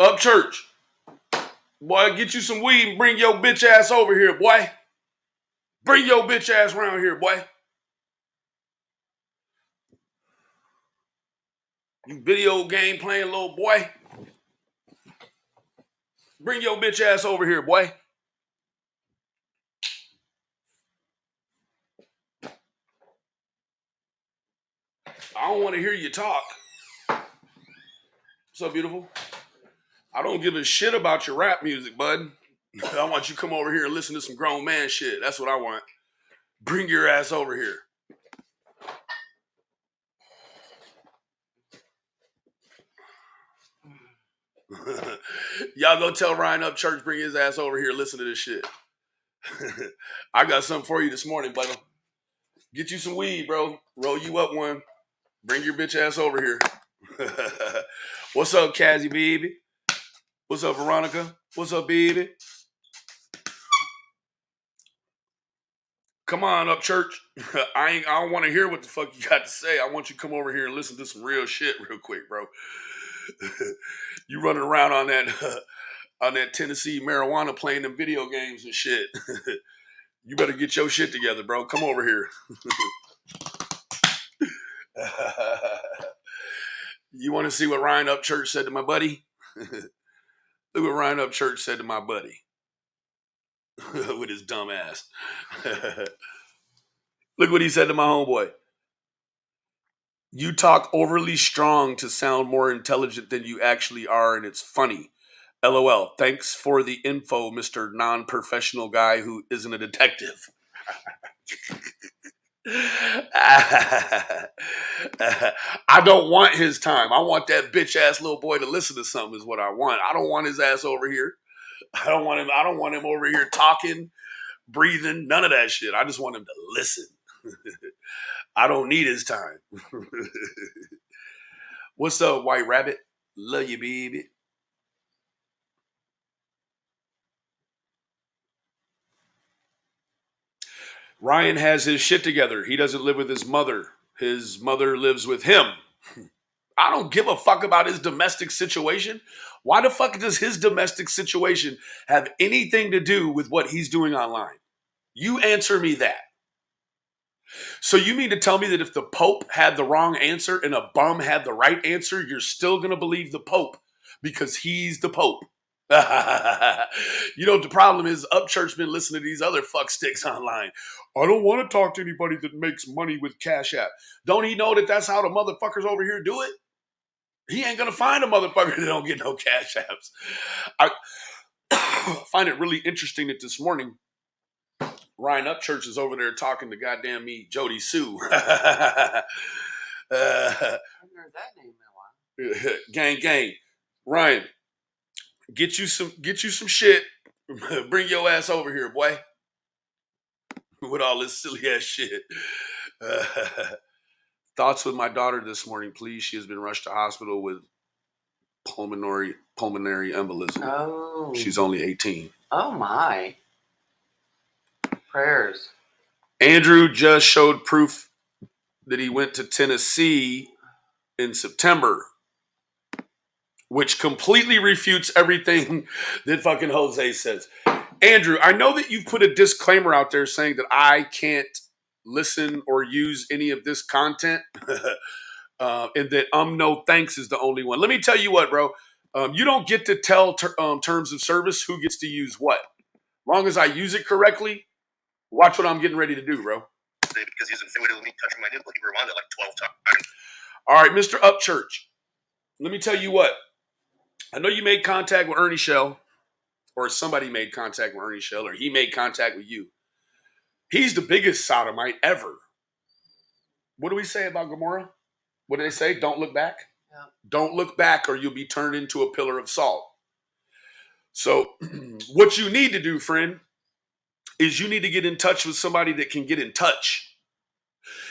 Up church. Boy, get you some weed and bring your bitch ass over here, boy. Bring your bitch ass around here, boy. You video game playing little boy. Bring your bitch ass over here, boy. I don't want to hear you talk. What's up, beautiful? I don't give a shit about your rap music, bud. I want you to come over here and listen to some grown man shit. That's what I want. Bring your ass over here. Y'all go tell Ryan up church, bring his ass over here, listen to this shit. I got something for you this morning, brother. Get you some weed, bro. Roll you up one. Bring your bitch ass over here. What's up, Cassie, baby? What's up, Veronica? What's up, baby? Come on up, church. I don't want to hear what the fuck you got to say. I want you to come over here and listen to some real shit real quick, bro. You running around on that Tennessee marijuana playing them video games and shit. You better get your shit together, bro. Come over here. You want to see what Ryan Upchurch said to my buddy? Look what Ryan Upchurch said to my buddy. With his dumb ass. Look what he said to my homeboy. You talk overly strong to sound more intelligent than you actually are, and it's funny. LOL. Thanks for the info, Mr. Non-professional guy who isn't a detective. I don't want his time. I want that bitch ass little boy to listen to something is what I want. I don't want his ass over here. I don't want him over here talking, breathing, none of that shit. I just want him to listen. I don't need his time. What's up, White Rabbit? Love you, baby. Ryan has his shit together. He doesn't live with his mother. His mother lives with him. I don't give a fuck about his domestic situation. Why the fuck does his domestic situation have anything to do with what he's doing online? You answer me that. So you mean to tell me that if the Pope had the wrong answer and a bum had the right answer, you're still going to believe the Pope because he's the Pope? You know, the problem is Upchurch been listening to these other fucksticks online. I don't want to talk to anybody that makes money with Cash App. Don't he know that that's how the motherfuckers over here do it? He ain't going to find a motherfucker that don't get no Cash Apps. I find it really interesting that this morning, Ryan Upchurch is over there talking to goddamn me, Jody Sue. I've heard that name in a while. Gang. Ryan, get you some shit. Bring your ass over here, boy. With all this silly ass shit. Thoughts with my daughter this morning, please. She has been rushed to hospital with pulmonary embolism. Oh. She's only 18. Oh my. Prayers. Andrew just showed proof that he went to Tennessee in September, which completely refutes everything that fucking Jose says. Andrew, I know that you've put a disclaimer out there saying that I can't listen or use any of this content, and that no thanks is the only one. Let me tell you what, bro. You don't get to tell terms of service who gets to use what. Long as I use it correctly, watch what I'm getting ready to do, bro. Because he's infatuated with me touching my nipple. He rewound it like 12 times. All right, Mr. Upchurch. Let me tell you what. I know you made contact with Ernie Shell, or somebody made contact with Ernie Shell, or he made contact with you. He's the biggest sodomite ever. What do we say about Gomorrah? What do they say? Don't look back? Yeah. Don't look back or you'll be turned into a pillar of salt. So what you need to do, friend, is you need to get in touch with somebody that can get in touch.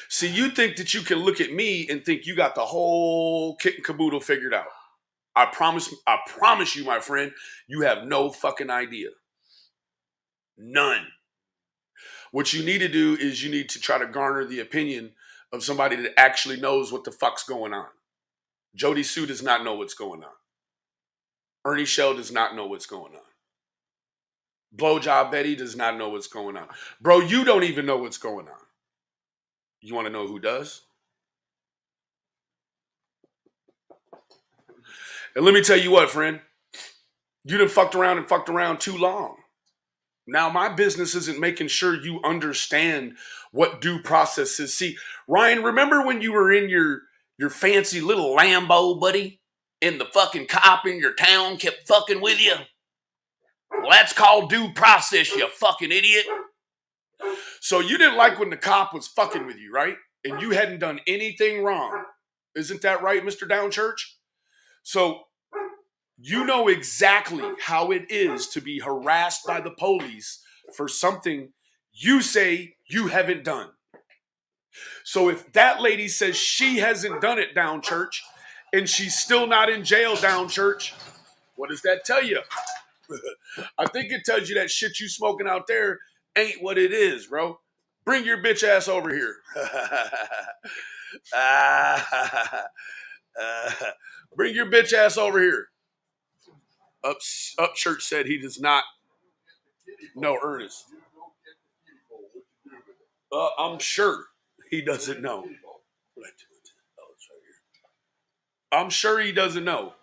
See, you think that you can look at me and think you got the whole kit and caboodle figured out. I promise you, my friend, you have no fucking idea. None. What you need to do is you need to try to garner the opinion of somebody that actually knows what the fuck's going on. Jody Sue does not know what's going on. Ernie Shell does not know what's going on. Blowjob Betty does not know what's going on. Bro, you don't even know what's going on. You want to know who does? And let me tell you what, friend. You done fucked around too long. Now, my business isn't making sure you understand what due process is. See, Ryan, remember when you were in your fancy little Lambo, buddy? And the fucking cop in your town kept fucking with you? Well, that's called due process, you fucking idiot. So you didn't like when the cop was fucking with you, right? And you hadn't done anything wrong. Isn't that right, Mr. Downchurch? So you know exactly how it is to be harassed by the police for something you say you haven't done. So if that lady says she hasn't done it, Downchurch, and she's still not in jail, Downchurch, what does that tell you? I think it tells you that shit you smoking out there ain't what it is, bro. Bring your bitch ass over here. Bring your bitch ass over here. Upchurch said he does not know Ernest. I'm sure he doesn't know. I'm sure he doesn't know.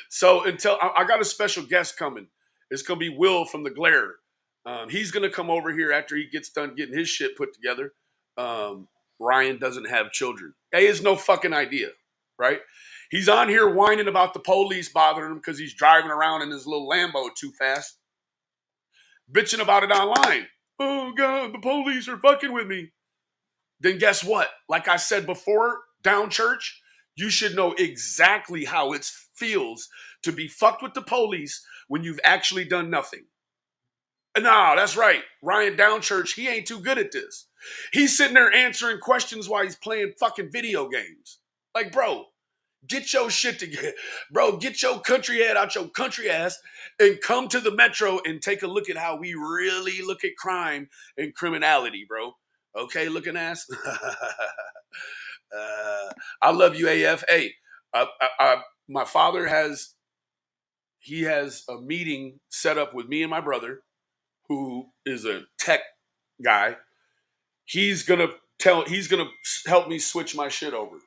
So until I got a special guest coming. It's going to be Will from the Glare. He's going to come over here after he gets done getting his shit put together. Ryan doesn't have children. He has no fucking idea, right? He's on here whining about the police bothering him because he's driving around in his little Lambo too fast. Bitching about it online. Oh, God, the police are fucking with me. Then guess what? Like I said before, Downchurch, you should know exactly how it feels to be fucked with the police when you've actually done nothing. No, that's right. Ryan Downchurch, he ain't too good at this. He's sitting there answering questions while he's playing fucking video games. Like, bro, get your shit together. Bro, get your country head out your country ass and come to the metro and take a look at how we really look at crime and criminality, bro. Okay, looking ass? I love you, AF. Hey, my father has a meeting set up with me and my brother, who is a tech guy. He's gonna help me switch my shit over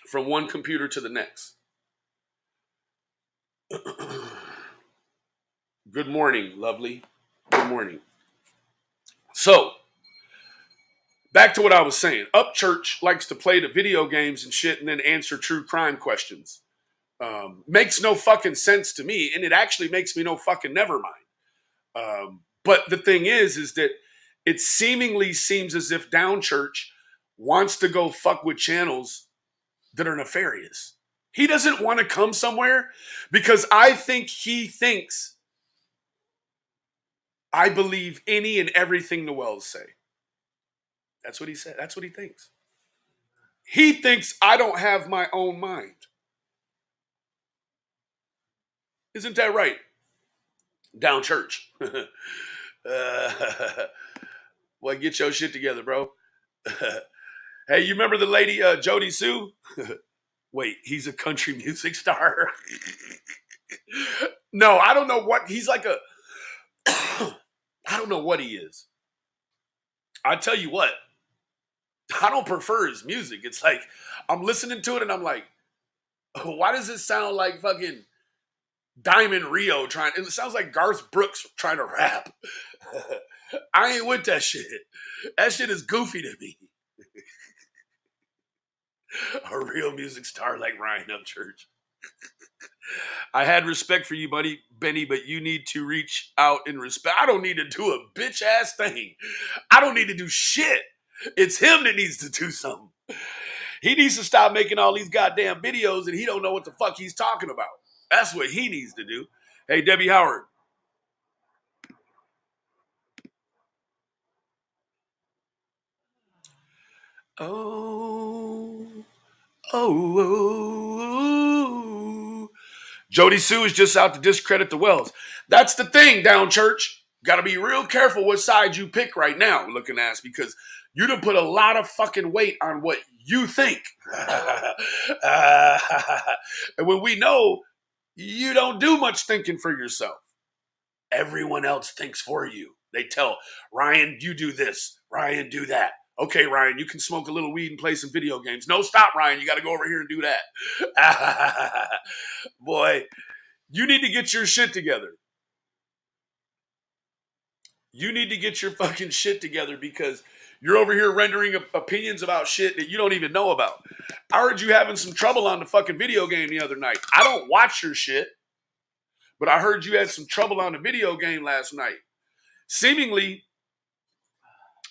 from one computer to the next. Good morning, lovely. Good morning. So, back to what I was saying. Upchurch likes to play the video games and shit and then answer true crime questions. Makes no fucking sense to me, and it actually makes me no fucking never mind. But the thing is that it seemingly seems as if Downchurch wants to go fuck with channels that are nefarious. He doesn't want to come somewhere because I think he thinks I believe any and everything the Wells say. That's what he said. That's what he thinks. He thinks I don't have my own mind. Isn't that right? Downchurch. Well, get your shit together, bro. Hey, you remember the lady Jody Sue? Wait, he's a country music star. No, I don't know what he's like a. I don't know what he is. I tell you what, I don't prefer his music. It's like I'm listening to it and I'm like, why does it sound like fucking Diamond Rio trying? It sounds like Garth Brooks trying to rap. I ain't with that shit. That shit is goofy to me. A real music star like Ryan Upchurch. I had respect for you, buddy, Benny, but you need to reach out in respect. I don't need to do a bitch ass thing. I don't need to do shit. It's him that needs to do something. He needs to stop making all these goddamn videos and he don't know what the fuck he's talking about. That's what he needs to do. Hey, Debbie Howard. Oh. Jody Sue is just out to discredit the Wells. That's the thing, Downchurch. Got to be real careful what side you pick right now, looking ass, because you done put a lot of fucking weight on what you think. And when we know you don't do much thinking for yourself, everyone else thinks for you. They tell Ryan, you do this. Ryan, do that. Okay, Ryan, you can smoke a little weed and play some video games. No, stop, Ryan. You got to go over here and do that. Boy, you need to get your shit together. You need to get your fucking shit together because you're over here rendering opinions about shit that you don't even know about. I heard you having some trouble on the fucking video game the other night. I don't watch your shit, but I heard you had some trouble on the video game last night. Seemingly,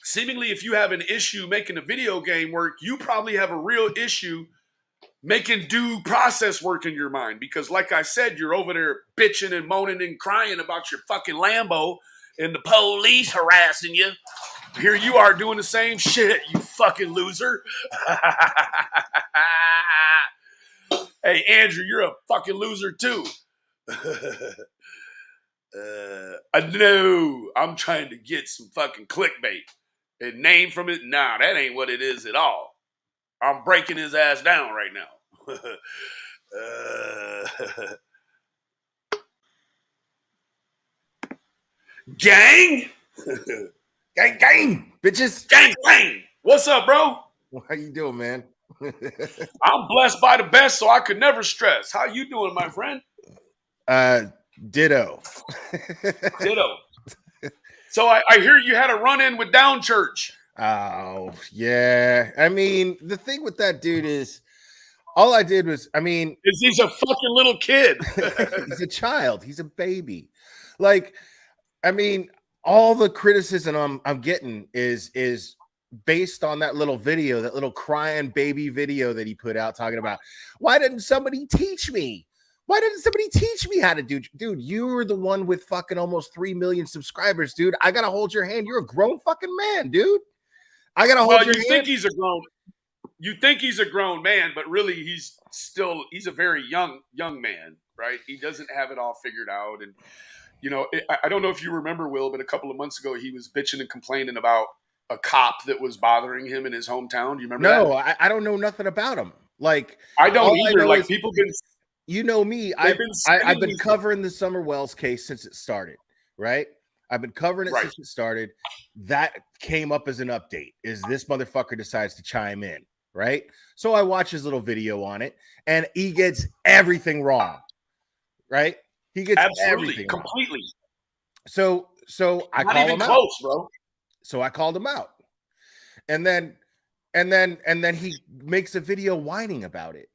if you have an issue making a video game work, you probably have a real issue making due process work in your mind. Because like I said, you're over there bitching and moaning and crying about your fucking Lambo and the police harassing you. Here you are doing the same shit, you fucking loser. Hey, Andrew, you're a fucking loser too. No, I'm trying to get some fucking clickbait. And name from it, nah, that ain't what it is at all. I'm breaking his ass down right now. Gang? Gang, gang, bitches. Gang, gang. What's up, bro? How you doing, man? I'm blessed by the best, so I could never stress. How you doing, my friend? Ditto. Ditto. So I hear you had a run-in with Down Church. Oh, yeah. I mean, the thing with that dude is, all I did was, He's a fucking little kid. he's a child. He's a baby. Like, all the criticism I'm getting is based on that little video, that little crying baby video that he put out talking about, why didn't somebody teach me? Why didn't somebody teach me how to do? Dude, you were the one with fucking almost 3 million subscribers, dude. I gotta hold your hand. You're a grown fucking man, dude. I gotta hold your hand. You think he's a grown man, but really he's a very young man, right? He doesn't have it all figured out. And I don't know if you remember, Will, but a couple of months ago he was bitching and complaining about a cop that was bothering him in his hometown. Do you remember that? No, I don't know nothing about him. Like, I don't either. Like, people been. You know me, I've been covering the Summer Wells case since it started, right? I've been covering it since it started. That came up as an update, is this motherfucker decides to chime in, right? So I watch his little video on it, and he gets everything wrong, right? He gets everything completely wrong. So I call him out, bro. So I called him out, and then he makes a video whining about it,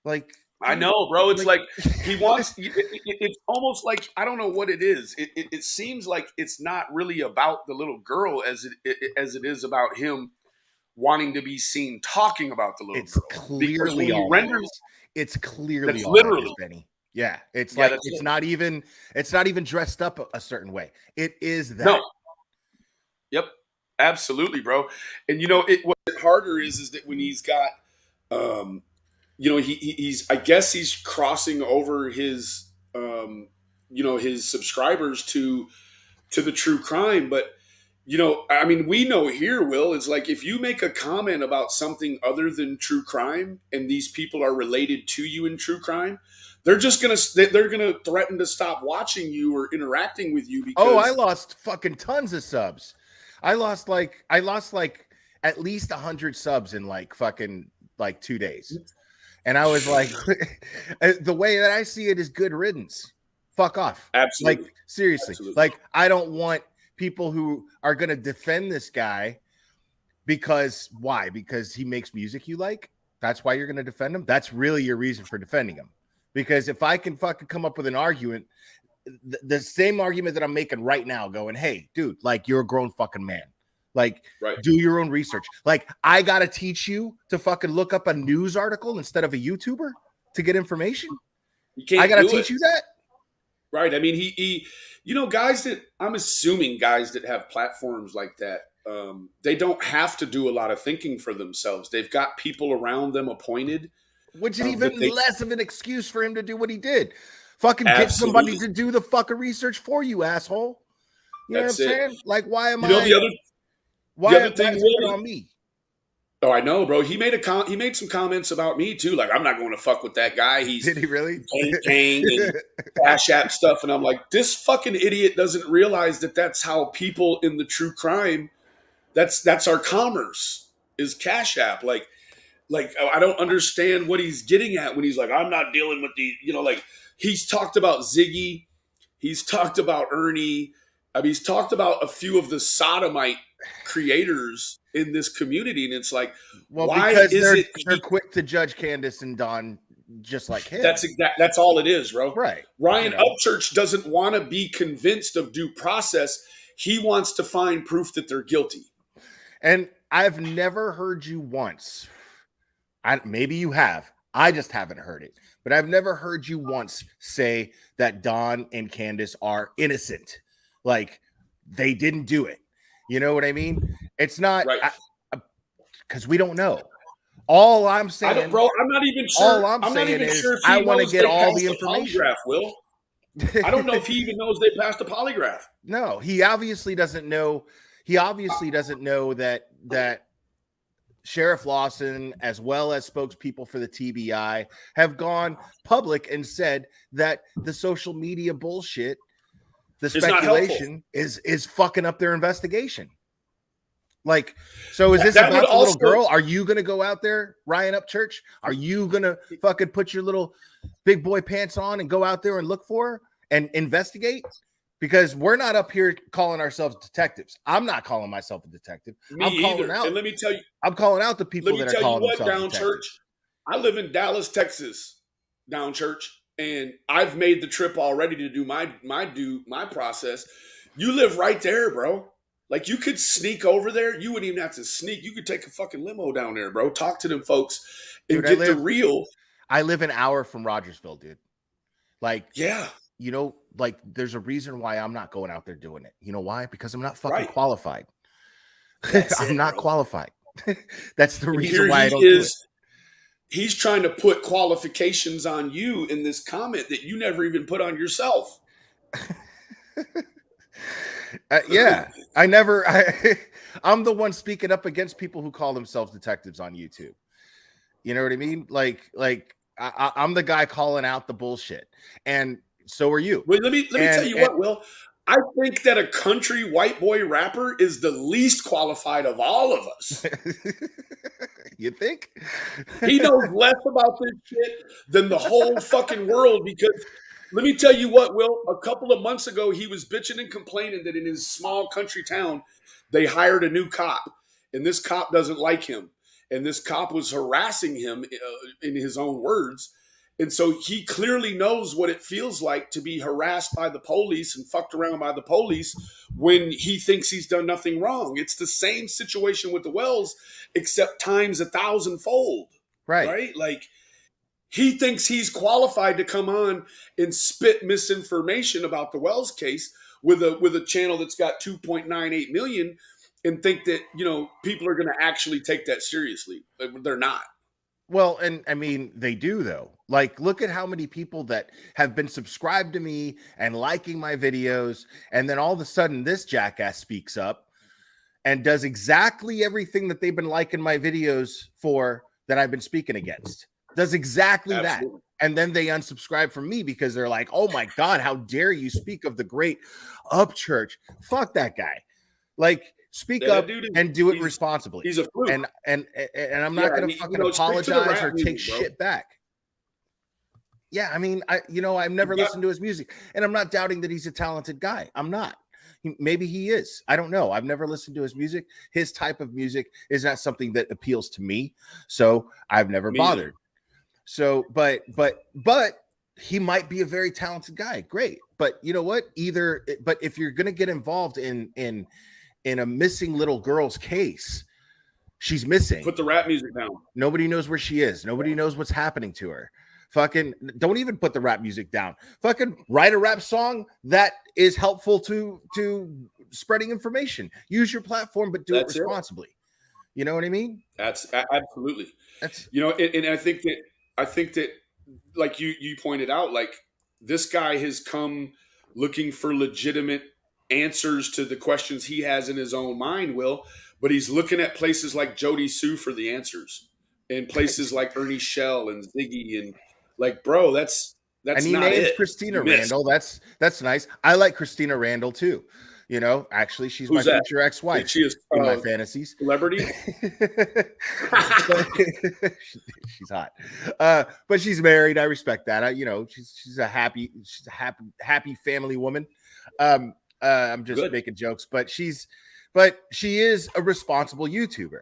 like. I know, bro. It's like he wants. It's almost like, I don't know what it is. It seems like it's not really about the little girl as it is about him wanting to be seen talking about the little girl. Clearly all it's clearly that's all literally Benny. Yeah, it's like it's not even dressed up a certain way. It is that. No. Yep, absolutely, bro. And what's harder is that when he's got he's I guess he's crossing over his his subscribers to the true crime. But we know here, Will, is like, if you make a comment about something other than true crime and these people are related to you in true crime, they're gonna threaten to stop watching you or interacting with you. Because I lost fucking tons of subs. I lost like at least 100 subs in like 2 days. And I was like, the way that I see it is good riddance. Fuck off. Absolutely. Like, seriously. Absolutely. Like, I don't want people who are going to defend this guy because why? Because he makes music you like? That's why you're going to defend him? That's really your reason for defending him. Because if I can fucking come up with an argument, the same argument that I'm making right now, going, hey, dude, like, you're a grown fucking man. Like, do your own research. Like, I gotta teach you to fucking look up a news article instead of a YouTuber to get information. I gotta teach you that. Right. I mean, he I'm assuming guys that have platforms like that, they don't have to do a lot of thinking for themselves. They've got people around them appointed. Which is even less of an excuse for him to do what he did. Fucking get somebody to do the fucking research for you, asshole. You know what I'm saying? Like, why am I? The other thing is it on me? Oh, I know, bro. He made some comments about me too. Like, I'm not going to fuck with that guy. He's Did he really? gang and Cash App stuff. And I'm like, this fucking idiot doesn't realize that that's how people in the true crime. That's our commerce is Cash App. Like I don't understand what he's getting at when he's like, I'm not dealing with the, like he's talked about Ziggy, he's talked about Ernie. I mean, he's talked about a few of the sodomite creators in this community, and it's like, Well, why because is they're quick to judge Candace and Don just like him. That's all it is, bro. Right. Ryan Upchurch doesn't want to be convinced of due process. He wants to find proof that they're guilty. And I've never heard you once. Maybe you have. I just haven't heard it. But I've never heard you once say that Don and Candace are innocent. Like, they didn't do it. You know what I mean? It's not because we don't know. All I'm saying, bro, I'm not even sure. All I'm saying is I want to get all the information. Will. I don't know if he even knows they passed a polygraph. No, he obviously doesn't know. He obviously doesn't know that Sheriff Lawson, as well as spokespeople for the TBI, have gone public and said that the social media bullshit, the speculation is fucking up their investigation. Like, so is this about the little girl? Are you going to go out there, Ryan Upchurch? Are you going to fucking put your little big boy pants on and go out there and look for her and investigate? Because we're not up here calling ourselves detectives. I'm not calling myself a detective. I'm calling out. And let me tell you, I'm calling out the people that are calling themselves detectives. Church, I live in Dallas, Texas, Down Church, and I've made the trip already to do my process. You live right there, bro. Like, you could sneak over there. You wouldn't even have to sneak. You could take a fucking limo down there, bro. Talk to them folks and get the real. I live an hour from Rogersville, dude. Like, yeah. You know, like, there's a reason why I'm not going out there doing it. You know why? Because I'm not fucking qualified. I'm not qualified. That's the reason why I don't do it. He's trying to put qualifications on you in this comment that you never even put on yourself. Yeah, I'm the one speaking up against people who call themselves detectives on YouTube. You know what I mean? Like I'm the guy calling out the bullshit, and so are you. Wait, let me tell you what, Will. I think that a country white boy rapper is the least qualified of all of us. You think? He knows less about this shit than the whole fucking world, because let me tell you what, Will, a couple of months ago, he was bitching and complaining that in his small country town, they hired a new cop, and this cop doesn't like him. And this cop was harassing him, in his own words. And so he clearly knows what it feels like to be harassed by the police and fucked around by the police when he thinks he's done nothing wrong. It's the same situation with the Wells, except times 1,000-fold. Right? Like, he thinks he's qualified to come on and spit misinformation about the Wells case with a channel that's got 2.98 million and think that, people are going to actually take that seriously. They're not. Well, and I mean, they do, though. Like, look at how many people that have been subscribed to me and liking my videos, and then all of a sudden this jackass speaks up and does exactly everything that they've been liking my videos for that I've been speaking against. Does exactly that. And then they unsubscribe from me because they're like, oh my God, how dare you speak of the great Upchurch? Fuck that guy. Like, speak up and do it responsibly. He's a fluke. And I'm not going to fucking apologize or take shit back. Yeah, I mean, I've never listened to his music, and I'm not doubting that he's a talented guy. I'm not. Maybe he is. I don't know. I've never listened to his music. His type of music is not something that appeals to me, so I've never bothered. So, but he might be a very talented guy. Great, but you know what? But if you're going to get involved in a missing little girl's case, she's missing. Put the rap music down. Nobody knows where she is. Nobody knows what's happening to her. Fucking don't even put the rap music down. Fucking write a rap song that is helpful to spreading information. Use your platform, but do it responsibly. You know what I mean? That's absolutely. And I think that like you pointed out, like, this guy has come looking for legitimate answers to the questions he has in his own mind, Will. but he's looking at places like Jody Sue for the answers, and places like Ernie Shell and Ziggy, and like, bro, that's And he not names it. Christina You missed. Randall. That's nice. I like Christina Randall too. You know, actually, she's my Who's that? future ex-wife She is in my fantasies. celebrity. But she's hot, but she's married. I respect that. You know, she's a happy family woman. I'm just Good. making jokes, but she is a responsible YouTuber.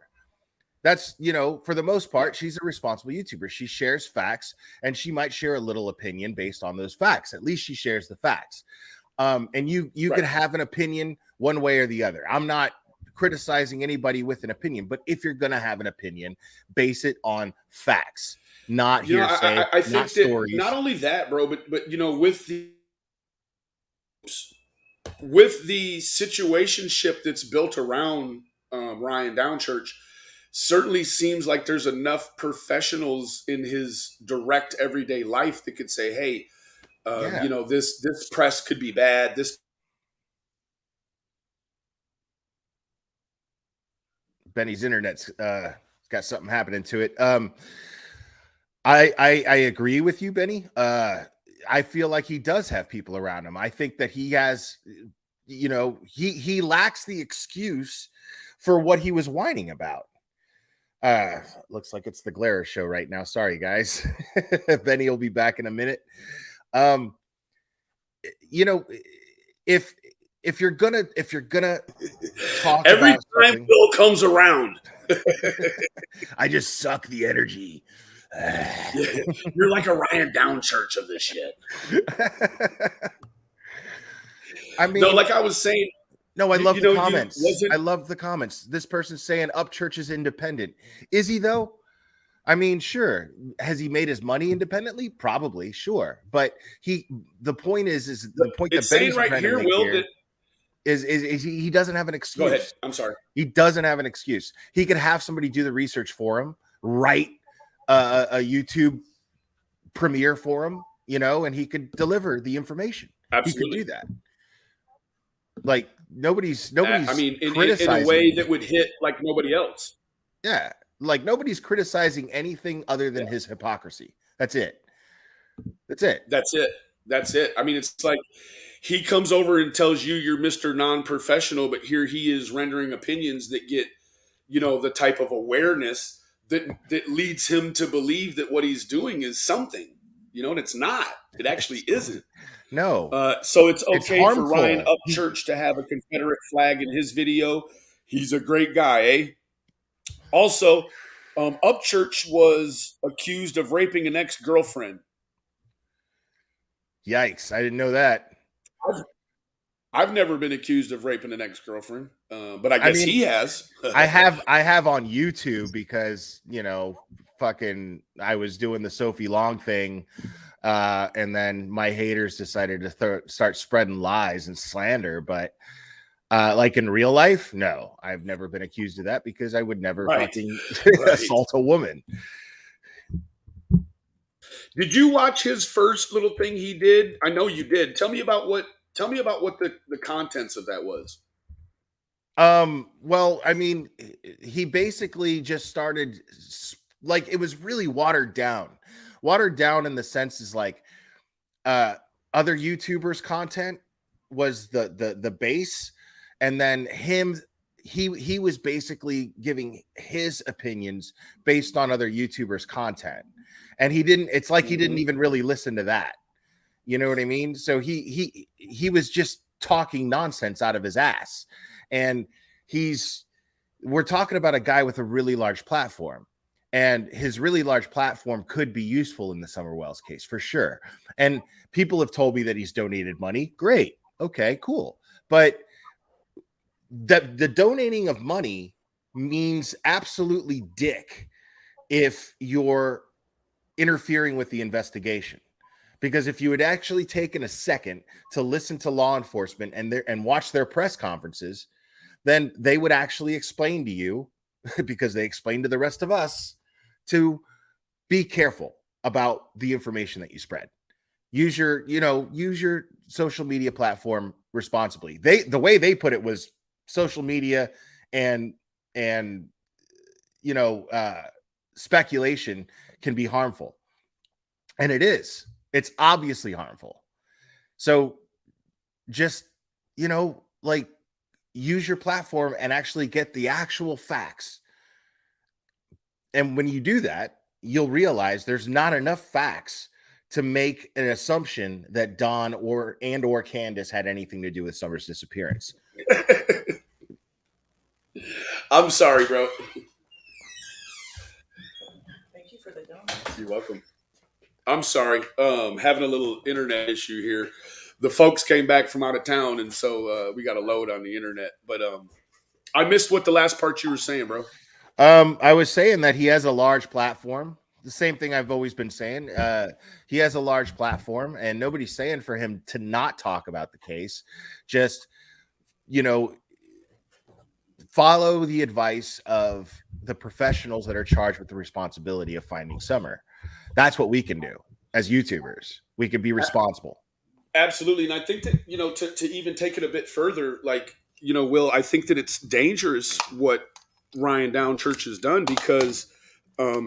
That's, you know, for the most part, she's a responsible YouTuber. She shares facts, and she might share a little opinion based on those facts. At least she shares the facts. And you Right. can have an opinion one way or the other. I'm not criticizing anybody with an opinion, but if you're going to have an opinion, base it on facts, not hearsay, I think not stories. not only that, bro, but you know, with the situationship that's built around Ryan Downchurch, certainly seems like there's enough professionals in his direct everyday life that could say, hey, you know, this press could be bad. Benny's internet's got something happening to it. I agree with you, Benny. I feel like he does have people around him. I think that he has, you know, he lacks the excuse for what he was whining about. Looks like it's the Glare show right now. Sorry, guys. Benny will be back in a minute. You know, if you're gonna talk every about time Bill comes around, I just suck the energy. You're like a Ryan Downchurch of this shit. I mean, no, like I was saying. No, I love the comments. I love the comments. This person's saying Upchurch is independent. Is he though? I mean, sure. Has he made his money independently? Probably, sure. But the point is the point it's that Benny's saying right here, Will, here is he doesn't have an excuse. Go ahead. I'm sorry. He doesn't have an excuse. He could have somebody do the research for him, write a YouTube premiere for him, you know, and he could deliver the information. Absolutely. He could do that. Like nobody's I mean, in a way that would hit like nobody else. Yeah, like nobody's criticizing anything other than his hypocrisy. That's it. That's it. I mean, it's like he comes over and tells you you're Mr. Non-professional, but here he is rendering opinions that get, you know, the type of awareness that leads him to believe that what he's doing is something, you know, and it's not. It actually isn't. No. So it's okay for Ryan Upchurch to have a Confederate flag in his video. He's a great guy, eh? Also, Upchurch was accused of raping an ex-girlfriend. Yikes! I didn't know that. I've never been accused of raping an ex-girlfriend, but I guess he has. I have on YouTube because, you know, fucking I was doing the Sophie Long thing. And then my haters decided to start spreading lies and slander. But like in real life, no, I've never been accused of that because I would never fucking assault a woman. Did you watch his first little thing he did? I know you did. Tell me about what the contents of that was. Well, I mean, he basically just started like it was really watered down in the sense is like other YouTubers' content was the base, and then he was basically giving his opinions based on other YouTubers' content, and he didn't even really listen to that. You know what I mean? So he was just talking nonsense out of his ass, and we're talking about a guy with a really large platform. And his really large platform could be useful in the Summer Wells case for sure. And people have told me that he's donated money. Great. Okay, cool. But the donating of money means absolutely dick if you're interfering with the investigation. Because if you had actually taken a second to listen to law enforcement and watch their press conferences, then they would actually explain to you, because they explained to the rest of us, to be careful about the information that you spread. Use your social media platform responsibly. The way they put it was social media and and you know, speculation can be harmful, and it is. It's obviously harmful. So just, like, use your platform and actually get the actual facts. And when you do that, you'll realize there's not enough facts to make an assumption that Don or Candace had anything to do with Summer's disappearance. I'm sorry, bro. Thank you for the donuts. You're welcome. I'm sorry. Having a little internet issue here. The folks came back from out of town, and so we got a load on the internet. But I missed what the last part you were saying, bro. I was saying that he has a large platform. The same thing I've always been saying. He has a large platform, and nobody's saying for him to not talk about the case. Just, follow the advice of the professionals that are charged with the responsibility of finding Summer. That's what we can do as YouTubers. We can be responsible. Absolutely. And I think that, to even take it a bit further, like, Will, I think that it's dangerous what Ryan Downchurch has done, because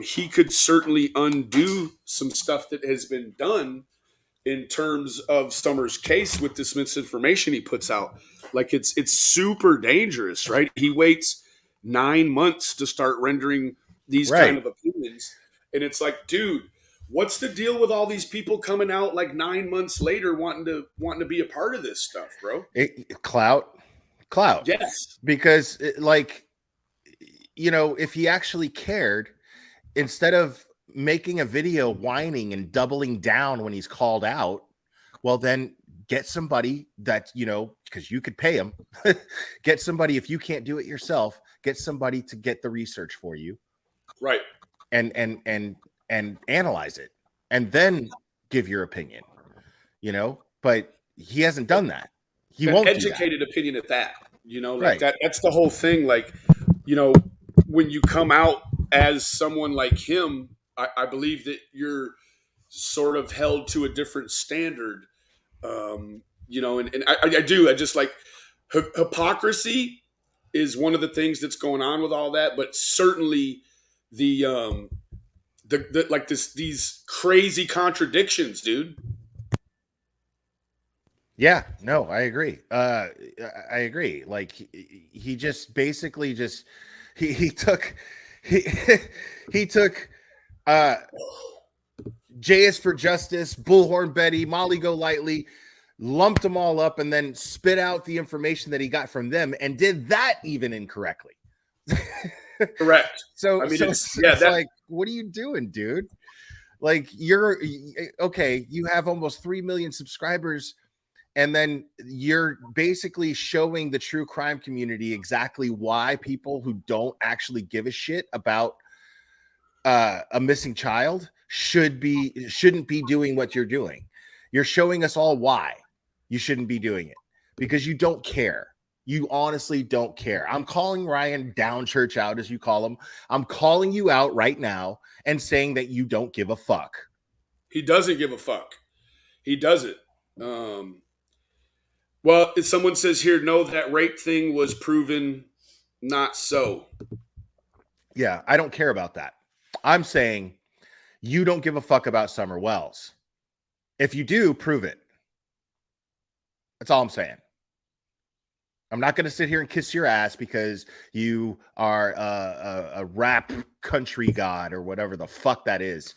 he could certainly undo some stuff that has been done in terms of Summer's case with this misinformation he puts out. Like, it's super dangerous, right? He waits 9 months to start rendering these kind of opinions. And it's like, dude, what's the deal with all these people coming out like 9 months later wanting to be a part of this stuff, bro? Clout. Yes. Because if he actually cared, instead of making a video whining and doubling down when he's called out, well, then get somebody that, because you could pay him, get somebody, if you can't do it yourself, get somebody to get the research for you. Right. And analyze it and then give your opinion, but he hasn't done that. He won't educated opinion at that, Right. that's the whole thing. Like, when you come out as someone like him, I believe that you're sort of held to a different standard. And I do. I just like hypocrisy is one of the things that's going on with all that, but certainly the like these crazy contradictions, dude. Yeah, no, I agree. I agree. Like he just basically just he took he took J is for Justice, Bullhorn Betty, Molly Golightly, lumped them all up, and then spit out the information that he got from them, and did that even incorrectly. Correct. So, it's like, what are you doing, dude? Like, you're okay. You have almost 3 million subscribers, and then you're basically showing the true crime community exactly why people who don't actually give a shit about a missing child shouldn't be doing what you're doing. You're showing us all why you shouldn't be doing it, because you don't care. You honestly don't care. I'm calling Ryan Downchurch out, as you call him. I'm calling you out right now and saying that you don't give a fuck. He doesn't give a fuck. He doesn't. Well, if someone says here, no, that rape thing was proven not so. Yeah, I don't care about that. I'm saying you don't give a fuck about Summer Wells. If you do, prove it. That's all I'm saying. I'm not going to sit here and kiss your ass because you are a rap country god or whatever the fuck that is.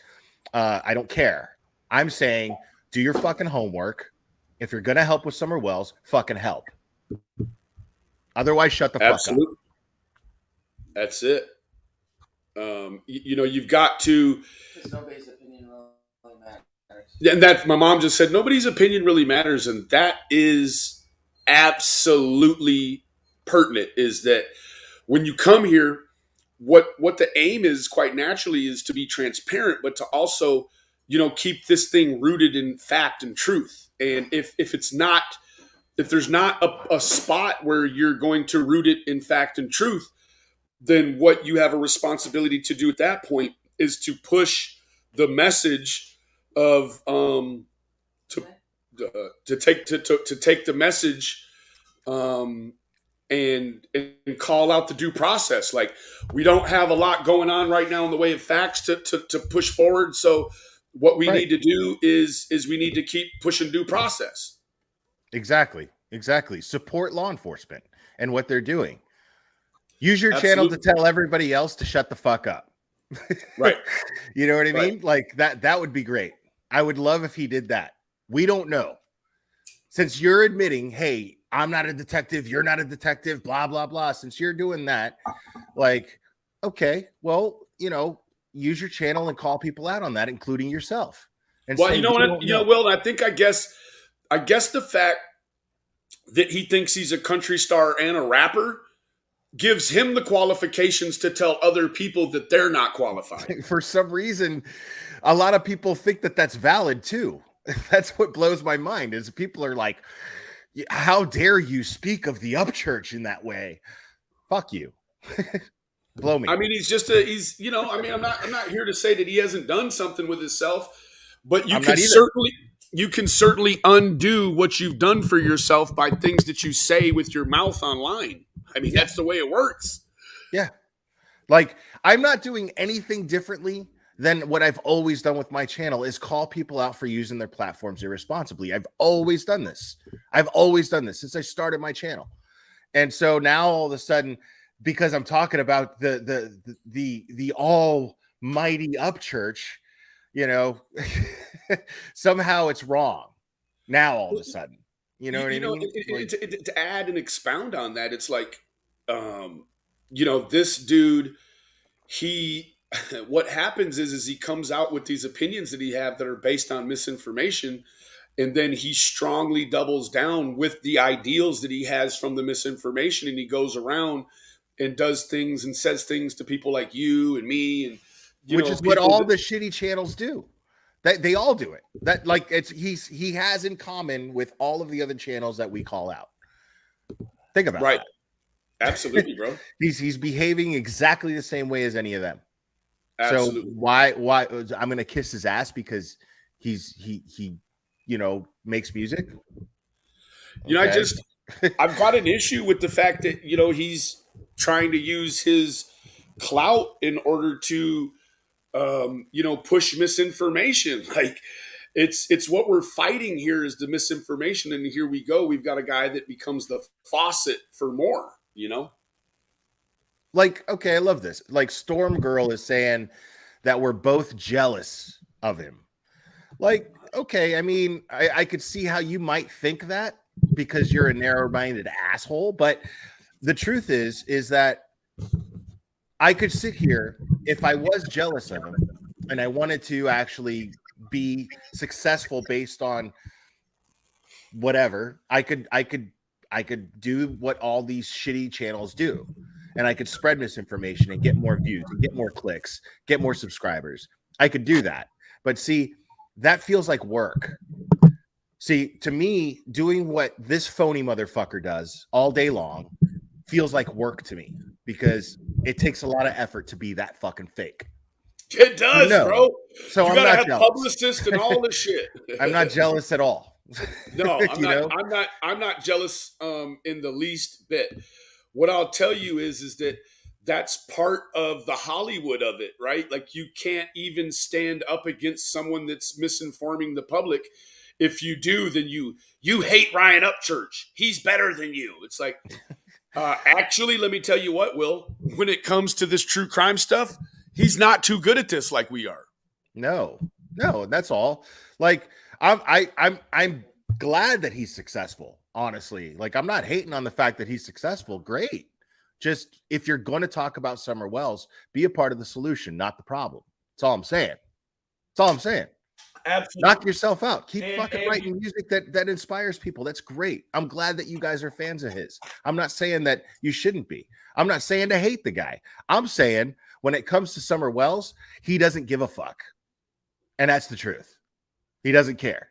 I don't care. I'm saying do your fucking homework. If you're going to help with Summer Wells, fucking help. Otherwise, shut the fuck up. That's it. You've got to. Nobody's opinion really matters. And that my mom just said, nobody's opinion really matters. And that is absolutely pertinent, is that when you come here, what the aim is quite naturally is to be transparent, but to also, keep this thing rooted in fact and truth. And if there's not a spot where you're going to root it in fact and truth, then what you have a responsibility to do at that point is to push the message of to take the message and call out the due process. Like, we don't have a lot going on right now in the way of facts to push forward. So what we Right. need to do is we need to keep pushing due process. Exactly. Support law enforcement and what they're doing. Use your channel to Absolutely. tell everybody else to shut the fuck up. Right. You know what I Right. mean? Like that would be great. I would love if he did that. We don't know. Since you're admitting, hey, I'm not a detective, you're not a detective, blah, blah, blah. Since you're doing that, like, okay, well, use your channel and call people out on that, including yourself. And Well, say, you know we what? don't You know, know. Will, I guess the fact that he thinks he's a country star and a rapper gives him the qualifications to tell other people that they're not qualified. For some reason, a lot of people think that that's valid too. That's what blows my mind is people are like, how dare you speak of the upchurch in that way? Fuck you. Blow me. I mean, I'm not here to say that he hasn't done something with himself, but I'm not either. you can certainly undo what you've done for yourself by things that you say with your mouth online. I mean, that's the way it works. Yeah. Like, I'm not doing anything differently than what I've always done with my channel is call people out for using their platforms irresponsibly. I've always done this. Since I started my channel. And so now all of a sudden, because I'm talking about the almighty upchurch, somehow it's wrong. Now all of a sudden. You know what I mean? To add and expound on that, it's like, this dude, he, what happens is he comes out with these opinions that he have that are based on misinformation, and then he strongly doubles down with the ideals that he has from the misinformation, and he goes around and does things and says things to people like you and me, and which is what all the shitty channels do. They all do it. That like he has in common with all of the other channels that we call out. Think about that. Absolutely, bro. He's behaving exactly the same way as any of them. Absolutely. So why I'm gonna kiss his ass because he makes music? Okay. I've got an issue with the fact that he's trying to use his clout in order to push misinformation. Like, it's what we're fighting here is the misinformation, and here we go. We've got a guy that becomes the faucet for more. Like, okay, I love this. Like, Storm Girl is saying that we're both jealous of him. Like, okay, I mean, I could see how you might think that because you're a narrow-minded asshole, but the truth is that I could sit here if I was jealous of him and I wanted to actually be successful based on whatever, I could do what all these shitty channels do. And I could spread misinformation and get more views and get more clicks, get more subscribers. I could do that. But see, that feels like work. See, to me, doing what this phony motherfucker does all day long feels like work to me because it takes a lot of effort to be that fucking fake. It does, bro. So you gotta have jealous. Publicists and all this shit. I'm not jealous at all. No, I'm not jealous in the least bit. What I'll tell you is that that's part of the Hollywood of it, right? Like, you can't even stand up against someone that's misinforming the public. If you do, then you hate Ryan Upchurch. He's better than you. It's like, actually, let me tell you what, Will. When it comes to this true crime stuff, he's not too good at this like we are. No, that's all. Like, I'm glad that he's successful. Honestly, like, I'm not hating on the fact that he's successful. Great. Just if you're going to talk about Summer Wells, be a part of the solution, not the problem. That's all I'm saying. Absolutely. Knock yourself out. Keep fucking writing music that inspires people. That's great. I'm glad that you guys are fans of his. I'm not saying that you shouldn't be. I'm not saying to hate the guy. I'm saying when it comes to Summer Wells, he doesn't give a fuck. And that's the truth. He doesn't care.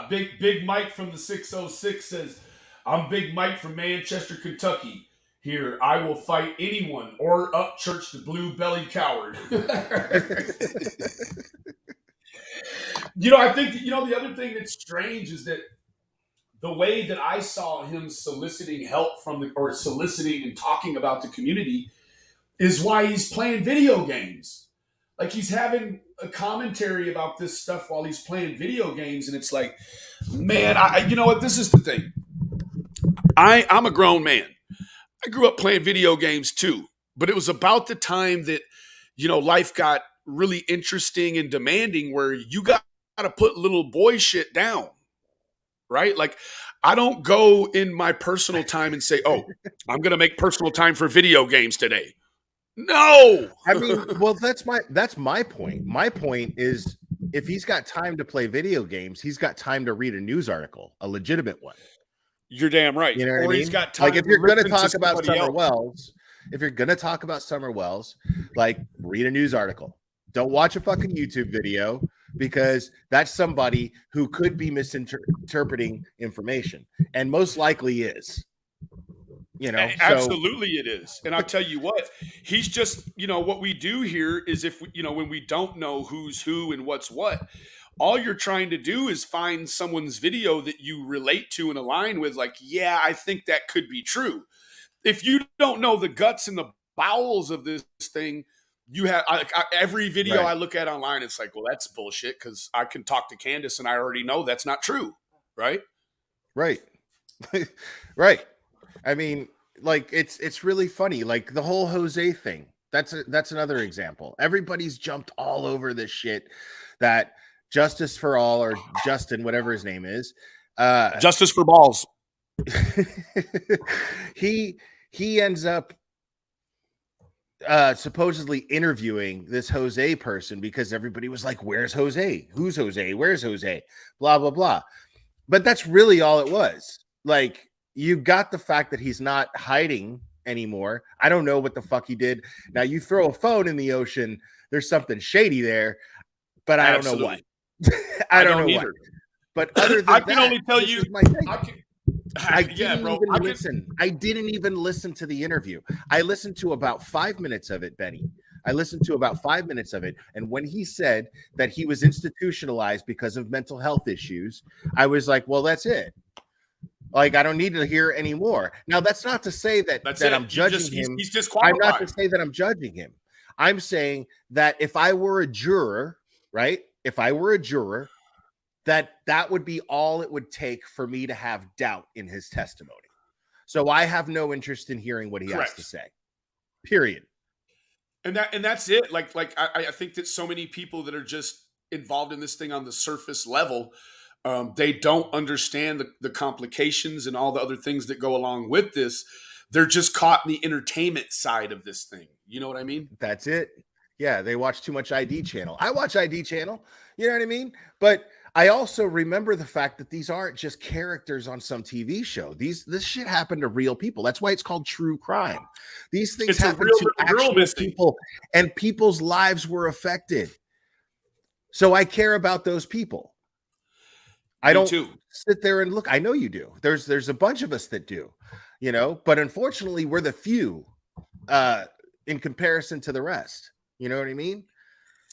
Big Mike from the 606 says, I'm Big Mike from Manchester, Kentucky. Here, I will fight anyone or upchurch the blue-bellied coward. I think, the other thing that's strange is that the way that I saw him soliciting help from or soliciting and talking about the community is why he's playing video games. Like he's having a commentary about this stuff while he's playing video games, and it's like, man, you know what? This is the thing. I'm a grown man. I grew up playing video games too, but it was about the time that life got really interesting and demanding, where you got to put little boy shit down, right? Like I don't go in my personal time and say, "Oh, I'm going to make personal time for video games today." No. I mean, well, that's my point. My point is, if he's got time to play video games, he's got time to read a news article, a legitimate one. You're damn right. You know what or I mean? he's got time. Like if you're going to talk about somebody Summer else. Wells, if you're going to talk about Summer Wells, like read a news article. Don't watch a fucking YouTube video, because that's somebody who could be misinterpreting information, and most likely is. Absolutely it is. And I'll tell you what, he's just, what we do here is if, when we don't know who's who and what's what, all you're trying to do is find someone's video that you relate to and align with. Like, yeah, I think that could be true. If you don't know the guts and the bowels of this thing, you have every video Right. I look at online, it's like, well, that's bullshit, because I can talk to Candace and I already know that's not true. Right. Right. Right. I mean, like it's really funny. Like the whole Jose thing. That's another example. Everybody's jumped all over this shit that Justice for All, or Justin, whatever his name is, Justice for balls. he ends up supposedly interviewing this Jose person, because everybody was like, "Where's Jose? Who's Jose? Where's Jose?" Blah blah blah. But that's really all it was. Like, you got the fact that he's not hiding anymore. I don't know what the fuck he did. Now you throw a phone in the ocean, there's something shady there, but I don't know what. I don't know either. what. But other than I that, can only tell this you. is my thing. I didn't even listen to the interview. I listened to about 5 minutes of it, Benny. I listened to about 5 minutes of it. And when he said that he was institutionalized because of mental health issues, I was like, well, that's it. Like, I don't need to hear any more. Now, that's not to say that I'm judging him. He's disqualified. I'm not to say that I'm judging him. I'm saying that if I were a juror, right? If I were a juror, that would be all it would take for me to have doubt in his testimony. So I have no interest in hearing what he has to say. Period. And that's it. Like I think that so many people that are just involved in this thing on the surface level, they don't understand the complications and all the other things that go along with this. They're just caught in the entertainment side of this thing. You know what I mean? That's it. Yeah, they watch too much ID channel. I watch ID channel. You know what I mean? But I also remember the fact that these aren't just characters on some TV show. This shit happened to real people. That's why it's called true crime. These things happen to actual people, and people's lives were affected. So I care about those people. I don't sit there and look. I know you do. There's a bunch of us that do, but unfortunately we're the few in comparison to the rest. You know what I mean?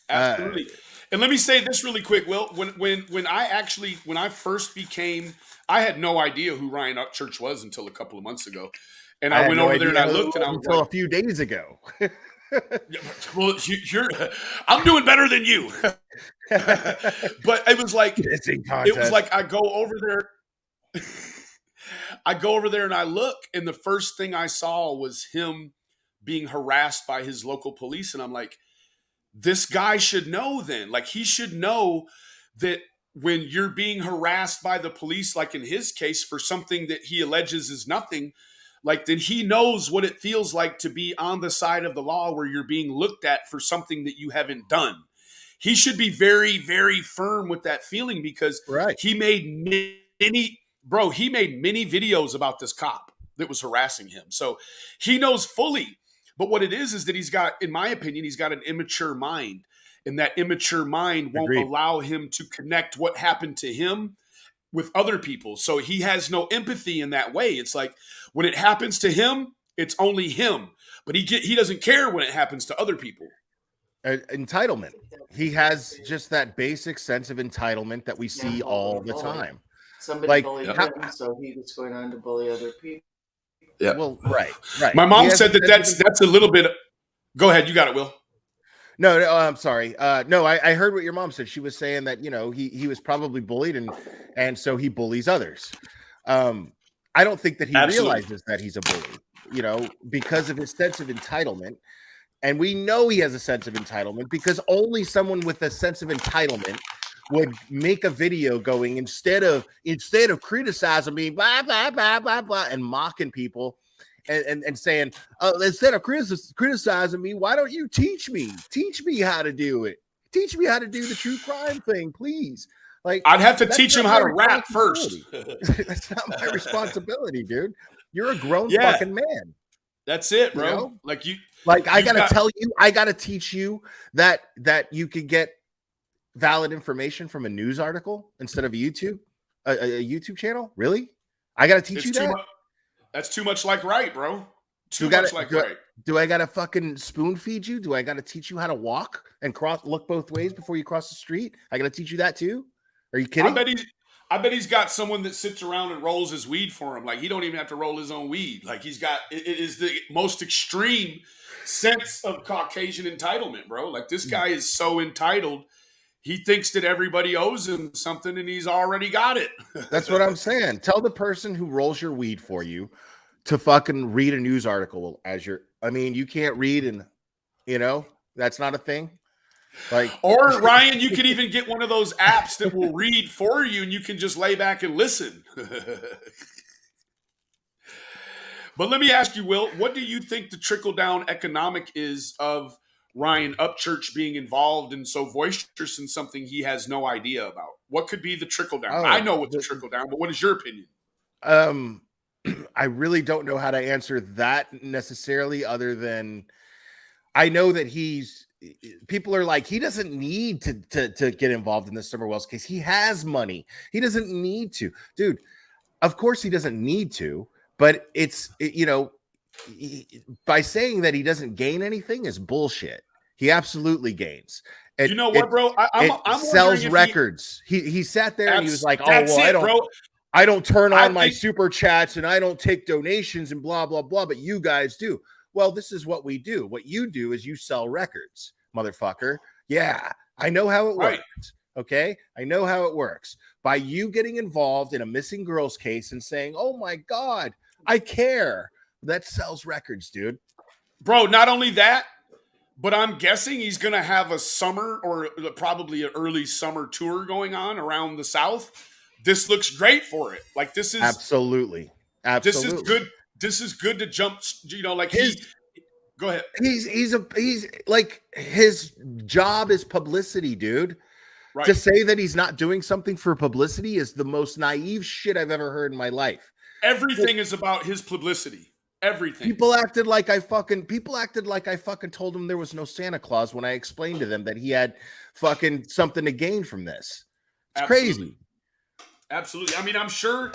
Absolutely. And let me say this really quick, Will. When I first became, I had no idea who Ryan Upchurch was until a couple of months ago. And I went over there and I looked, and I was until a few days ago. Well, I'm doing better than you. But it was like I go over there. I go over there and I look, and the first thing I saw was him being harassed by his local police. And I'm like, this guy should know then. Like, he should know that when you're being harassed by the police, like in his case, for something that he alleges is nothing, like, then he knows what it feels like to be on the side of the law where you're being looked at for something that you haven't done. He should be very, very firm with that feeling, because he made many videos about this cop that was harassing him. So he knows fully. But what it is that he's got, in my opinion, he's got an immature mind. And that immature mind won't allow him to connect what happened to him with other people. So he has no empathy in that way. It's like, when it happens to him, it's only him. But he doesn't care when it happens to other people. Entitlement. He has just that basic sense of entitlement that we see all the time. Somebody Like, bullied how, him, so he was going on to bully other people. Yeah. well, right. My He mom has a said that sense of that's a little bit. Go ahead. You got it, Will. No, I'm sorry. No, I heard what your mom said. She was saying that he was probably bullied and so he bullies others. I don't think that he Absolutely. realizes that he's a bully, because of his sense of entitlement. And we know he has a sense of entitlement because only someone with a sense of entitlement would make a video going instead of criticizing me, blah blah blah blah blah, and mocking people and saying, instead of criticizing me, why don't you teach me how to do it? Teach me how to do the true crime thing, please. Like, I'd have to that's teach not him my how to rap first. responsibility. That's not my responsibility, dude. You're a grown Yeah, fucking man. that's it, You bro. know, Like like I you gotta got. tell you, I gotta teach you that you could get valid information from a news article instead of a YouTube channel. Really? I gotta teach It's you too that? much. That's too much like right, bro. Do I Too gotta much like do I, right. do I gotta fucking spoon feed you? Do I gotta teach you how to walk and look both ways before you cross the street? I gotta teach you that too? Are you I kidding? bet he's. I bet he's got someone that sits around and rolls his weed for him. Like he don't even have to roll his own weed. Like he's got. It is the most extreme sense of Caucasian entitlement, bro. Like this guy is so entitled. He thinks that everybody owes him something, and he's already got it. That's what I'm saying. Tell the person who rolls your weed for you to fucking read a news article you can't read and that's not a thing. Like, Or Ryan, you could even get one of those apps that will read for you, and you can just lay back and listen. But let me ask you, Will, what do you think the trickle down economic is of Ryan Upchurch being involved and so boisterous in something he has no idea about? What could be the trickle down? I know what the trickle down, but what is your opinion? um I really don't know how to answer that necessarily, other than I know that people are like, he doesn't need to get involved in the Summer Wells case. He has money. He doesn't need to. Dude, of course he doesn't need to, but by saying that he doesn't gain anything is bullshit. He absolutely gains. You know what, bro? I'm sells wondering if records. He sat there and he was like, "Oh that's well, it, bro. I don't turn I on my think super chats and I don't take donations and blah blah blah, but you guys do." Well, this is what we do. What you do is you sell records, motherfucker. Yeah, I know how it right. works. Okay, I know how it works. By you getting involved in a missing girls case and saying, "Oh my god, I care," that sells records, dude. Bro, not only that, but I'm guessing he's going to have a summer or probably an early summer tour going on around the South. This looks great for it. Like this is absolutely this is good. This is good to jump. Like go ahead. He's like, his job is publicity, dude. Right. To say that he's not doing something for publicity is the most naive shit I've ever heard in my life. Everything is about his publicity. Everything. People acted like I fucking told him there was no Santa Claus when I explained to them that he had fucking something to gain from this. It's crazy. Absolutely. I mean, I'm sure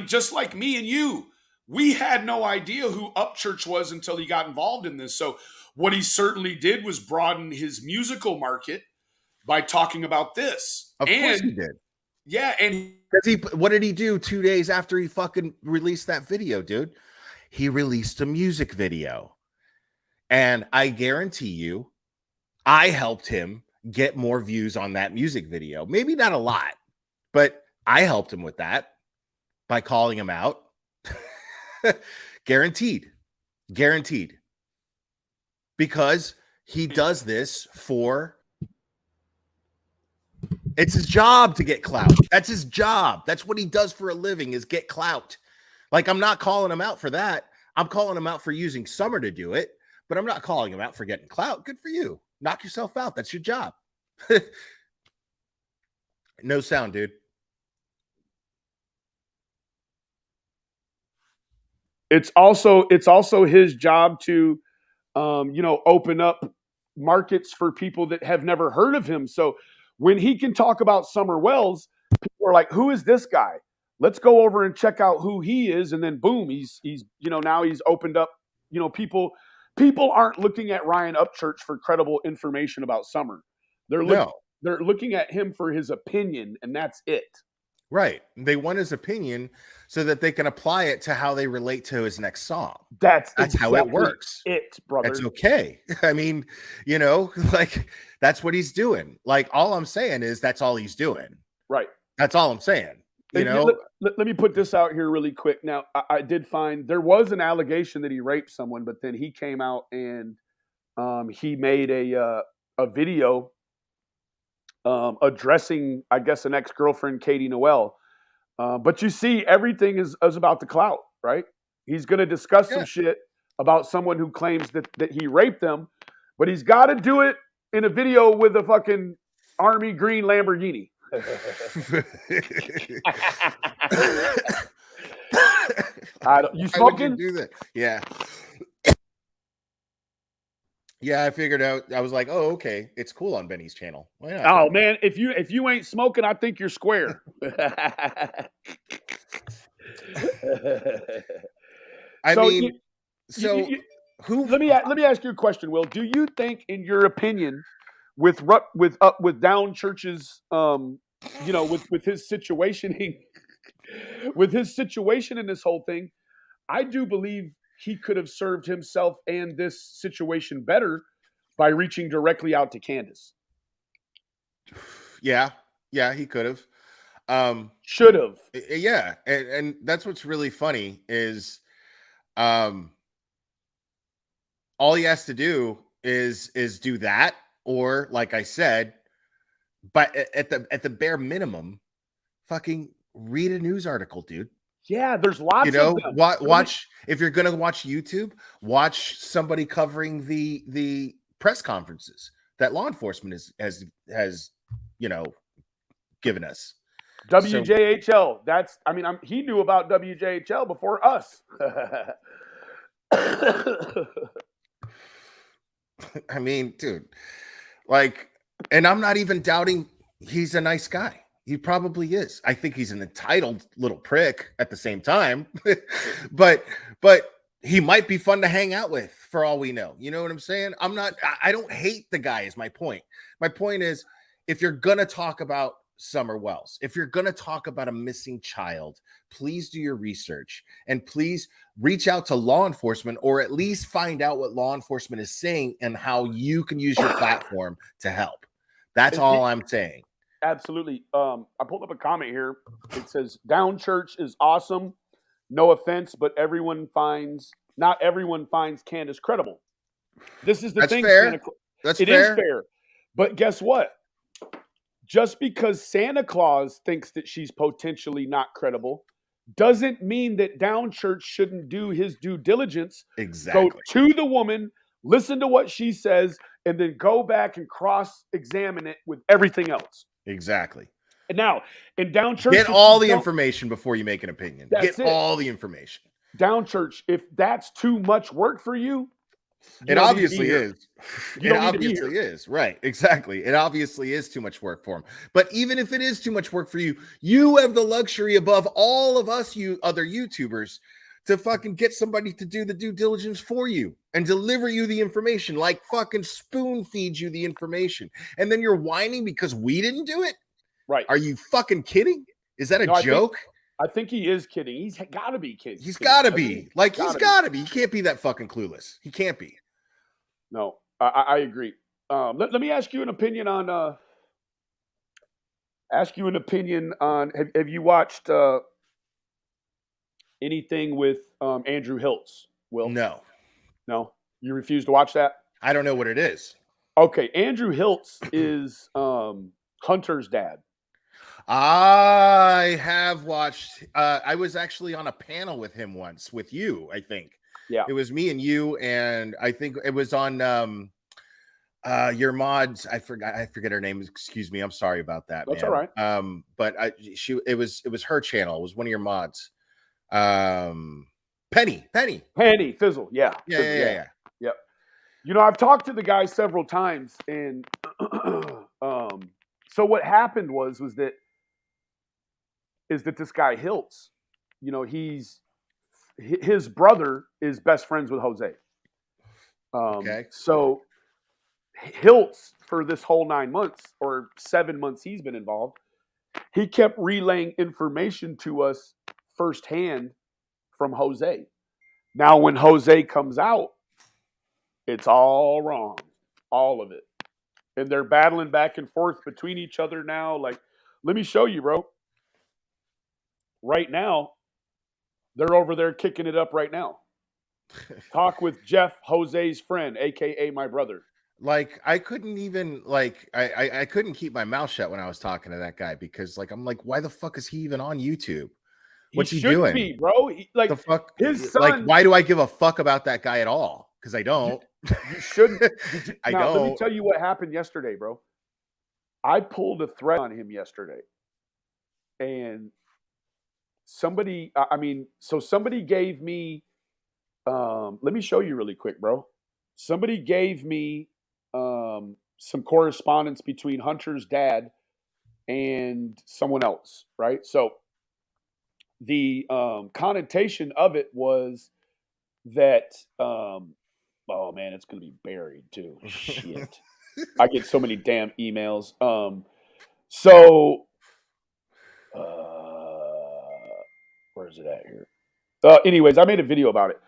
just like me and you, we had no idea who Upchurch was until he got involved in this. So what he certainly did was broaden his musical market by talking about this. Of course he did. Yeah, and what did he do 2 days after he fucking released that video, dude? He released a music video. And I guarantee you, I helped him get more views on that music video. Maybe not a lot, but I helped him with that by calling him out. Guaranteed. Because he does this for... It's his job to get clout. That's his job. That's what he does for a living, is get clout. Like, I'm not calling him out for that. I'm calling him out for using Summer to do it, but I'm not calling him out for getting clout. Good for you. Knock yourself out. That's your job. No sound, dude. It's also his job to open up markets for people that have never heard of him. So when he can talk about Summer Wells, people are like, who is this guy? Let's go over and check out who he is. And then boom, he's now he's opened up, people aren't looking at Ryan Upchurch for credible information about Summer. They're looking at him for his opinion, and that's it. Right. They want his opinion so that they can apply it to how they relate to his next song. That's how it exactly works. it, brother. It's okay. I mean, like that's what he's doing. Like all I'm saying is that's all he's doing. Right. That's all I'm saying. Let me put this out here really quick. Now, I did find there was an allegation that he raped someone, but then he came out and he made a video addressing, I guess, an ex-girlfriend, Katie Noel. But you see, everything is about the clout, right? He's going to discuss some shit about someone who claims that he raped them, but he's got to do it in a video with a fucking army green Lamborghini. You smoking? You do that? Yeah. Yeah, I figured out. I was like, oh, okay, it's cool on Benny's channel. Why not? Oh man, if you ain't smoking, I think you're square. Who? Let me ask you a question, Will. Do you think, in your opinion, with Down Church's, with his situationing, with his situation in this whole thing, I do believe he could have served himself and this situation better by reaching directly out to Candace. Yeah, he could have. Should have. Yeah, and that's what's really funny is, all he has to do is do that, or like I said, but at the bare minimum, fucking read a news article, dude. Yeah, there's lots of them. Watch if you're gonna watch YouTube, watch somebody covering the press conferences that law enforcement has given us. WJHL. He knew about WJHL before us. I mean, dude, like, and I'm not even doubting he's a nice guy. He probably is. I think he's an entitled little prick at the same time, but he might be fun to hang out with for all we know. You know what I'm saying? I don't hate the guy is my point. My point is, if you're going to talk about Summer Wells, if you're going to talk about a missing child, please do your research and please reach out to law enforcement, or at least find out what law enforcement is saying and how you can use your platform to help. That's all I'm saying. Absolutely. I pulled up a comment here. It says, Down Church is awesome. No offense, but not everyone finds Candace credible. This is the thing. Fair. That's fair. It is fair. But guess what? Just because Santa Claus thinks that she's potentially not credible doesn't mean that Down Church shouldn't do his due diligence. Exactly. Go to the woman, listen to what she says, and then go back and cross-examine it with everything else. Exactly. And now, in Down Church, get all the information before you make an opinion. Get all the information. Down Church, if that's too much work for you, it obviously is. It obviously is. Right. Exactly. It obviously is too much work for him. But even if it is too much work for you, you have the luxury above all of us, you other YouTubers, to fucking get somebody to do the due diligence for you and deliver you the information, like fucking spoon feed you the information. And then you're whining because we didn't do it? Right. Are you fucking kidding? Is that a joke? I think he is kidding. He's got to be kidding. He's got to be. Like, he's got to be. He can't be that fucking clueless. He can't be. No, I agree. Let me ask you an opinion on. Have you watched anything with Andrew Hiltz? Will? No. You refuse to watch that? I don't know what it is. Okay, Andrew Hiltz is Hunter's dad. I have watched. I was actually on a panel with him once, with you, I think. Yeah. It was me and you, and I think it was on your mods. I forget her name. Excuse me. I'm sorry about that. That's man. all right. But it was her channel. It was one of your mods. Penny Fizzle. Yeah. Yeah. You know, I've talked to the guy several times, and so what happened was that this guy Hiltz, you know, his brother is best friends with Jose. Okay. So Hiltz, for this whole 9 months or 7 months he's been involved, he kept relaying information to us firsthand from Jose. Now, when Jose comes out, it's all wrong, all of it. And they're battling back and forth between each other now. Like, let me show you, bro. Right now, they're over there kicking it up right now. Talk with Jeff, Jose's friend, aka my brother. Like I couldn't even like I couldn't keep my mouth shut when I was talking to that guy because like I'm like, why the fuck is he even on YouTube? What's he shouldn't doing? be, bro. Like The fuck? his Like, son. why do I give a fuck about that guy at all? Because I don't. You shouldn't. I Now, let me don't. tell you what happened yesterday, bro. I pulled a thread on him yesterday, and somebody. So somebody gave me. Let me show you really quick, bro. Somebody gave me some correspondence between Hunter's dad and someone else, right? So the connotation of it was that oh man, it's gonna be buried too. Shit. I get so many damn emails. So where's it at here? Anyways, I made a video about it.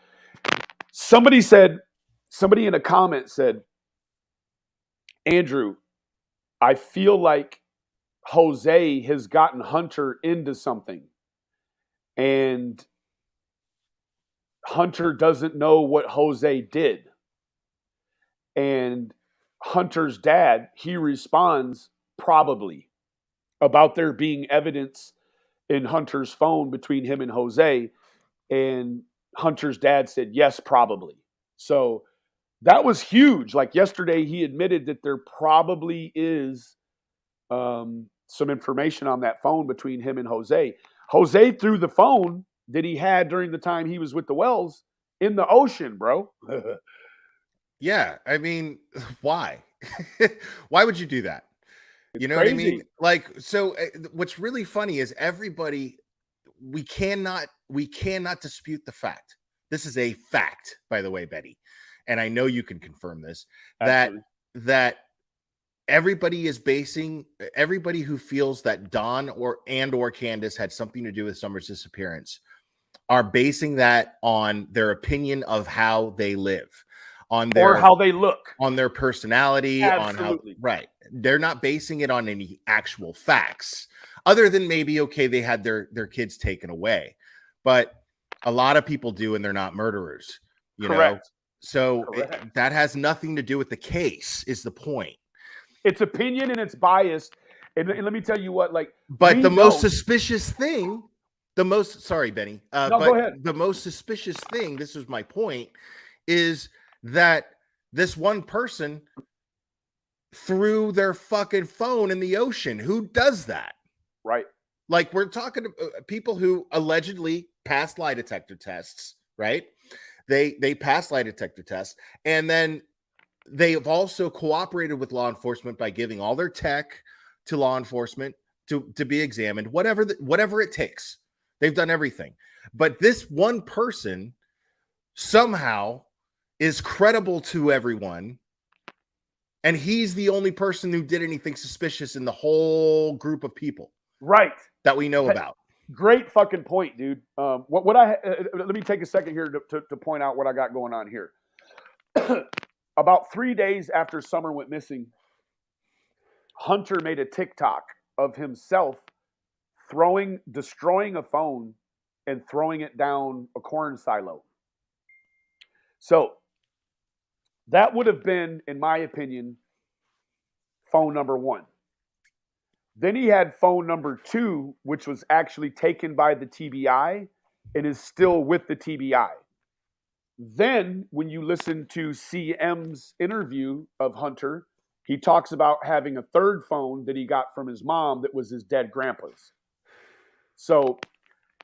Somebody in a comment said, Andrew, I feel like Jose has gotten Hunter into something. And Hunter doesn't know what Jose did. And Hunter's dad, he responds, probably, about there being evidence in Hunter's phone between him and Jose. And Hunter's dad said, yes, probably. So that was huge. Like yesterday, he admitted that there probably is some information on that phone between him and Jose. Jose threw the phone that he had during the time he was with the Wells in the ocean, bro. Yeah, I mean, why? Why would you do that? You know Crazy. what I mean? Like, so what's really funny is everybody. We cannot dispute the fact. This is a fact, by the way, Betty, and I know you can confirm this. Absolutely. That everybody who feels that Don or Candace had something to do with Summer's disappearance are basing that on their opinion of how they live, on their or how they look, on their personality, Absolutely. on how right. They're not basing it on any actual facts, other than maybe okay, they had their kids taken away, but a lot of people do, and they're not murderers. You Correct. know, so Correct. that has nothing to do with the case. Is the point? It's opinion and it's biased. And let me tell you what, like, But the most suspicious thing, sorry, Benny. No, but go ahead. The most suspicious thing, this is my point, is that this one person threw their fucking phone in the ocean. Who does that? Right. Like, we're talking to people who allegedly passed lie detector tests, right? They passed lie detector tests, and then they have also cooperated with law enforcement by giving all their tech to law enforcement to be examined, whatever it takes. They've done everything. But this one person somehow is credible to everyone, and he's the only person who did anything suspicious in the whole group of people, right, that we know about. Great fucking point, dude. Let me take a second here to point out what I got going on here. About 3 days after Summer went missing, Hunter made a TikTok of himself destroying a phone and throwing it down a corn silo. So that would have been, in my opinion, phone number one. Then he had phone number 2, which was actually taken by the TBI and is still with the TBI. Then, when you listen to CM's interview of Hunter, he talks about having a third phone that he got from his mom that was his dead grandpa's. So,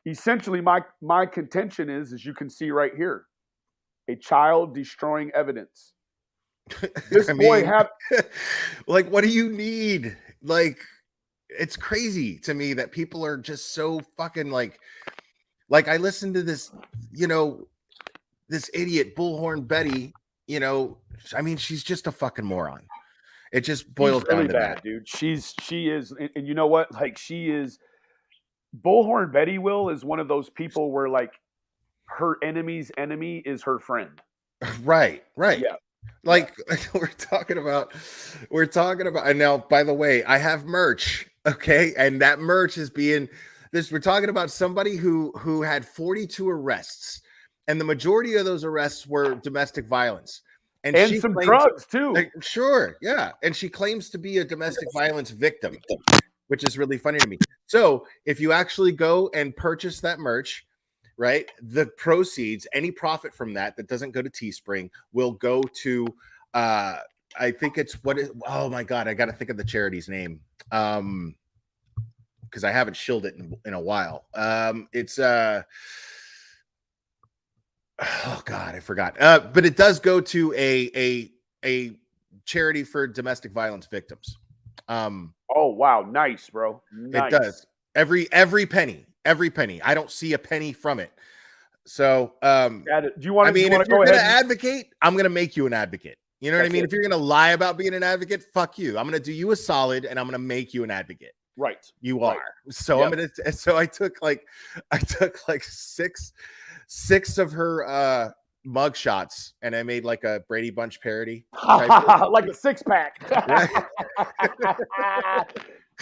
essentially, my contention is, as you can see right here, a child destroying evidence. This boy had, like, what do you need? Like, it's crazy to me that people are just so fucking like I listened to this, this idiot Bullhorn Betty, I mean, she's just a fucking moron. It just She's boils really down to bad, that. dude. She is, and you know what? Like she is. Bullhorn Betty Will is one of those people where like her enemy's enemy is her friend. Right. Yeah. Like we're talking about, and now by the way, I have merch, okay? And that merch is being we're talking about somebody who had 42 arrests, and the majority of those arrests were domestic violence. And And she some claims, drugs too. sure, yeah, and she claims to be a domestic violence victim, which is really funny to me. So if you actually go and purchase that merch, right, the proceeds, any profit from that doesn't go to Teespring will go to I think it's oh my god, I gotta think of the charity's name. Because I haven't shilled it in a while. It's oh god, I forgot. But it does go to a charity for domestic violence victims. Oh wow, nice, bro. It Nice. does. Every penny. I don't see a penny from it. So Do you want I to? mean, if Go you're ahead? gonna advocate, I'm gonna make you an advocate. You know what I That's mean? it. If you're gonna lie about being an advocate, fuck you. I'm gonna do you a solid and I'm gonna make you an advocate. Right. You Right. are. So Yep. so I took like six of her mug shots and I made like a Brady Bunch parody. Like a six pack. Yeah.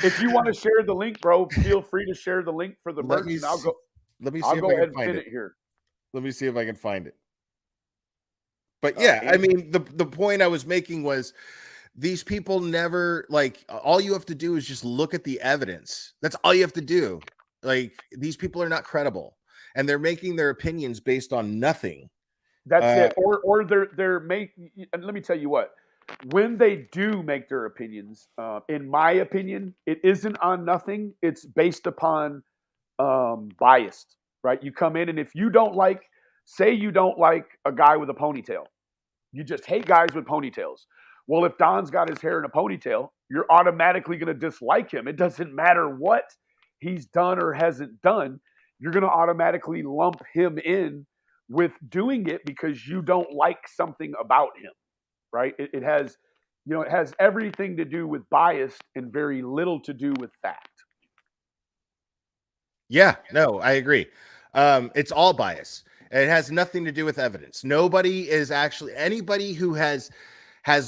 If you want to share the link, bro, feel free to share the link for the Let merch, me and I'll go. let me see I'll if go I ahead can and find pin it. it here. Let me see if I can find it. But yeah, I mean, the point I was making was these people never, like, all you have to do is just look at the evidence. That's all you have to do. Like, these people are not credible and they're making their opinions based on nothing. That's it. Or they're make. And let me tell you what. When they do make their opinions, in my opinion, it isn't on nothing. It's based upon biased, right? You come in, and if you don't like, say you don't like a guy with a ponytail, you just hate guys with ponytails. Well, if Don's got his hair in a ponytail, you're automatically going to dislike him. It doesn't matter what he's done or hasn't done. You're going to automatically lump him in with doing it because you don't like something about him, right? It has, it has everything to do with bias and very little to do with fact. Yeah, no, I agree. It's all bias. It has nothing to do with evidence. Nobody is actually anybody who has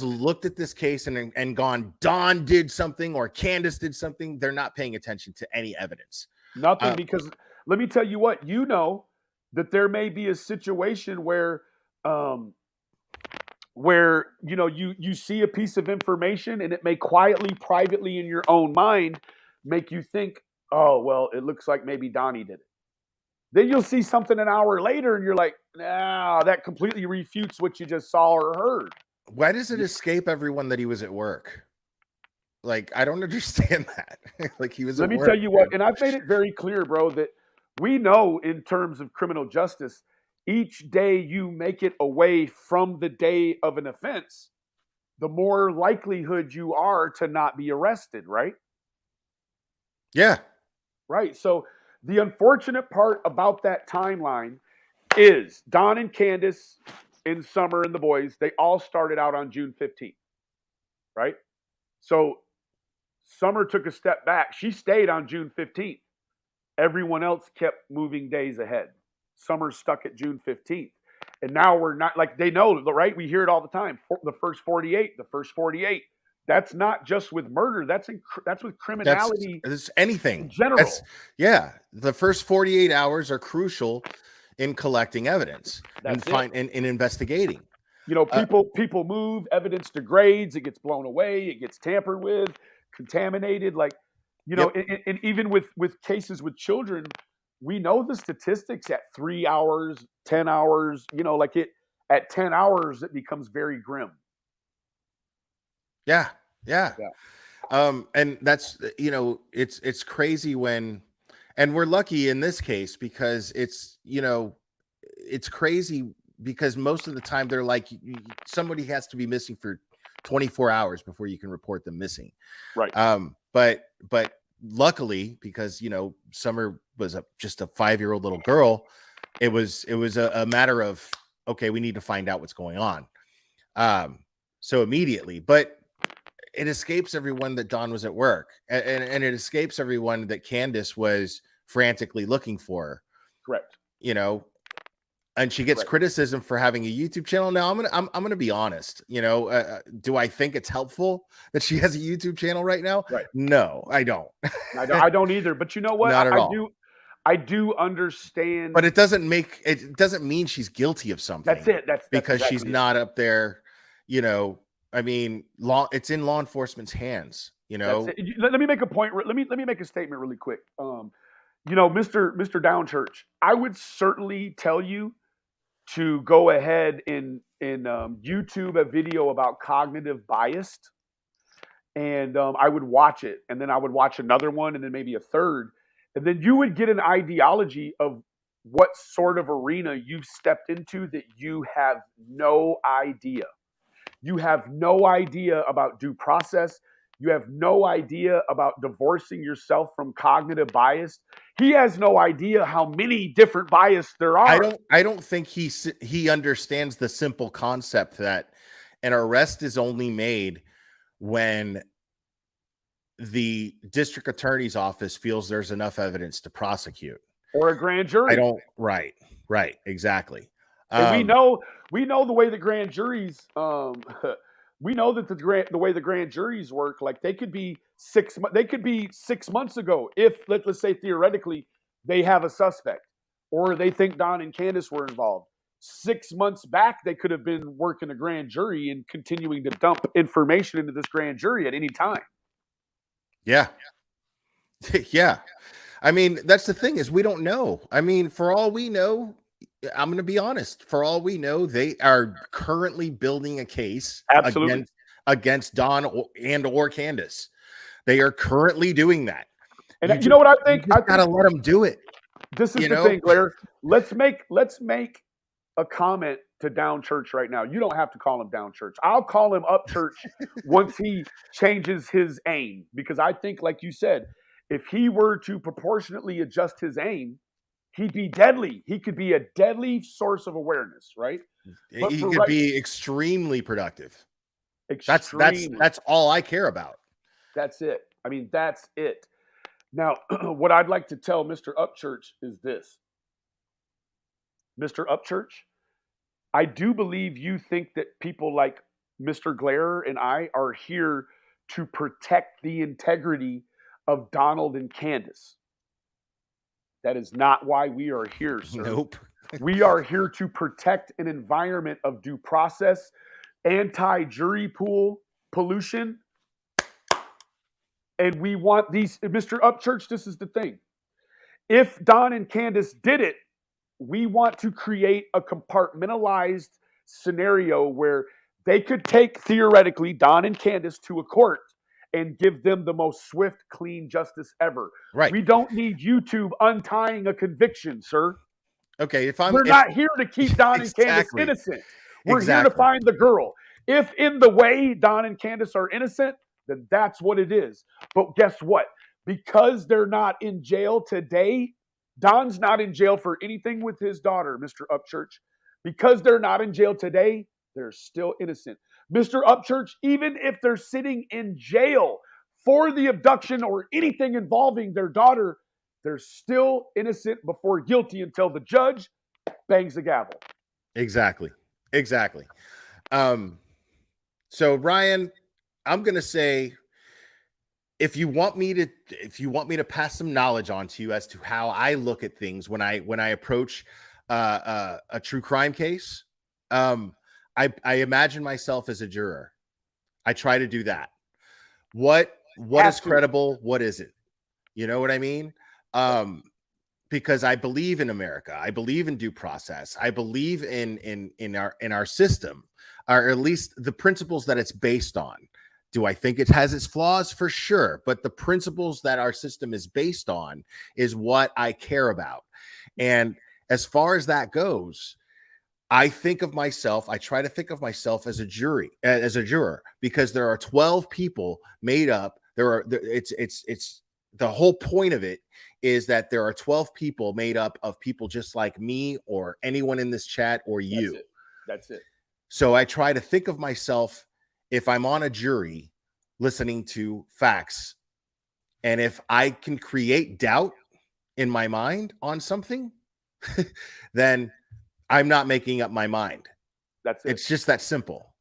looked at this case and gone, Don did something or Candace did something. They're not paying attention to any evidence. Nothing, because let me tell you what, that there may be a situation where you see a piece of information and it may quietly, privately in your own mind make you think, oh well, it looks like maybe Donnie did it. Then you'll see something an hour later and you're like, nah, that completely refutes what you just saw or heard. Why does it escape everyone that he was at work? Like, I don't understand that. Like, he was Let at me work. tell you what, and I've made it very clear, bro, that we know in terms of criminal justice, each day you make it away from the day of an offense, the more likelihood you are to not be arrested, right? Yeah. Right. So the unfortunate part about that timeline is Don and Candace and Summer and the boys, they all started out on June 15th, right? So Summer took a step back. She stayed on June 15th. Everyone else kept moving days ahead. Summer's stuck at June 15th. And now we're not, like, they know, right? We hear it all the time. The first 48, the first 48. That's not just with murder. That's with criminality. That's anything in general. The first 48 hours are crucial in collecting evidence That's and investigating. People move, evidence degrades, it gets blown away, it gets tampered with, contaminated. Like, and even with cases with children, we know the statistics at 3 hours, 10 hours, at 10 hours, it becomes very grim. Yeah. And that's, it's crazy and we're lucky in this case because it's crazy because most of the time they're like, somebody has to be missing for 24 hours before you can report them missing. Right. But luckily, because, Summer was just a 5-year-old little girl, it was a matter of, okay, we need to find out what's going on. So immediately, but it escapes everyone that Dawn was at work, and it escapes everyone that Candace was frantically looking for her, Correct. you know, and she gets Correct. criticism for having a YouTube channel. Now I'm gonna be honest, you know, do I think it's helpful that she has a YouTube channel right now? Right. No, I don't. I don't either. But you know what? Not at all. I do understand. But it doesn't mean she's guilty of something. That's it. That's because exactly she's it. not up there, you know. I mean, it's in law enforcement's hands, you know. Let me make a point. Let me make a statement really quick. You know, Mr. Downchurch, I would certainly tell you to go ahead and YouTube a video about cognitive bias, and I would watch it, and then I would watch another one, and then maybe a third, and then you would get an ideology of what sort of arena you've stepped into that you have no idea. You have no idea about due process. You have no idea about divorcing yourself from cognitive bias. He has no idea how many different bias there are. I don't think he understands the simple concept that an arrest is only made when the district attorney's office feels there's enough evidence to prosecute, or a grand jury. Right, exactly. And we know the way the grand juries we know that the way the grand juries work, like they could be 6 months ago if let's say theoretically they have a suspect or they think Don and Candace were involved. 6 months back they could have been working a grand jury and continuing to dump information into this grand jury at any time. Yeah. Yeah. I mean, that's the thing is we don't know. I mean, for all we know, I'm going to be honest. For all we know, they are currently building a case against Don or Candace. They are currently doing that. And you know what I think? I gotta let them do it. This is the thing, Blair. Let's make a comment to Down Church right now. You don't have to call him Down Church. I'll call him Up Church once he changes his aim, because I think, like you said, if he were to proportionately adjust his aim, he'd be deadly. He could be a deadly source of awareness, right? He could be extremely productive. That's all I care about. That's it. I mean, that's it. Now, what I'd like to tell Mr. Upchurch is this. Mr. Upchurch, I do believe you think that people like Mr. Glare and I are here to protect the integrity of Donald and Candace. That is not why we are here, sir. Nope. We are here to protect an environment of due process, anti-jury pool pollution. And we want these, Mr. Upchurch, this is the thing. If Don and Candace did it, we want to create a compartmentalized scenario where they could take, theoretically, Don and Candace to a court and give them the most swift, clean justice ever. Right. We don't need YouTube untying a conviction, sir. Okay, we're not here to keep Don and Candace innocent. We're here to find the girl. If in the way Don and Candace are innocent, then that's what it is. But guess what? Because they're not in jail today, Don's not in jail for anything with his daughter, Mr. Upchurch. Because they're not in jail today, they're still innocent. Mr. Upchurch, even if they're sitting in jail for the abduction or anything involving their daughter, they're still innocent before guilty until the judge bangs the gavel. Exactly. So Ryan, I'm going to say, if you want me to pass some knowledge on to you as to how I look at things when I approach a true crime case, I imagine myself as a juror. I try to do that. What is credible? What isn't? You know what I mean? Because I believe in America. I believe in due process. I believe in our system, or at least the principles that it's based on. Do I think it has its flaws? For sure. But the principles that our system is based on is what I care about. And as far as that goes, I try to think of myself as a juror, because there are 12 people made up. It's the whole point of it is that there are 12 people made up of people just like me or anyone in this chat or you. That's it. So I try to think of myself, if I'm on a jury, listening to facts. And if I can create doubt in my mind on something, then I'm not making up my mind. That's it. It's just that simple.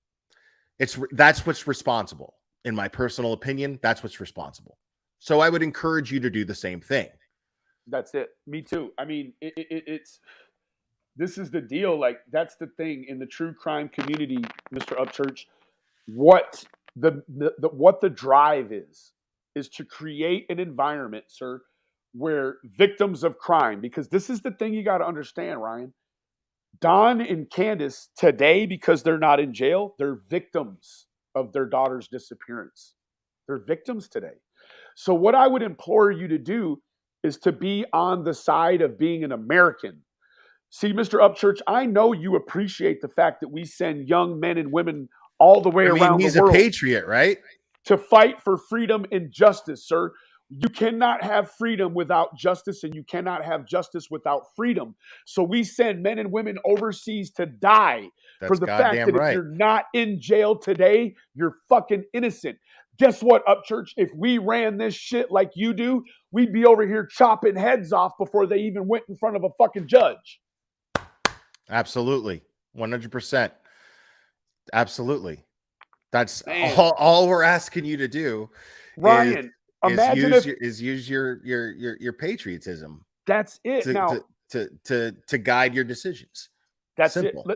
That's what's responsible. In my personal opinion, that's what's responsible. So I would encourage you to do the same thing. That's it. Me too. I mean, it's this is the deal. Like, that's the thing in the true crime community, Mr. Upchurch. What what the drive is to create an environment, sir, where victims of crime, because this is the thing you got to understand, Ryan. Don and Candace today, because they're not in jail, they're victims of their daughter's disappearance. They're victims today. So what I would implore you to do is to be on the side of being an American. See, Mr. Upchurch, I know you appreciate the fact that we send young men and women all the way around he's the world a patriot, right? to fight for freedom and justice, sir. You cannot have freedom without justice, and you cannot have justice without freedom. So we send men and women overseas to die for the fact that if you're not in jail today, you're fucking innocent. Guess what, Upchurch? If we ran this shit like you do, we'd be over here chopping heads off before they even went in front of a fucking judge. Absolutely. 100%. Absolutely. That's all we're asking you to do. Ryan, imagine use your patriotism. That's it. To guide your decisions. That's simple.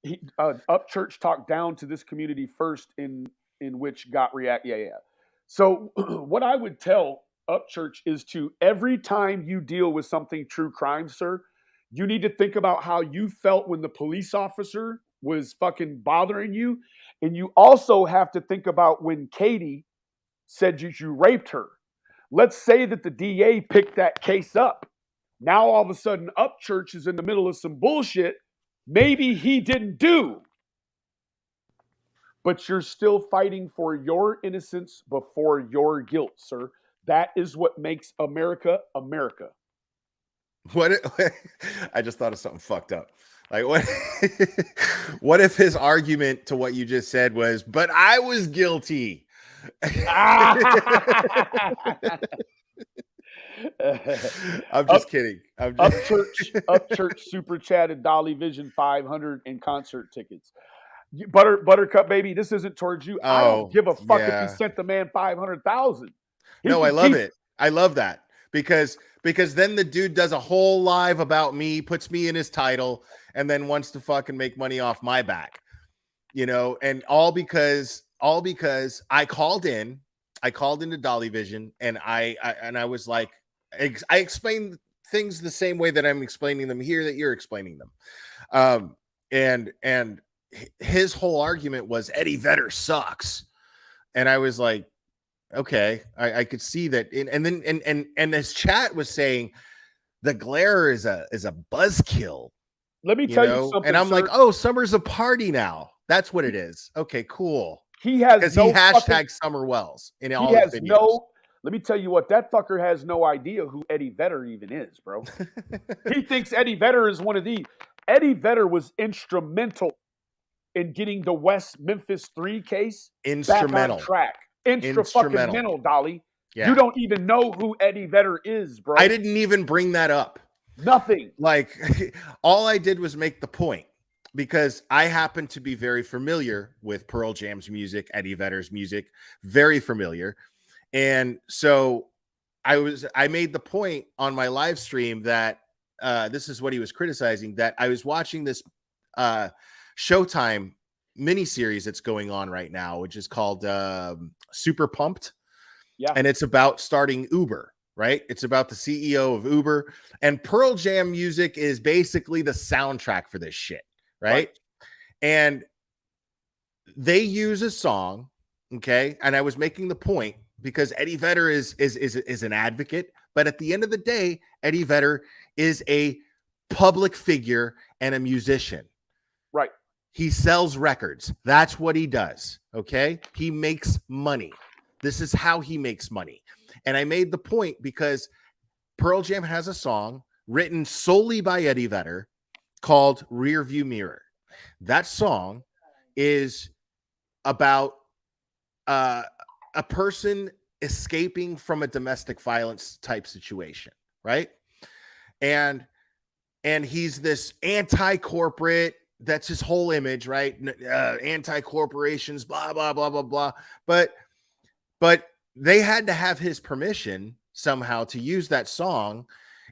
It. Upchurch talked down to this community first, in which got react. Yeah. So what I would tell Upchurch is to, every time you deal with something true crime, sir, you need to think about how you felt when the police officer was fucking bothering you. And you also have to think about when Katie said you raped her. Let's say that the DA picked that case up. Now all of a sudden Upchurch is in the middle of some bullshit maybe he didn't do. But you're still fighting for your innocence before your guilt, sir. That is what makes America America. I just thought of something fucked up. Like, what if his argument to what you just said was, but I was guilty? I'm just kidding. Upchurch super chatted Dolly Vision 500 and concert tickets. Buttercup baby, this isn't towards you. I don't give a fuck if he sent the man 500,000. No, I love it. I love that because then the dude does a whole live about me, puts me in his title, and then wants to fucking make money off my back, and all because I called into Dolly Vision, and I was like, I explained things the same way that I'm explaining them here, that you're explaining them. And his whole argument was Eddie Vedder sucks. And I was like, okay, I could see that. And his chat was saying the glare is a buzzkill. Let me tell you something. And I'm like, oh, summer's a party now. That's what it is. Okay, cool. He has because he hashtag Summer Wells in all his videos. Let me tell you what, that fucker has no idea who Eddie Vedder even is, bro. He thinks Eddie Vedder is one of these. Eddie Vedder was instrumental in getting the West Memphis 3 case back on track. Instrumental, Dolly. Yeah. You don't even know who Eddie Vedder is, bro. I didn't even bring that up. Nothing. Like, all I did was make the point, because I happen to be very familiar with Pearl Jam's music, Eddie Vedder's music, very familiar. And so I made the point on my live stream that this is what he was criticizing, that I was watching this Showtime miniseries that's going on right now, which is called Super Pumped. Yeah. And it's about starting Uber, right? It's about the CEO of Uber, and Pearl Jam music is basically the soundtrack for this shit, right? And they use a song, okay? And I was making the point because Eddie Vedder is an advocate, but at the end of the day, Eddie Vedder is a public figure and a musician. Right. He sells records. That's what he does, okay? He makes money. This is how he makes money. And I made the point because Pearl Jam has a song written solely by Eddie Vedder called Rearview Mirror. That song is about a person escaping from a domestic violence type situation, right? And he's this anti-corporate, that's his whole image, right? Anti-corporations, blah blah blah blah blah. But they had to have his permission somehow to use that song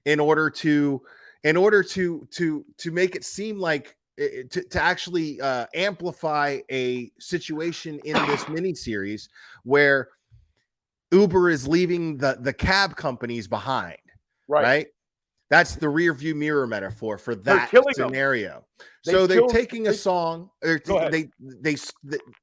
in order to make it seem like to actually amplify a situation in this miniseries where Uber is leaving the cab companies behind, right? That's the rear view mirror metaphor for that scenario. So they're taking a song, or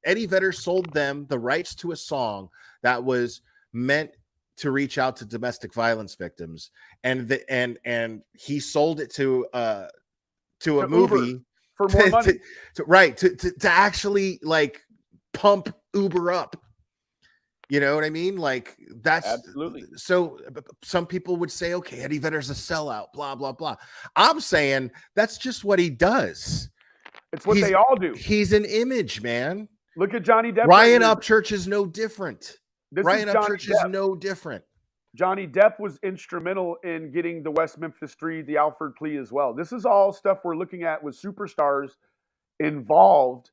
Eddie Vedder sold them the rights to a song that was meant to reach out to domestic violence victims, and he sold it to a movie Uber for more money, to actually like pump Uber up. You know what I mean? Like, that's absolutely. So some people would say, okay, Eddie Vedder's a sellout, blah, blah, blah. I'm saying that's just what he does. It's what they all do. He's an image, man. Look at Johnny Depp. Ryan Upchurch is no different. Ryan Upchurch is no different. Johnny Depp was instrumental in getting the West Memphis 3, the Alford plea as well. This is all stuff we're looking at with superstars involved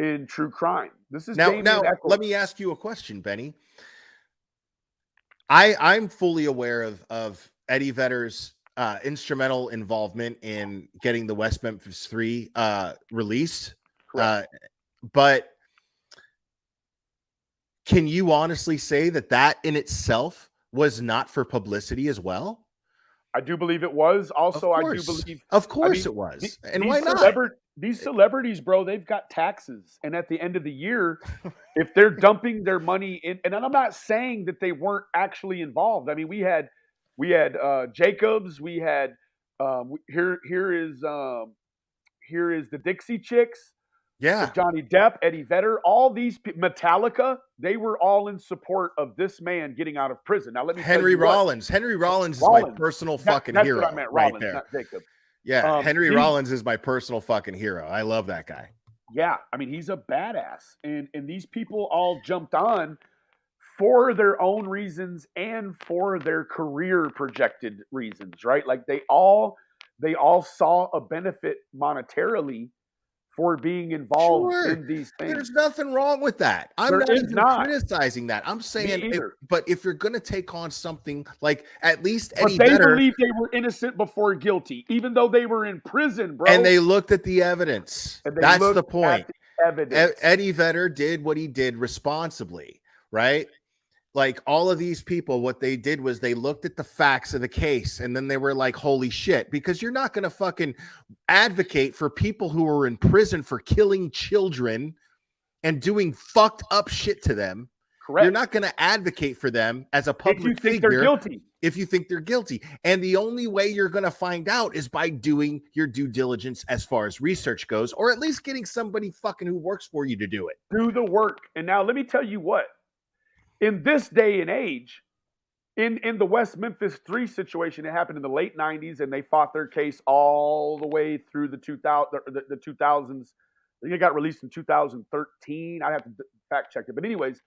in true crime. This is now let me ask you a question, Benny. I'm fully aware of Eddie Vedder's instrumental involvement in getting the West Memphis 3 released. But can you honestly say that in itself was not for publicity as well? I do believe it was. Also, I do believe, of course, it was. And why not? These celebrities, bro, they've got taxes, and at the end of the year, if they're dumping their money in, and I'm not saying that they weren't actually involved. I mean, we had Jacobs, we had here is the Dixie Chicks, Johnny Depp, Eddie Vedder, all these Metallica, they were all in support of this man getting out of prison. Now let me Henry Rollins. Henry Rollins is my personal fucking hero. That's what I meant. Rollins, right there. Not Jacob. Yeah, Henry Rollins is my personal fucking hero. I love that guy. Yeah, I mean, he's a badass. And these people all jumped on for their own reasons and for their career projected reasons, right? Like they all saw a benefit monetarily for being involved in these things. There's nothing wrong with that. I'm not even criticizing that. I'm saying, but if you're going to take on something like at least Eddie Vedder, they believe they were innocent before guilty, even though they were in prison, bro. And they looked at the evidence. That's the point. Eddie Vedder did what he did responsibly, right? Like all of these people, what they did was they looked at the facts of the case and then they were like, holy shit, because you're not going to fucking advocate for people who are in prison for killing children and doing fucked up shit to them. Correct. You're not going to advocate for them as a public figure they're guilty. If you think they're guilty. And the only way you're going to find out is by doing your due diligence as far as research goes, or at least getting somebody fucking who works for you to do it. Do the work. And now let me tell you what. In this day and age, in the West Memphis 3 situation, it happened in the late 90s, and they fought their case all the way through the 2000s. I think it got released in 2013. I have to fact check it. But anyways,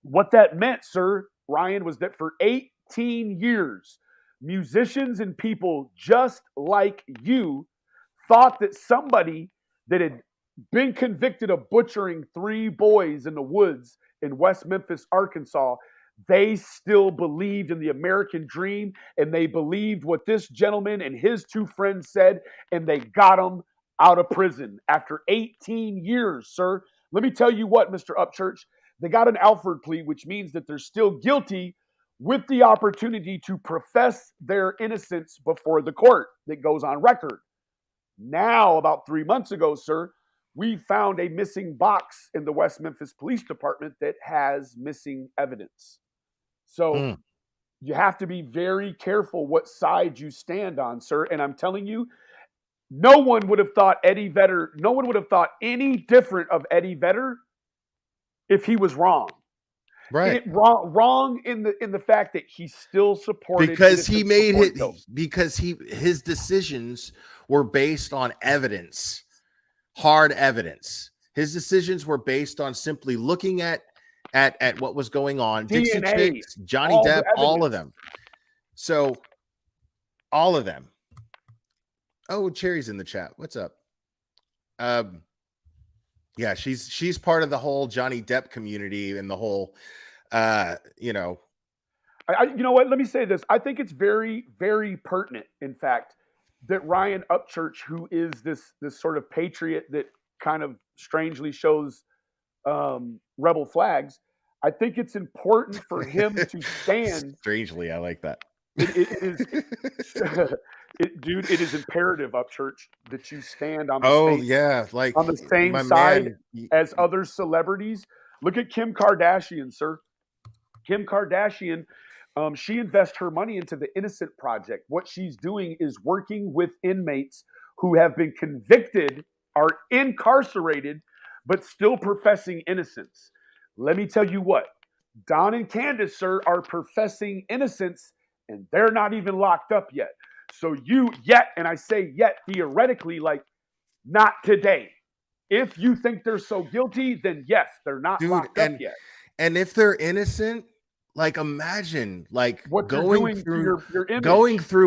what that meant, sir, Ryan, was that for 18 years, musicians and people just like you thought that somebody that had been convicted of butchering 3 boys in the woods in West Memphis, Arkansas, they still believed in the American dream, and they believed what this gentleman and his 2 friends said, and they got him out of prison after 18 years, sir. Let me tell you what, Mr. Upchurch, they got an Alford plea, which means that they're still guilty with the opportunity to profess their innocence before the court that goes on record. Now, about 3 months ago, sir, we found a missing box in the West Memphis Police Department that has missing evidence. So you have to be very careful what side you stand on, sir. And I'm telling you, no one would have thought any different of Eddie Vedder if he was wrong. Right. Wrong in the fact that he still supported, because he made it, because his decisions were based on evidence. Hard evidence. His decisions were based on simply looking at at what was going on. Dixie DNA, Chicks, Johnny all the Depp, all of evidence. them. So all of them. Oh, Cherry's in the chat. What's up? Yeah, she's part of the whole Johnny Depp community and the whole you know. You know what? Let me say this. I think it's very, very pertinent, in fact, that Ryan Upchurch, who is this sort of patriot that kind of strangely shows rebel flags, I think it's important for him to stand. Strangely, I like that. It is, dude. It is imperative, Upchurch, that you stand on the on the same my side man. as other celebrities. Look at Kim Kardashian, sir. Kim Kardashian, she invests her money into the Innocent Project. What she's doing is working with inmates who have been convicted, are incarcerated, but still professing innocence. Let me tell you what, Don and Candace, sir, are professing innocence, and they're not even locked up yet. So and I say yet theoretically, like not today. If you think they're so guilty, then yes, they're not locked up yet. And if they're innocent, like imagine like What going through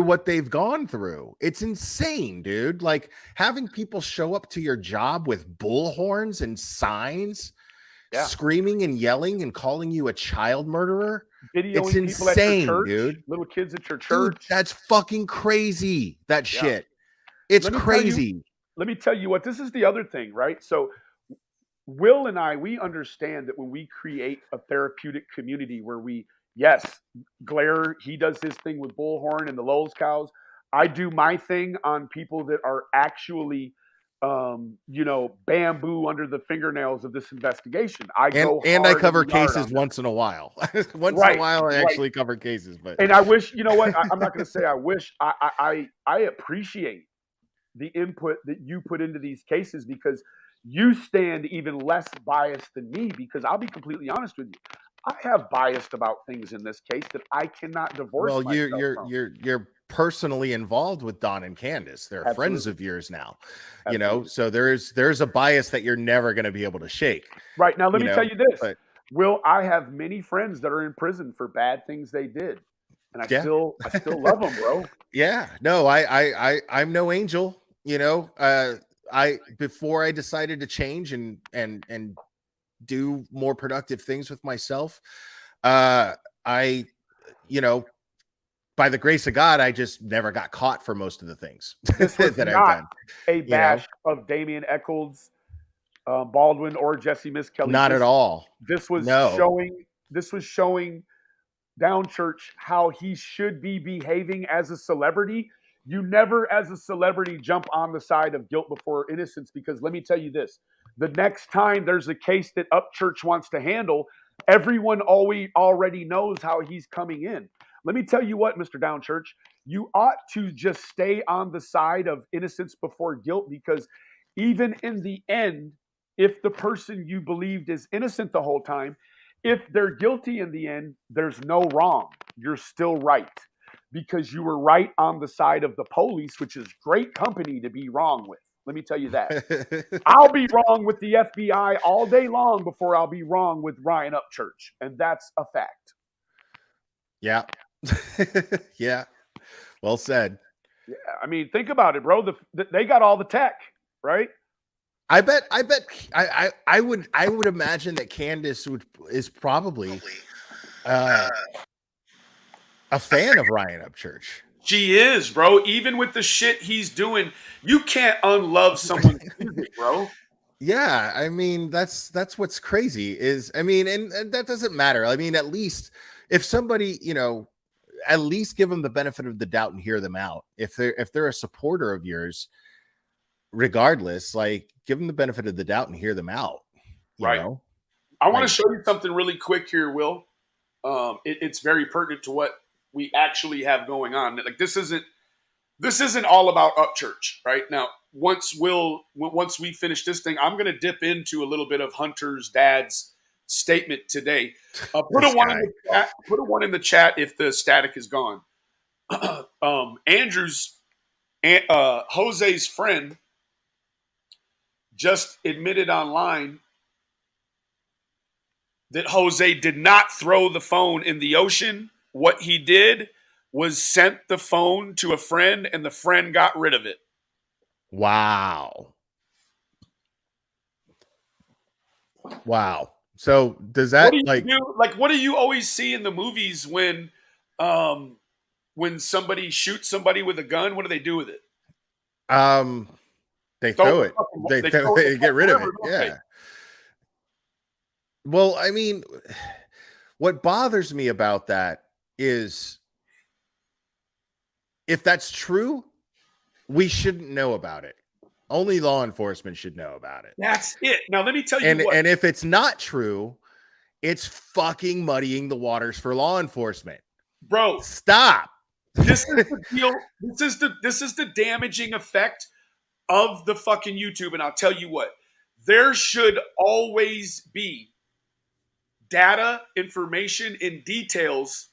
what they've gone through. It's insane, dude. Like having people show up to your job with bullhorns and signs, screaming and yelling and calling you a child murderer. Videoing it's people insane, at your church, dude. Little kids at your church. Dude, that's fucking crazy. That shit. It's crazy. Let me tell you what, this is the other thing, right? So Will and I, we understand that when we create a therapeutic community where Glare, he does his thing with Bullhorn and the Lowell's cows. I do my thing on people that are actually, bamboo under the fingernails of this investigation. I cover cases once in a while. Once in a while, I actually cover cases. And I wish, you know what? I'm not going to say I wish. I appreciate the input that you put into these cases because you stand even less biased than me, because I'll be completely honest with you. I have biased about things in this case that I cannot divorce myself from. You're personally involved with Don and Candace. They're friends of yours now. You know, so there's a bias that you're never going to be able to shake. Right. Now let me tell you this. Will, I have many friends that are in prison for bad things they did. And I still love them, bro. Yeah. No, I'm no angel, you know. Before I decided to change and do more productive things with myself, by the grace of God, I just never got caught for most of the things This was that not I've done. A bash of Damian Eccles, Baldwin, or Jesse Miss Kelly. Not at all. This was showing Downchurch how he should be behaving as a celebrity. You never, as a celebrity, jump on the side of guilt before innocence, because let me tell you this. The next time there's a case that Upchurch wants to handle, everyone already knows how he's coming in. Let me tell you what, Mr. Downchurch, you ought to just stay on the side of innocence before guilt, because even in the end, if the person you believed is innocent the whole time, if they're guilty in the end, there's no wrong. You're still right, because you were right on the side of the police, which is great company to be wrong with. Let me tell you that. I'll be wrong with the FBI all day long before I'll be wrong with Ryan Upchurch. And that's a fact. Yeah. Yeah. Well said. Yeah. I mean, think about it, bro. They got all the tech, right? I would imagine that Candace is probably a fan of Ryan Upchurch. She is, bro. Even with the shit he's doing, you can't unlove someone's music, bro. Yeah, I mean that's what's crazy is, I mean, and that doesn't matter. I mean, at least if somebody, at least give them the benefit of the doubt and hear them out. If they're a supporter of yours, regardless, like give them the benefit of the doubt and hear them out. You know? I want to show you something really quick here, Will. It's very pertinent to what we actually have going on. Like this isn't all about Upchurch, right? Now, once we finish this thing, I'm going to dip into a little bit of Hunter's dad's statement today. Put a one in the chat if the static is gone. Jose's friend just admitted online that Jose did not throw the phone in the ocean. What he did was sent the phone to a friend, and the friend got rid of it. Wow. Wow. So does What that do you do? Like, what do you always see in the movies when somebody shoots somebody with a gun? What do they do with it? they throw it. They They get rid of it. river, don't they? Yeah. Well, I mean, what bothers me about that is if that's true, we shouldn't know about it. Only law enforcement should know about it. That's it. Now, let me tell you what. And if it's not true, it's fucking muddying the waters for law enforcement. Bro, Stop. this is the deal. This is the damaging effect of the fucking YouTube. And I'll tell you what. There should always be data, information, and details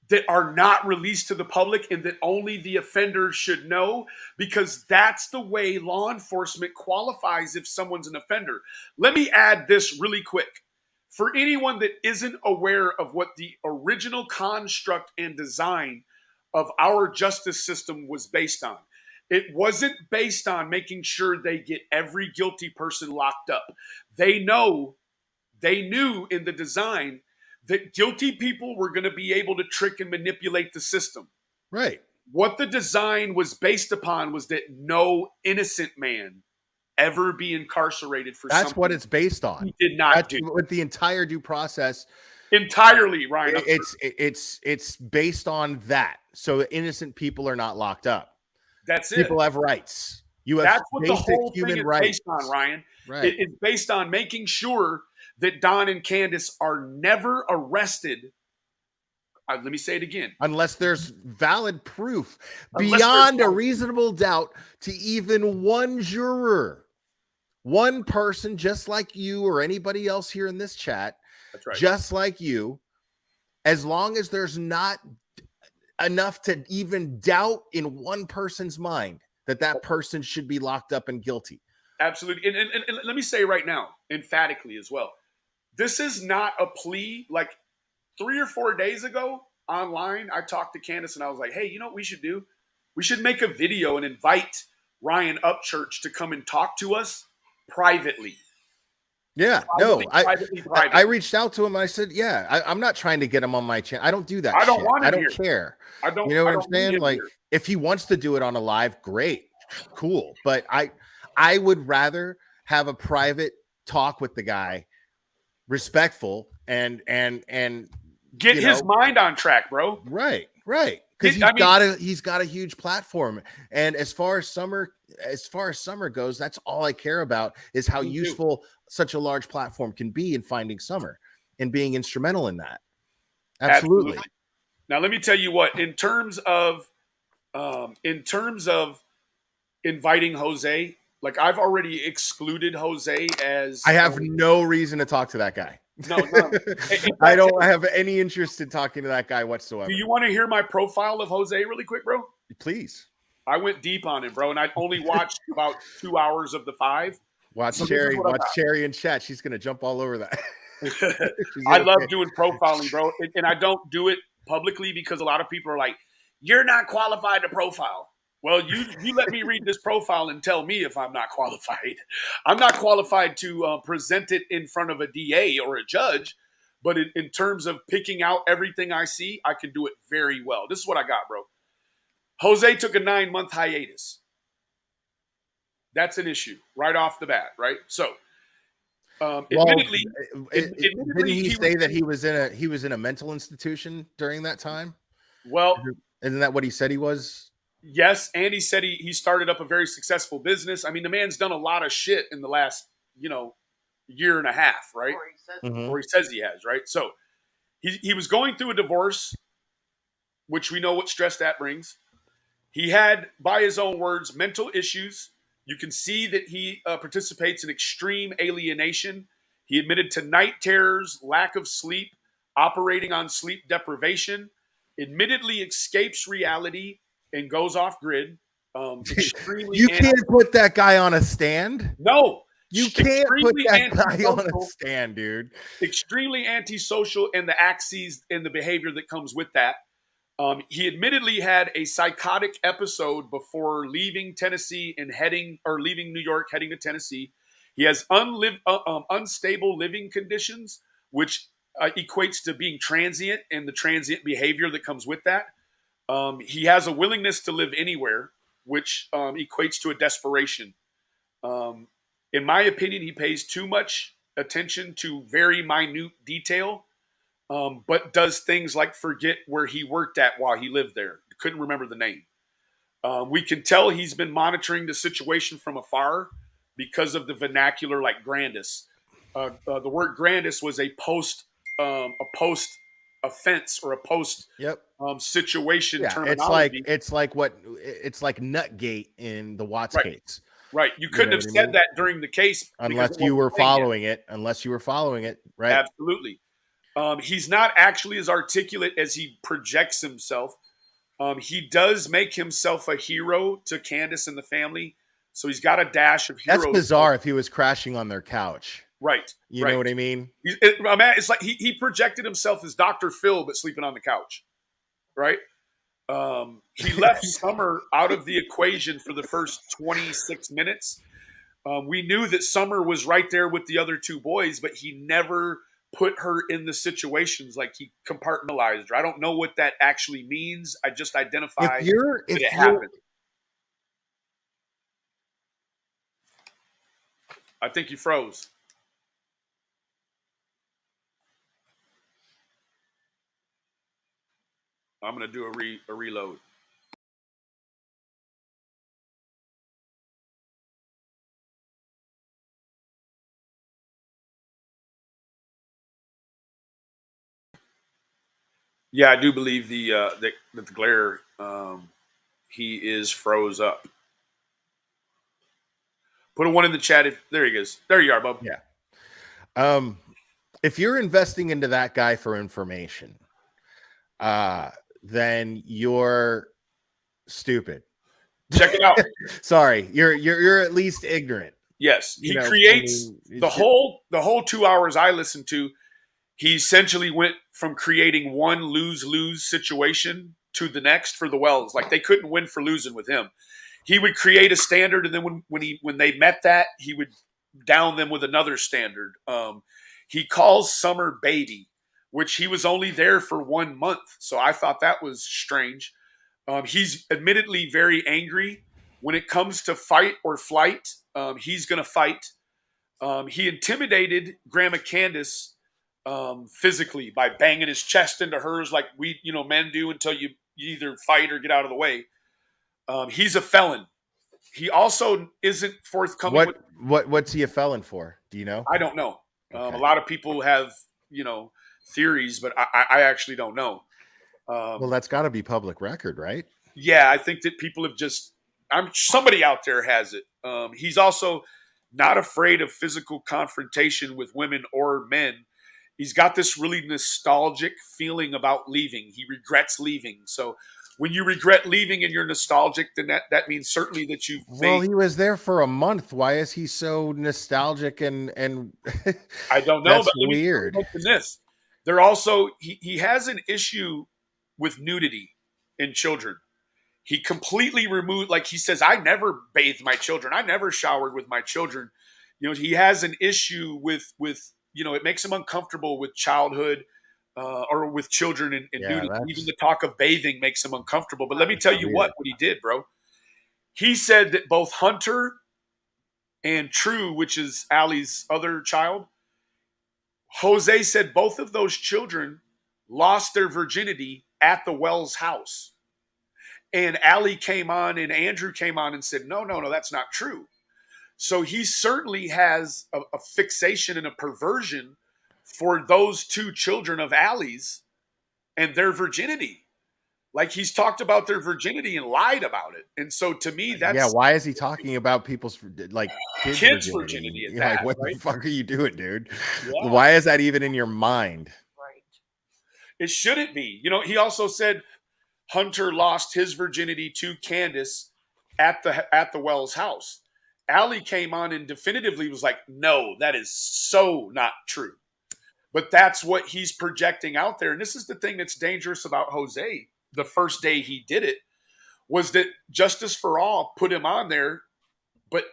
that are not released to the public and that only the offender should know, because that's the way law enforcement qualifies if someone's an offender. Let me add this really quick. For anyone that isn't aware of what the original construct and design of our justice system was based on, it wasn't based on making sure they get every guilty person locked up. They knew in the design that guilty people were going to be able to trick and manipulate the system. Right. What the design was based upon was that no innocent man ever be incarcerated for That's something what it's based on. he did not do. With the entire due process. Entirely, Ryan. It's based on that. So innocent people are not locked up. That's it. People have rights. You have That's what the basic whole human thing is rights. based on, Ryan. Right. It's based on making sure that Don and Candace are never arrested. Let me say it again. Unless there's valid proof beyond a reasonable doubt to even one juror, one person just like you or anybody else here in this chat, That's right. just like you, as long as there's not enough to even doubt in one person's mind that person should be locked up and guilty. Absolutely. And let me say right now, emphatically as well, this is not a plea. Like 3 or 4 days ago online, I talked to Candace and I was like, hey, you know what we should do? We should make a video and invite Ryan Upchurch to come and talk to us privately. Yeah, Privately. I reached out to him. And I said, yeah, I'm not trying to get him on my channel. I don't do that. I don't want him I don't here. care. I don't. You know what I'm need saying? him Like, here. if he wants to do it on a live, great, cool. But I would rather have a private talk with the guy, respectful, and get his mind on track, bro. Right. Because he's got a huge platform. And as far as summer goes, that's all I care about is how useful such a large platform can be in finding Summer and being instrumental in that. Absolutely. Now let me tell you what, in terms of inviting Jose, like I've already excluded Jose as I have no reason to talk to that guy. No. I don't have any interest in talking to that guy whatsoever. Do you want to hear my profile of Jose really quick, bro? Please. I went deep on him, bro, and I only watched about 2 hours of the 5. Watch Cherry in chat. She's gonna jump all over that. I love doing profiling, bro, and I don't do it publicly because a lot of people are like, "You're not qualified to profile." Well, you let me read this profile and tell me if I'm not qualified. I'm not qualified to present it in front of a DA or a judge, but in terms of picking out everything I see, I can do it very well. This is what I got, bro. Jose took a 9-month hiatus. That's an issue right off the bat, right? So, admittedly, didn't he say that he was in a mental institution during that time? Well, isn't that what he said he was? Yes, and he said he started up a very successful business. I mean, the man's done a lot of shit in the last, year and a half, right? Or he says he has, right? So he was going through a divorce, which we know what stress that brings. He had, by his own words, mental issues. You can see that he participates in extreme alienation. He admitted to night terrors, lack of sleep, operating on sleep deprivation, admittedly escapes reality, and goes off grid. You can't put that guy on a stand. No, You can't put extremely that guy on a antisocial, stand, dude. extremely antisocial, and the axes and the behavior that comes with that. He admittedly had a psychotic episode before leaving Tennessee and leaving New York, heading to Tennessee. He has unstable living conditions, which equates to being transient and the transient behavior that comes with that. He has a willingness to live anywhere, which equates to a desperation. Um, in my opinion, he pays too much attention to very minute detail, but does things like forget where he worked at while he lived there. Couldn't remember the name. We can tell he's been monitoring the situation from afar because of the vernacular, like Grandis. The word Grandis was a post offense or a post Yep. situation Yeah, terminology. it's like Nutgate in the Watts Right. case. Right. You You couldn't know have what I said mean? that during the case Unless you were following it. Unless you were following it, right? Absolutely. He's not actually as articulate as he projects himself. He does make himself a hero to Candace and the family, so he's got a dash of hero. That's bizarre if he was crashing on their couch. Right. You know what I mean? It's like he projected himself as Dr. Phil, but sleeping on the couch. Right. He left Summer out of the equation for the first 26 minutes. We knew that Summer was right there with the other two boys, but he never put her in the situations. Like, he compartmentalized her. I don't know what that actually means. I just identify that it happened. I think you froze. I'm going to do a reload. Yeah, I do believe that the glare, he is froze up. Put a 1 in the chat. There he goes. There you are, bub. Yeah. If you're investing into that guy for information, then you're stupid. Check it out. Sorry, you're at least ignorant. Yes, he creates the whole 2 hours I listened to. He essentially went from creating one lose-lose situation to the next for the Wells. Like, they couldn't win for losing with him. He would create a standard, and then when they met that, he would down them with another standard. He calls Summer baby, which he was only there for 1 month. So I thought that was strange. He's admittedly very angry. When it comes to fight or flight, he's going to fight. He intimidated Grandma Candace physically by banging his chest into hers like men do until you either fight or get out of the way. He's a felon. He also isn't forthcoming. What's he a felon for? Do you know? I don't know. Okay. A lot of people have theories, but I actually don't know. Well, that's got to be public record, right? Yeah, I think that people have somebody out there has it. He's also not afraid of physical confrontation with women or men. He's got this really nostalgic feeling about leaving. He regrets leaving. So when you regret leaving and you're nostalgic, then that means certainly that you've Well, he was there for a month. Why is he so nostalgic and I don't know, that's but weird. This. They're also he has an issue with nudity in children. He completely removed, like he says, I never bathed my children. I never showered with my children. He has an issue with it makes him uncomfortable with childhood or with children and nudity. Even the talk of bathing makes him uncomfortable. But let me tell you what he did, bro. He said that both Hunter and True, which is Allie's other child, Jose said both of those children lost their virginity at the Wells house. And Allie came on and Andrew came on and said, no, that's not true. So he certainly has a fixation and a perversion for those two children of Allie's and their virginity. Like, he's talked about their virginity and lied about it. And so to me, that's... why is he talking about people's, like, kids' virginity? Like, what the fuck are you doing, dude? Yeah. Why is that even in your mind? Right. It shouldn't be. He also said Hunter lost his virginity to Candace at the Wells house. Allie came on and definitively was like, no, that is so not true. But that's what he's projecting out there. And this is the thing that's dangerous about Jose. The first day he did it was that Justice for All put him on there, but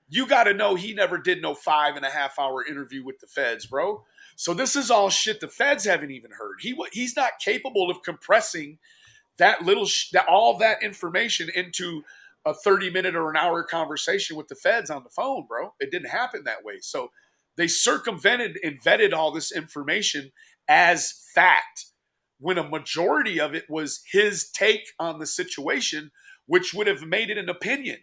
you got to know he never did no 5.5 hour interview with the feds, bro. So this is all shit the feds haven't even heard. He's not capable of compressing that all that information into a 30-minute or an hour conversation with the feds on the phone, bro. It didn't happen that way. So they circumvented and vetted all this information as fact when a majority of it was his take on the situation, which would have made it an opinion.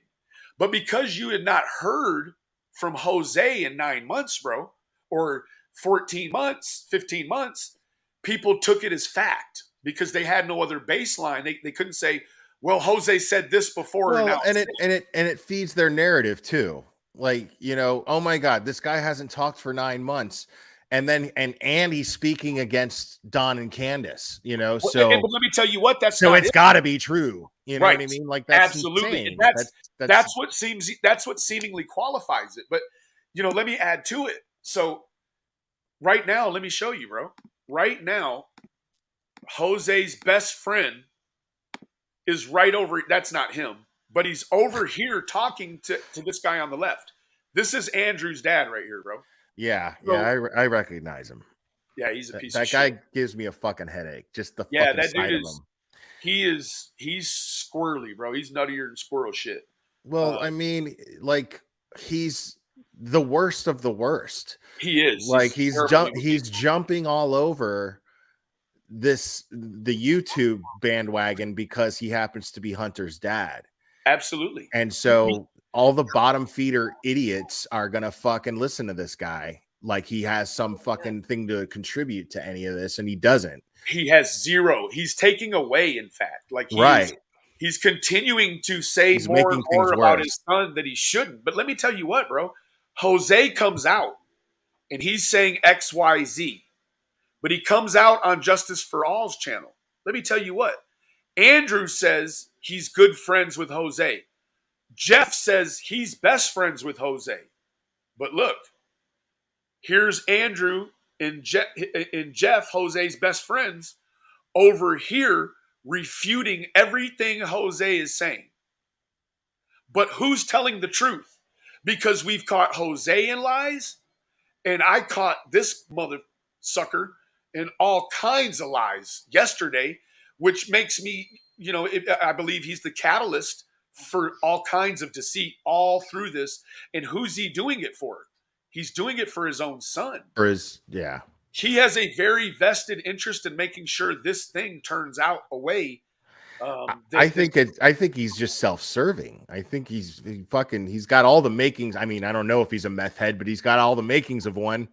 But because you had not heard from Jose in 9 months, bro, or 14 months, 15 months, people took it as fact because they had no other baseline. They couldn't say, well, Jose said this before. Well, and it feeds their narrative too. Like, oh my God, this guy hasn't talked for 9 months. And then Andy's speaking against Don and Candace, so but let me tell you what, so it's got to be true. You know right. what I mean? Like, that's absolutely. insane. And that's what seemingly qualifies it. But let me add to it. So right now, let me show you, bro. Right now, Jose's best friend is right over. That's not him, but he's over here talking to this guy on the left. This is Andrew's dad right here, bro. Yeah, So, I recognize him. Yeah, he's a piece that of guy shit. gives me a fucking headache. Just the Yeah, fucking that sight dude of him. He's squirrely, bro. He's nuttier than squirrel shit. Well, I mean, like, he's the worst of the worst. He is. Like, he's jumping all over the YouTube bandwagon because he happens to be Hunter's dad. Absolutely. And so all the bottom feeder idiots are gonna fucking listen to this guy like he has some fucking thing to contribute to any of this, and he doesn't. He has zero. He's taking away, in fact. Like, he's continuing to say more and more about his son that he shouldn't. But let me tell you what, bro. Jose comes out and he's saying XYZ. But he comes out on Justice for All's channel. Let me tell you what. Andrew says he's good friends with Jose. Jeff says he's best friends with Jose. But look, here's Andrew and Jeff, Jose's best friends, over here refuting everything Jose is saying. But who's telling the truth? Because we've caught Jose in lies, and I caught this mother sucker in all kinds of lies yesterday, which makes me, I believe he's the catalyst for all kinds of deceit all through this. And who's he doing it for? He's doing it for his own son. He has a very vested interest in making sure this thing turns out a way. I think he's just self-serving. I think he's got all the makings. I mean, I don't know if he's a meth head, but he's got all the makings of one.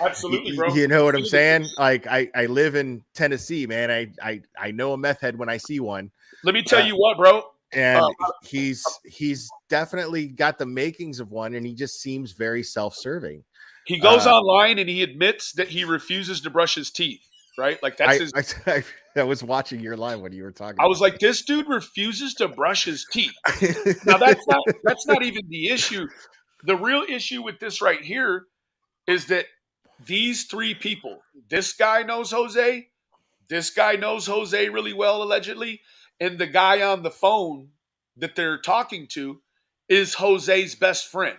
Absolutely, bro. You know what I'm saying? Like, I live in Tennessee, man. I know a meth head when I see one. Let me tell you what, bro. And he's definitely got the makings of one, and he just seems very self-serving. He goes online and he admits that he refuses to brush his teeth, right? Like, that's I was watching your line when you were talking. I was like, this dude refuses to brush his teeth. Now, that's not even the issue. The real issue with this right here is that these three people, this guy knows Jose, this guy knows Jose really well, allegedly, and the guy on the phone that they're talking to is Jose's best friend.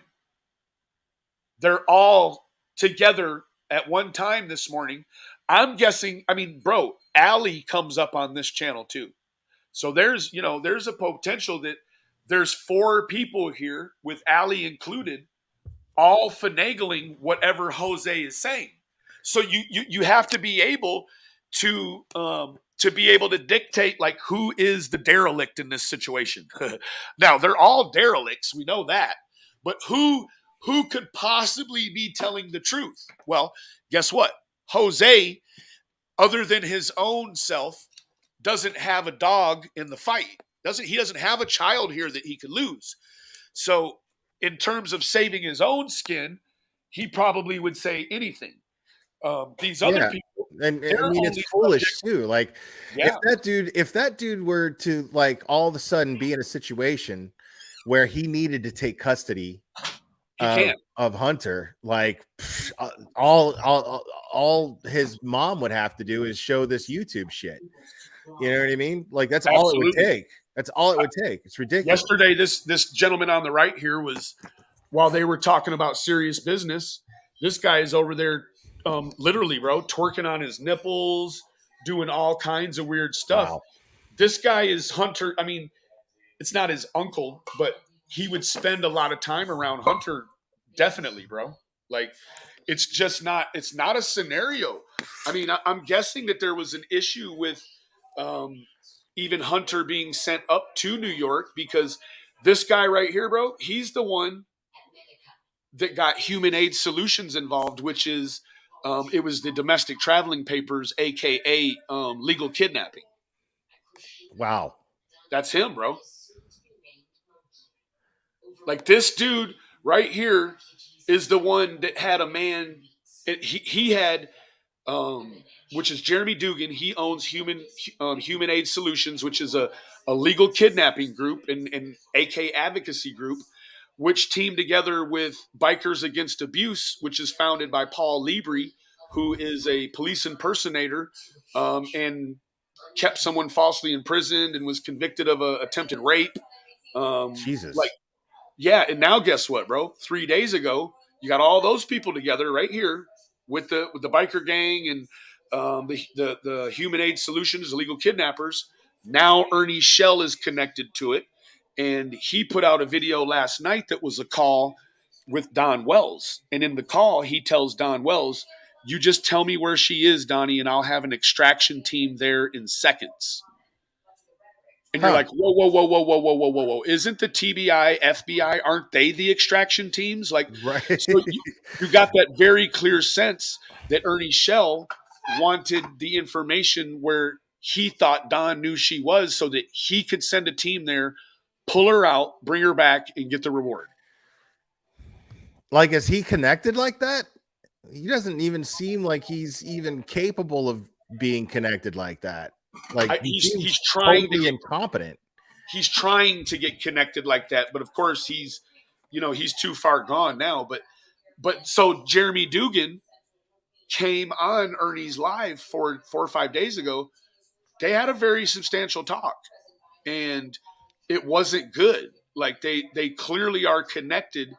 They're all together at one time this morning. I'm guessing, bro, Allie comes up on this channel too. So there's a potential that there's 4 people here, with Allie included, all finagling whatever Jose is saying. So you have to be able to dictate, like, who is the derelict in this situation. Now, they're all derelicts, we know that, but who could possibly be telling the truth? Well, guess what? Jose, other than his own self, doesn't have a dog in the fight. He doesn't have a child here that he could lose. So in terms of saving his own skin, he probably would say anything. These other people, and I mean, it's foolish too. Like, if that dude were to, like, all of a sudden be in a situation where he needed to take custody He can't. of Hunter. Like all his mom would have to do is show this YouTube shit. You know what I mean? Like that's all it would Absolutely. take. That's all it would take. It's ridiculous. Yesterday, this gentleman on the right here was, while they were talking about serious business, this guy is over there, literally, bro, twerking on his nipples, doing all kinds of weird stuff. Wow. This guy is Hunter. I mean, it's not his uncle, but he would spend a lot of time around Hunter. Definitely, bro. Like, it's just not. It's not a scenario. I mean, I'm guessing that there was an issue with even Hunter being sent up to New York, because this guy right here, bro, he's the one that got Human Aid Solutions involved, which is it was the domestic traveling papers, aka legal kidnapping. Wow. That's him, bro. Like, this dude right here is the one that had a man. He had, which is Jeremy Dugan. He owns Human Aid Solutions, which is a legal kidnapping group and AK advocacy group, which teamed together with Bikers Against Abuse, which is founded by Paul Libri, who is a police impersonator and kept someone falsely imprisoned and was convicted of attempted rape. Jesus. Like, yeah, and now guess what, bro? 3 days ago, you got all those people together right here with the biker gang and the Human Aid Solutions, illegal kidnappers. Now Ernie Shell is connected to it, and he put out a video last night that was a call with Don Wells, and in the call he tells Don Wells, "You just tell me where she is, Donnie, and I'll have an extraction team there in seconds." And you're like, whoa, whoa, whoa, whoa, whoa, whoa, whoa, whoa, whoa. Isn't the TBI, FBI, aren't they the extraction teams? Like, right. so you got that very clear sense that Ernie Shell wanted the information where he thought Don knew she was so that he could send a team there, pull her out, bring her back, and get the reward. Like, is he connected like that? He doesn't even seem like he's even capable of being connected like that. Like, he's trying totally to get incompetent. He's trying to get connected like that, but of course he's too far gone now. But so Jeremy Dugan came on Ernie's live 4 or 5 days ago. They had a very substantial talk, and it wasn't good. Like, they clearly are connected,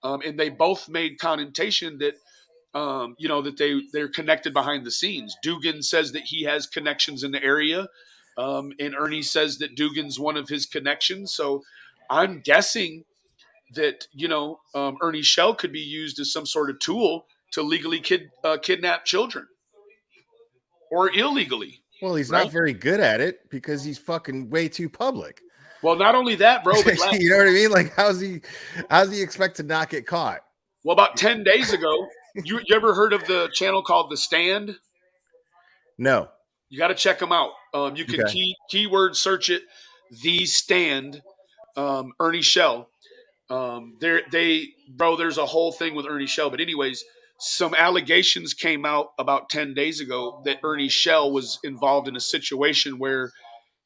and they both made connotation that that they're connected behind the scenes. Dugan says that he has connections in the area, and Ernie says that Dugan's one of his connections. So I'm guessing that Ernie Shell could be used as some sort of tool to legally kidnap children or illegally. Well, he's right? not very good at it because he's fucking way too public. Well, not only that, bro. But You know what I mean? Like, how's he expect to not get caught? Well, about 10 days ago, you ever heard of the channel called The Stand? No. You got to check them out. You can keyword search it, The Stand, Ernie Shell. There's a whole thing with Ernie Shell. But anyways, some allegations came out about 10 days ago that Ernie Shell was involved in a situation where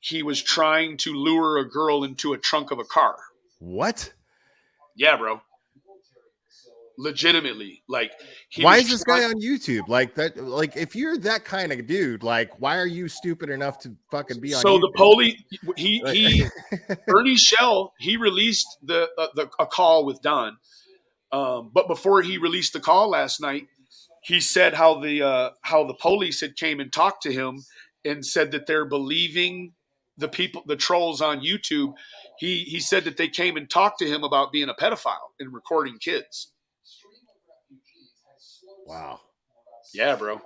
he was trying to lure a girl into a trunk of a car. What? Yeah, bro. Legitimately, like, why is this guy on YouTube like that? Like, if you're that kind of dude, like, why are you stupid enough to fucking be on? So YouTube? the police, Ernie Shell, he released a call with Don, but before he released the call last night, he said how the police had came and talked to him and said that they're believing the trolls on YouTube. He said that they came and talked to him about being a pedophile and recording kids. Wow. Yeah, bro.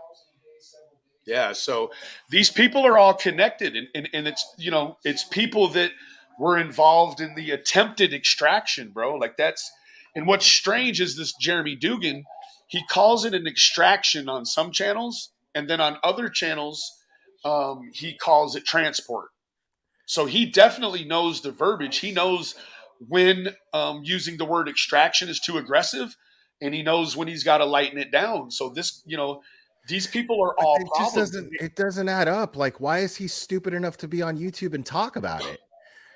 Yeah, so these people are all connected, and it's people that were involved in the attempted extraction, bro. Like, and what's strange is this Jeremy Dugan, he calls it an extraction on some channels, and then on other channels, he calls it transport. So he definitely knows the verbiage. He knows when using the word extraction is too aggressive, and he knows when he's got to lighten it down. So these people are all problems. It doesn't add up. Like, why is he stupid enough to be on YouTube and talk about it?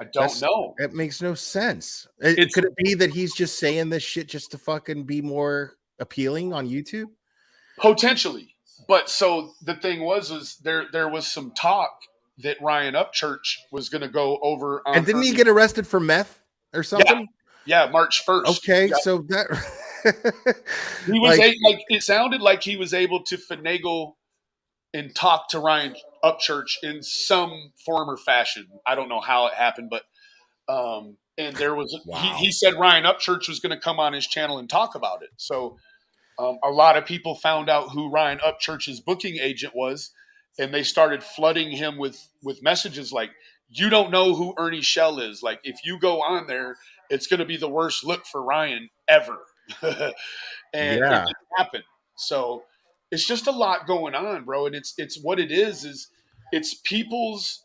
I don't know. It makes no sense. It's Could it be that he's just saying this shit just to fucking be more appealing on YouTube? potentially, but so the thing was there was some talk that Ryan Upchurch was going to go over on. And didn't he get arrested for meth or something? Yeah, March 1st. Okay, Yeah. so that He was like it sounded like he was able to finagle and talk to Ryan Upchurch in some form or fashion. I don't know how it happened, but and there was he said Ryan Upchurch was going to come on his channel and talk about it. So a lot of people found out who Ryan Upchurch's booking agent was, and they started flooding him with messages like, "You don't know who Ernie Shell is. Like, if you go on there, it's going to be the worst look for Ryan ever." And it didn't happen. So it's just a lot going on, bro. And it's what it is it's people's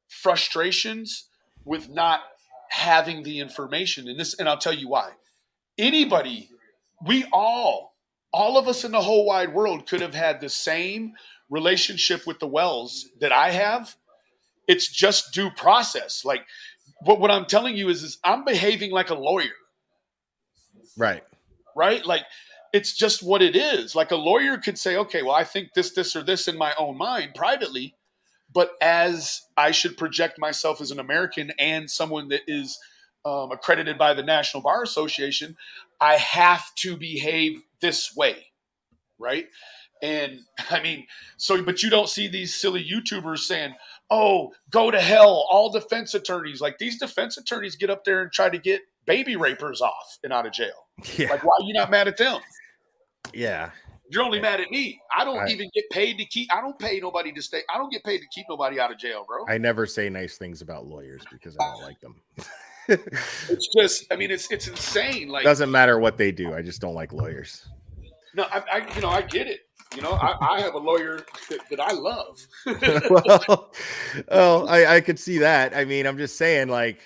frustrations with not having the information. And I'll tell you why. Anybody, we all of us in the whole wide world could have had the same relationship with the Wells that I have. It's just due process. Like what I'm telling you is I'm behaving like a lawyer. right. Like it's just what it is. Like a lawyer could say, okay, well, I think this, or this in my own mind privately, but as I should project myself as an American and someone that is accredited by the National Bar Association, I have to behave this way, right? And I mean, but you don't see these silly YouTubers saying, oh, go to hell, all defense attorneys. Like these defense attorneys get up there and try to get baby rapers off and out of jail. Yeah. Like, why are you not mad at them? Yeah. You're only mad at me. I don't even get paid to keep. I don't pay nobody to stay. I don't get paid to keep nobody out of jail, bro. I never say nice things about lawyers because I don't like them. It's just, I mean, it's insane. Like, doesn't matter what they do. I just don't like lawyers. No, I get it. I have a lawyer that I love. well, I could see that. I mean, I'm just saying, like,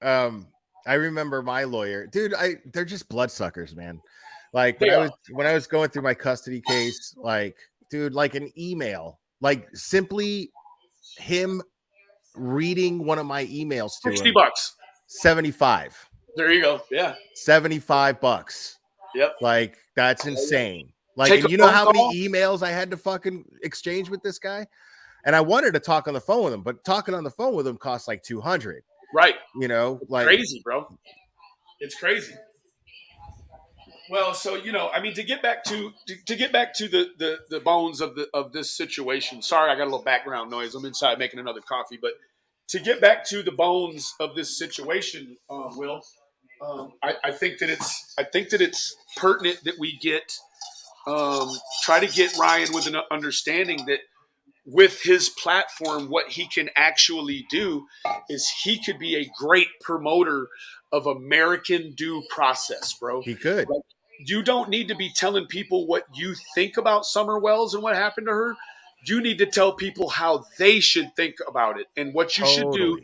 I remember my lawyer, dude. They're just bloodsuckers, man. Like when I was going through my custody case, like, dude, like an email, like simply him reading one of my emails to $60, 75. There you go. Yeah, $75. Yep. Like that's insane. Like, and you know how many emails I had to fucking exchange with this guy? And I wanted to talk on the phone with him, but talking on the phone with him costs like $200. Right. It's like crazy, bro. It's crazy. Well, so I mean, to get back to the bones of this situation. Sorry, I got a little background noise. I'm inside making another coffee, but to get back to the bones of this situation, Will, I think that it's pertinent that we try to get Ryan with an understanding that with his platform, what he can actually do is he could be a great promoter of American due process, bro. He could. Like, you don't need to be telling people what you think about Summer Wells and what happened to her. You need to tell people how they should think about it. And what you should do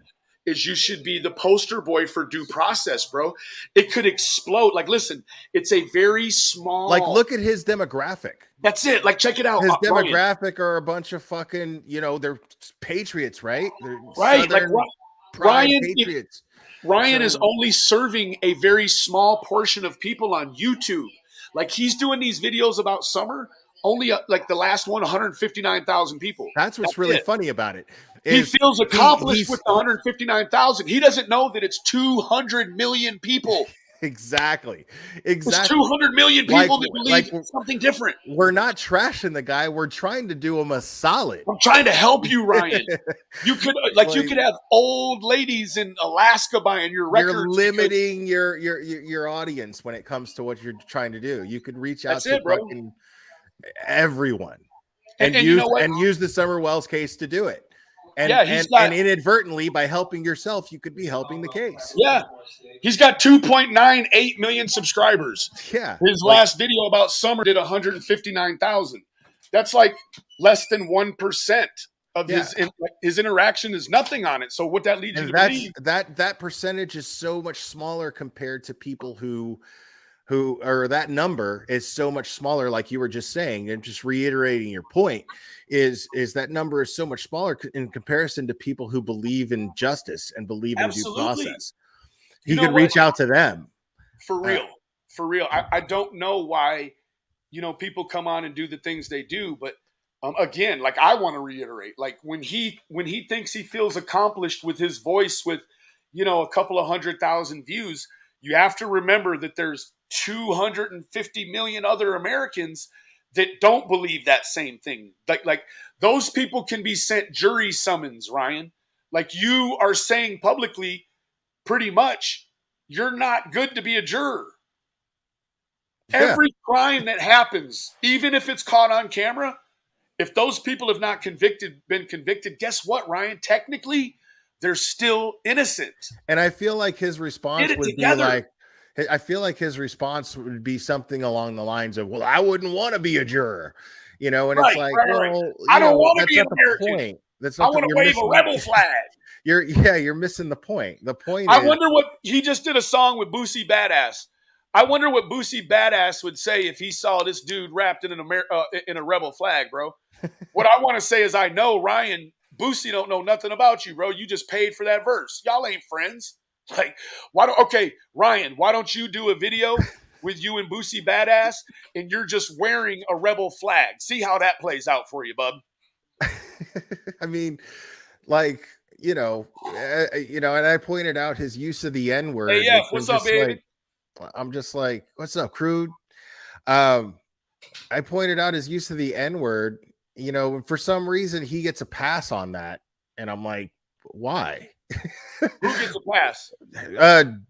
is you should be the poster boy for due process, bro. It could explode. Like, listen, it's a very small. Like, look at his demographic. That's it. Like, check it out. His demographic are a bunch of fucking, they're patriots, right? They're right. Like Ryan, patriots. Ryan is only serving a very small portion of people on YouTube. Like, he's doing these videos about Summer. Only like the last one, 159,000 people. That's what's really funny about it. He feels accomplished with 159,000. He doesn't know that it's 200 million people. Exactly. It's 200 million people that believe something different. We're not trashing the guy. We're trying to do him a solid. I'm trying to help you, Ryan. You could you could have old ladies in Alaska buying your records. You're limiting your audience when it comes to what you're trying to do. You could reach out to fucking everyone and use the Summer Wells case to do it. And, and inadvertently, by helping yourself, you could be helping the case. Yeah. He's got 2.98 million subscribers. Yeah. His last video about Summer did 159,000. That's like less than 1% of his interaction is nothing on it. So what that leads you to believe. That percentage is so much smaller compared to people who that number is so much smaller, like you were just saying, and just reiterating your point, is that number is so much smaller in comparison to people who believe in justice and believe in due Absolutely. process. You He know could what? reach out to them. For real. For real. I don't know why, people come on and do the things they do, but again, like I want to reiterate, like when he thinks he feels accomplished with his voice with, a couple of 100,000 views, you have to remember that there's 250 million other Americans that don't believe that same thing. Like those people can be sent jury summons, Ryan. Like you are saying publicly, pretty much, you're not good to be a juror. Yeah. Every crime that happens, even if it's caught on camera, if those people have not been convicted, guess what, Ryan? Technically, they're still innocent. And I feel like his response would together. be I feel like his response would be something along the lines of, well, I wouldn't want to be a juror, and Right, it's like, right. well, I don't want to that's be not the American. point. That's I not want to you're wave missing a rebel flag. You're missing the point. The point I is, wonder what he just did a song with Boosie Badass. I wonder what Boosie Badass would say if he saw this dude wrapped in in a rebel flag, bro. What I want to say is, I know Ryan Boosie don't know nothing about you, bro. You just paid for that verse. Y'all ain't friends. Like, Ryan, why don't you do a video with you and Boosie Badass, and you're just wearing a rebel flag? See how that plays out for you, bub. I mean, like, and I pointed out his use of the N-word. Hey, yeah, what's up, baby? I'm just like, what's up, crude? I pointed out his use of the N-word, for some reason he gets a pass on that. And I'm like, why? Who gets a pass?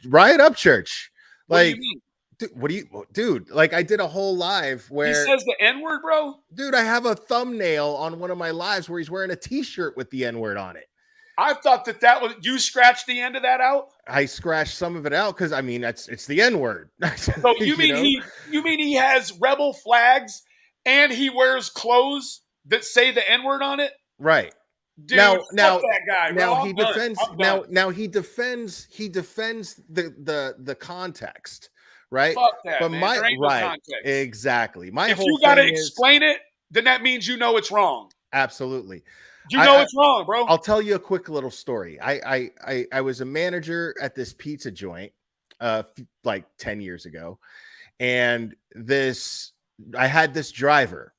Riot Up Church. What Like, do you mean? Dude, like I did a whole live where he says the N-word, bro. Dude, I have a thumbnail on one of my lives where he's wearing a t-shirt with the N-word on it. I thought that was, you scratched the end of that out. I scratched some of it out because it's the N-word. So you mean he has rebel flags and he wears clothes that say the N-word on it? Right. Dude, now that guy, now bro. he defends now he defends the context, right? Fuck that, but man. my there ain't right no context. Exactly. If you got to explain it, then that means you know it's wrong. Absolutely. You know it's wrong, bro. I'll tell you a quick little story. I was a manager at this pizza joint like 10 years ago, and I had this driver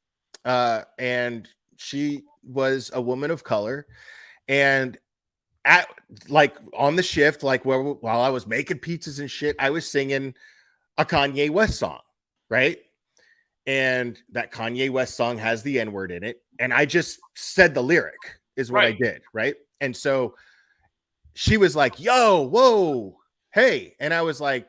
and she was a woman of color, and at like on the shift, like while I was making pizzas and shit, I was singing a Kanye West song, right? And that Kanye West song has the N-word in it. And I just said the lyric is what I did, right? And so she was like, yo, whoa, hey. And I was like,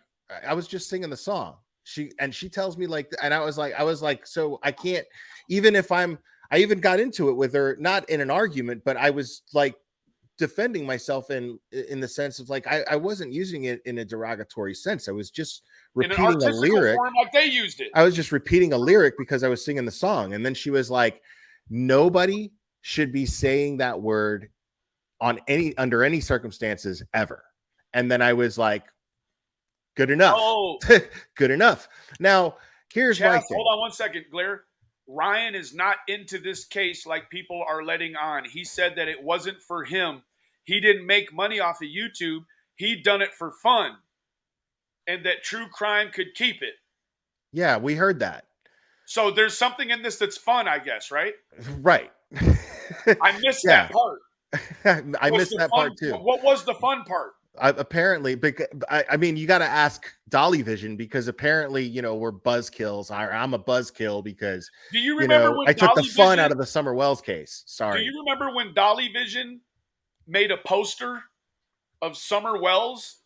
I was just singing the song. She tells me like, and I was like, so I can't, even if I even got into it with her, not in an argument, but I was like defending myself in the sense of like, I wasn't using it in a derogatory sense. I was just repeating a lyric form like they used it. I was just repeating a lyric because I was singing the song. And then she was like, nobody should be saying that word under any circumstances ever. And then I was like, good enough. Oh. Good enough. Now, here's my thing. Hold on 1 second, Blair. Ryan is not into this case like people are letting on. He said that it wasn't for him. He didn't make money off of YouTube. He done it for fun. And that true crime could keep it. Yeah, we heard that. So there's something in this that's fun, I guess, right? Right. I missed that part. I missed that part too. What was the fun part? Apparently, because I mean, you got to ask Dolly Vision, because apparently, we're buzzkills. I'm a buzzkill because do you remember when I took Dolly the fun Vision, out of the Summer Wells case. Sorry. Do you remember when Dolly Vision made a poster of Summer Wells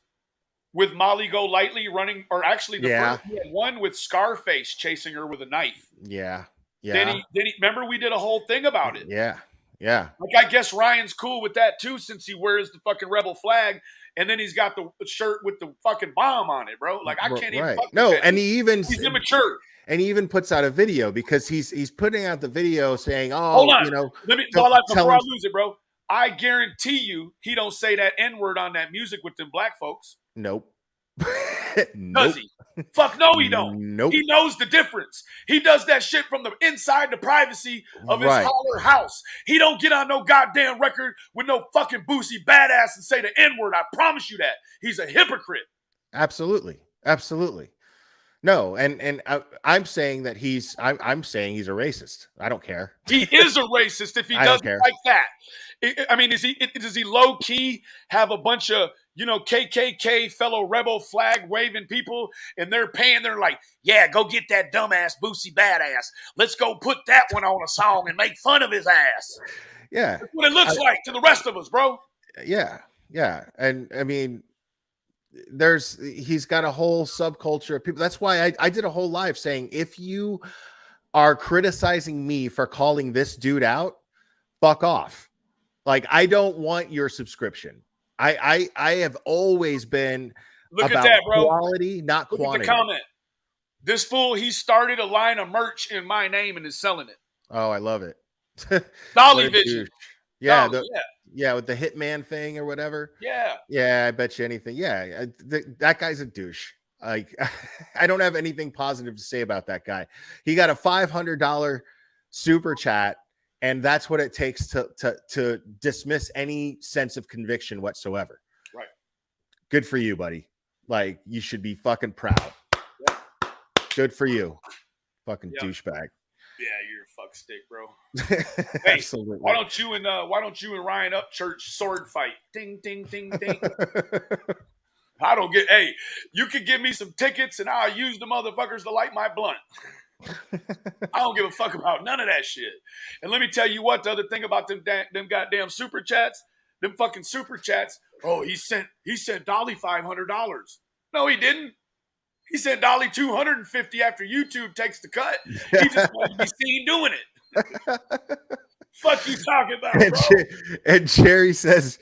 with Molly Golightly running, or actually the first one with Scarface chasing her with a knife? Yeah. Then he remember we did a whole thing about it. Yeah. Like, I guess Ryan's cool with that too, since he wears the fucking rebel flag, and then he's got the shirt with the fucking bomb on it, bro. Like, I can't even. No, and he's immature. And he even puts out a video because he's putting out the video saying, "Oh, hold on, before I lose it, bro. I guarantee you, he don't say that N-word on that music with them black folks. Nope. Does he? Fuck no, he don't. Nope. He knows the difference. He does that shit from the inside the privacy of his Right. holler house. He don't get on no goddamn record with no fucking Boosie badass and say the N-word. I promise you that. He's a hypocrite. Absolutely. Absolutely. No, and I'm saying that I'm saying he's a racist. I don't care. He is a racist if he I don't doesn't care. like that. I mean, does he low key have a bunch of KKK fellow rebel flag waving people and they're paying? They're like, yeah, go get that dumbass Boosie badass. Let's go put that one on a song and make fun of his ass. Yeah. That's what it looks like to the rest of us, bro. Yeah. And I mean, he's got a whole subculture of people. That's why I did a whole live saying, if you are criticizing me for calling this dude out, fuck off. Like, I don't want your subscription. I have always been Look about at that, bro. quality, not Look quantity. at the comment. This fool, he started a line of merch in my name and is selling it. Oh, I love it. Dolly What a Vision. douche. Yeah, Dolly, yeah, with the Hitman thing or whatever. yeah. Yeah, I bet you anything. Yeah, that guy's a douche. Like, I don't have anything positive to say about that guy. He got a $500 super chat, and that's what it takes to dismiss any sense of conviction whatsoever. Right. Good for you, buddy. Like, you should be fucking proud. Yeah. Good for you. Fucking Yeah. douchebag. Yeah, you're a fuck stick, bro. Absolutely. Why don't you and Ryan Upchurch sword fight? Ding, ding, ding, ding. I don't get. Hey, you can give me some tickets and I'll use the motherfuckers to light my blunt. I don't give a fuck about none of that shit. And let me tell you what, the other thing about them goddamn super chats, them fucking super chats. Oh, he sent Dolly $500. No, he didn't. He sent Dolly $250 after YouTube takes the cut. He just wanted to be seen doing it. Fuck you talking about, bro? And Cherry says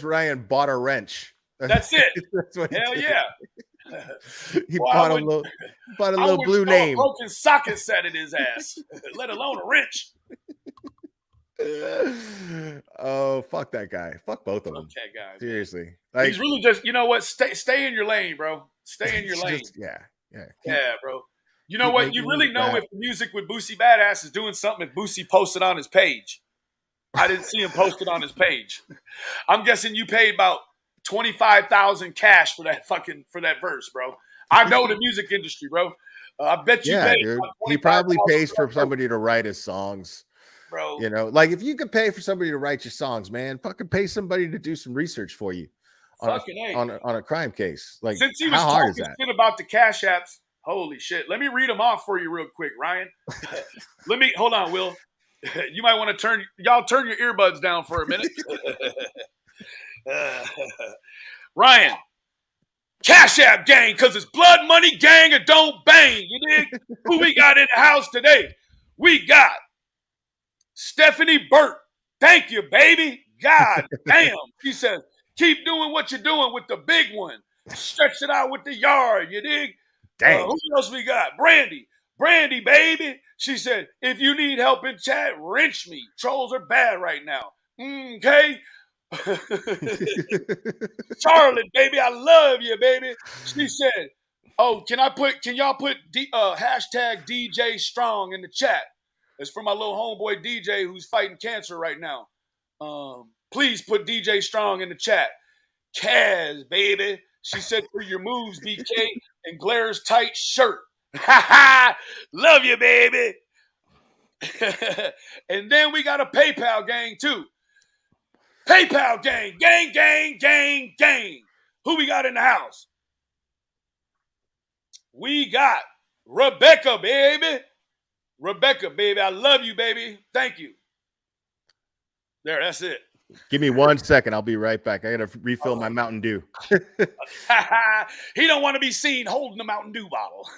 Ryan bought a wrench. That's it. That's what Hell yeah. He Boy, bought a little blue name. A broken socket set in his ass, let alone a wrench. Oh, fuck that guy. Fuck both of them. Okay, guys. Seriously. Like, he's really just, you know what? Stay in your lane, bro. Stay in your lane. Yeah, bro. You know what? You really know if the music with Boosie Badass is doing something if Boosie posted on his page. I didn't see him posted on his page. I'm guessing you paid about $25,000 cash for that verse, bro. I know the music industry, bro. I bet you paid. Dude. He probably pays for somebody to write his songs. Bro. You know, like if you could pay for somebody to write your songs, man, fucking pay somebody to do some research for you on a crime case. Like, since he was how hard is talking that? shit about the Cash Apps, holy shit. Let me read them off for you real quick, Ryan. Hold on, Will. You might want to turn your earbuds down for a minute. Ryan, Cash App gang, because it's blood money gang and don't bang. You dig? Who we got in the house today? We got Stephanie Burt. Thank you, baby. God damn. She said, keep doing what you're doing with the big one. Stretch it out with the yard. You dig? Dang. Who else we got? Brandy. Brandy, baby. She said, if you need help in chat, wrench me. Trolls are bad right now. Okay? Charlotte, baby, I love you, baby. She said, oh, can y'all put hashtag DJ Strong in the chat? It's for my little homeboy DJ who's fighting cancer right now. Please put DJ Strong in the chat. Kaz, baby. She said, for your moves, BK, and Glaire's tight shirt. Ha ha! Love you, baby. And then we got a PayPal gang, too. PayPal gang. Gang, gang, gang, gang. Who we got in the house? We got Rebecca, baby. Rebecca, baby. I love you, baby. Thank you. There, that's it. Give me 1 second. I'll be right back. I got to refill my Mountain Dew. He don't want to be seen holding the Mountain Dew bottle.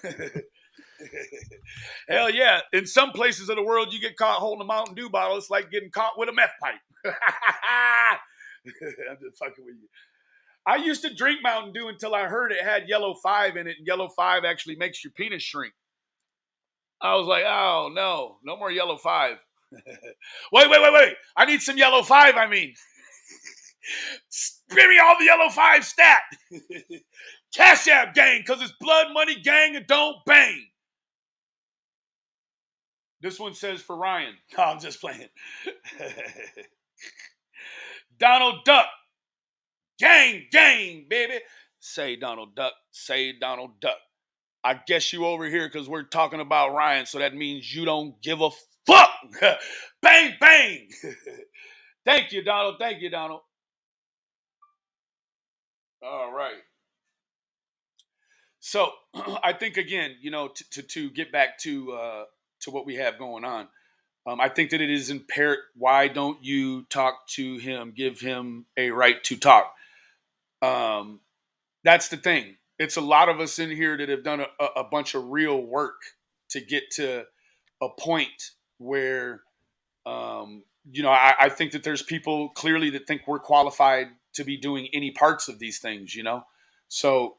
Hell yeah. In some places of the world, you get caught holding a Mountain Dew bottle. It's like getting caught with a meth pipe. I'm just fucking with you. I used to drink Mountain Dew until I heard it had yellow 5 in it, and yellow 5 actually makes your penis shrink. I was like, oh, no more yellow 5. Wait. I need some yellow 5, I mean. Give me all the yellow 5 stat. Cash App gang, because it's blood money gang and don't bang. This one says for Ryan. No, I'm just playing. Donald Duck. Gang, baby. Say Donald Duck. Say Donald Duck. I guess you over here because we're talking about Ryan, so that means you don't give a fuck. Bang, bang. Thank you, Donald. Thank you, Donald. All right. So I think again, to get back to what we have going on, I think that it is imperative. Why don't you talk to him? Give him a right to talk. That's the thing. It's a lot of us in here that have done a bunch of real work to get to a point where, I think that there's people clearly that think we're qualified to be doing any parts of these things, So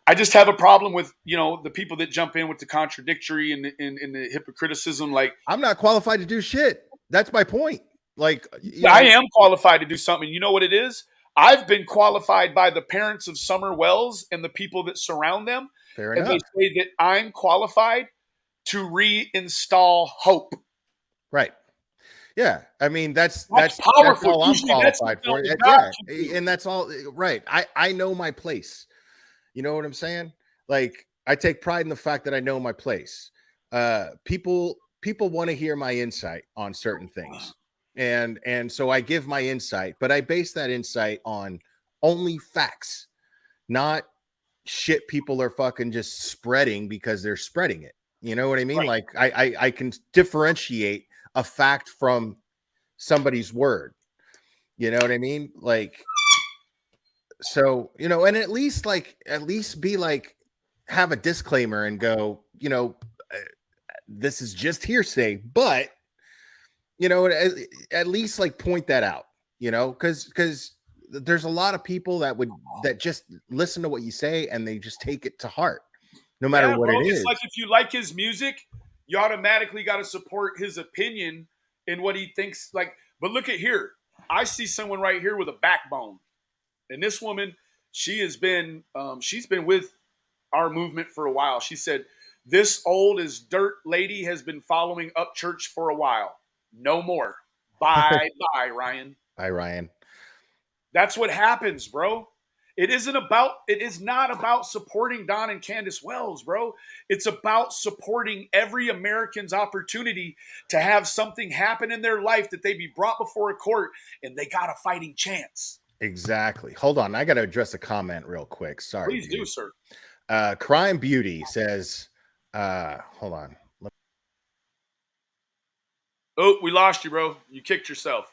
I just have a problem with, the people that jump in with the contradictory and the hypocriticism. Like, I'm not qualified to do shit. That's my point. Like, I am qualified to do something. You know what it is? I've been qualified by the parents of Summer Wells and the people that surround them. Fair and enough. They say that I'm qualified to reinstall hope. Right. Yeah. I mean, that's powerful. That's all I'm qualified for. Yeah. And that's all right. I know my place. You know what I'm saying? Like, I take pride in the fact that I know my place. People want to hear my insight on certain things. And so I give my insight, but I base that insight on only facts, not shit people are fucking just spreading because they're spreading it. You know what I mean? Right. Like I can differentiate a fact from somebody's word. You know what I mean? Like, so, and at least be like, have a disclaimer and go, this is just hearsay, but at least like point that out, because there's a lot of people that just listen to what you say and they just take it to heart, no matter what it is. It's like if you like his music, you automatically got to support his opinion and what he thinks. Like, but look at here, I see someone right here with a backbone, and this woman, she's been with our movement for a while. She said, "This old as dirt lady has been following Up Church for a while. No more. Bye, Ryan." Bye, Ryan. That's what happens, bro. It is not about supporting Don and Candace Wells, bro. It's about supporting every American's opportunity to have something happen in their life that they be brought before a court and they got a fighting chance. Exactly. Hold on. I got to address a comment real quick. Sorry. Please do, sir. Crime Beauty says, hold on. Oh, we lost you, bro. You kicked yourself.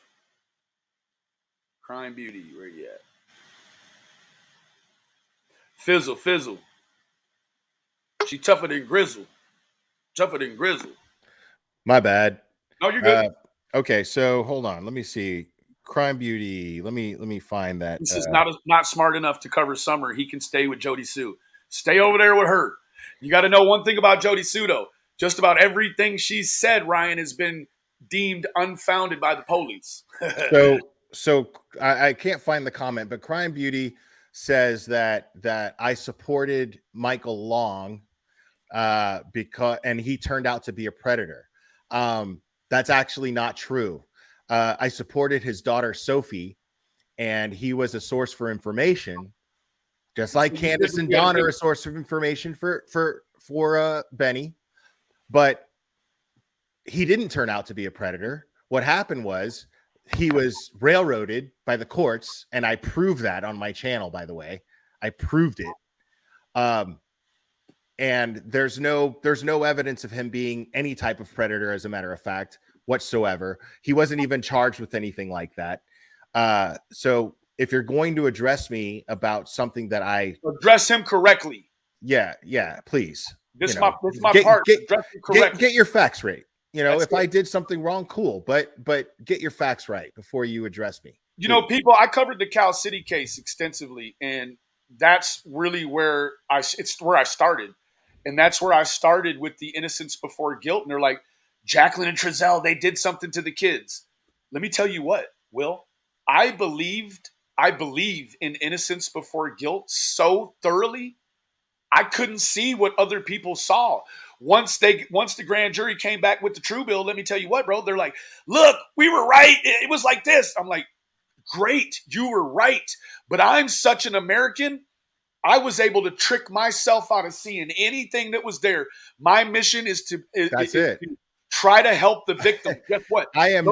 Crime Beauty, where you at? Fizzle. She tougher than Grizzle. My bad. No, you're good. Okay, so hold on. Let me see. Crime Beauty. Let me find that. This is not smart enough to cover Summer. He can stay with Jody Sue. Stay over there with her. You got to know one thing about Jody Sue, though. Just about everything she's said, Ryan, has been deemed unfounded by the police. So I can't find the comment, but Crime Beauty says that I supported Michael Long because he turned out to be a predator. That's actually not true. I supported his daughter Sophie, and he was a source for information, just like Candace and Don are a source of information for Benny. But he didn't turn out to be a predator. What happened was he was railroaded by the courts, and I proved that on my channel, by the way. I proved it. And there's no evidence of him being any type of predator, as a matter of fact, whatsoever. He wasn't even charged with anything like that. So if you're going to address me about something that address him correctly. Yeah, please. This is my part. Get your facts right. If I did something wrong, cool. But get your facts right before you address me. People, I covered the Cal City case extensively, and that's really where it's where I started. And that's where I started with the innocence before guilt. And they're like, Jacqueline and Trezell, they did something to the kids. Let me tell you what, Will. I believed I believe in innocence before guilt so thoroughly, I couldn't see what other people saw. Once the grand jury came back with the true bill, let me tell you what, bro, they're like, look, we were right. It was like this. I'm like, great, you were right. But I'm such an American. I was able to trick myself out of seeing anything that was there. My mission is to That's it. try to help the victim. Guess what? I am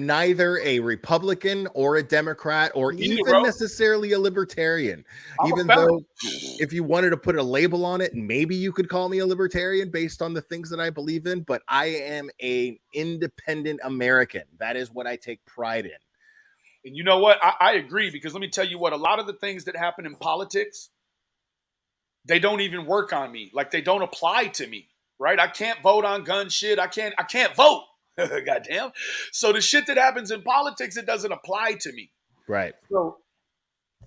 neither a Republican or a Democrat or Me neither, even bro. necessarily a libertarian. I'm a Even fella. though if you wanted to put a label on it, maybe you could call me a libertarian based on the things that I believe in, but I am an independent American. That is what I take pride in. And you know what? I agree, because let me tell you what, a lot of the things that happen in politics, they don't even work on me. Like, they don't apply to me, right? I can't vote on gun shit. I can't vote. Goddamn. So the shit that happens in politics, it doesn't apply to me. Right. So,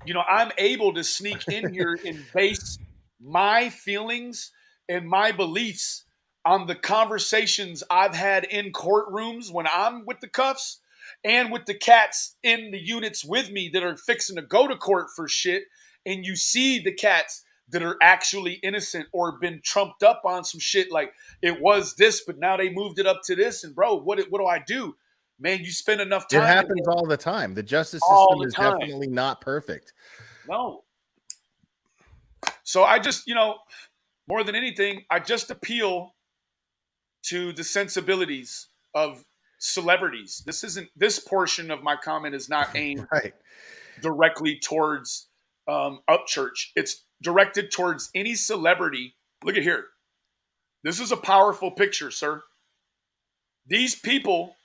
you know, I'm able to sneak in here and base my feelings and my beliefs on the conversations I've had in courtrooms when I'm with the cuffs and with the cats in the units with me that are fixing to go to court for shit. And you see the cats that are actually innocent or been trumped up on some shit like it was this, but now they moved it up to this. And bro, what do I do? Man, you spend enough time. It happens all the time. The justice All system the is time. definitely not perfect. No. So I just, you know, more than anything, I just appeal to the sensibilities of celebrities. This portion of my comment is not aimed Right. directly towards Upchurch. It's directed towards any celebrity. Look at here. This is a powerful picture, sir. These people,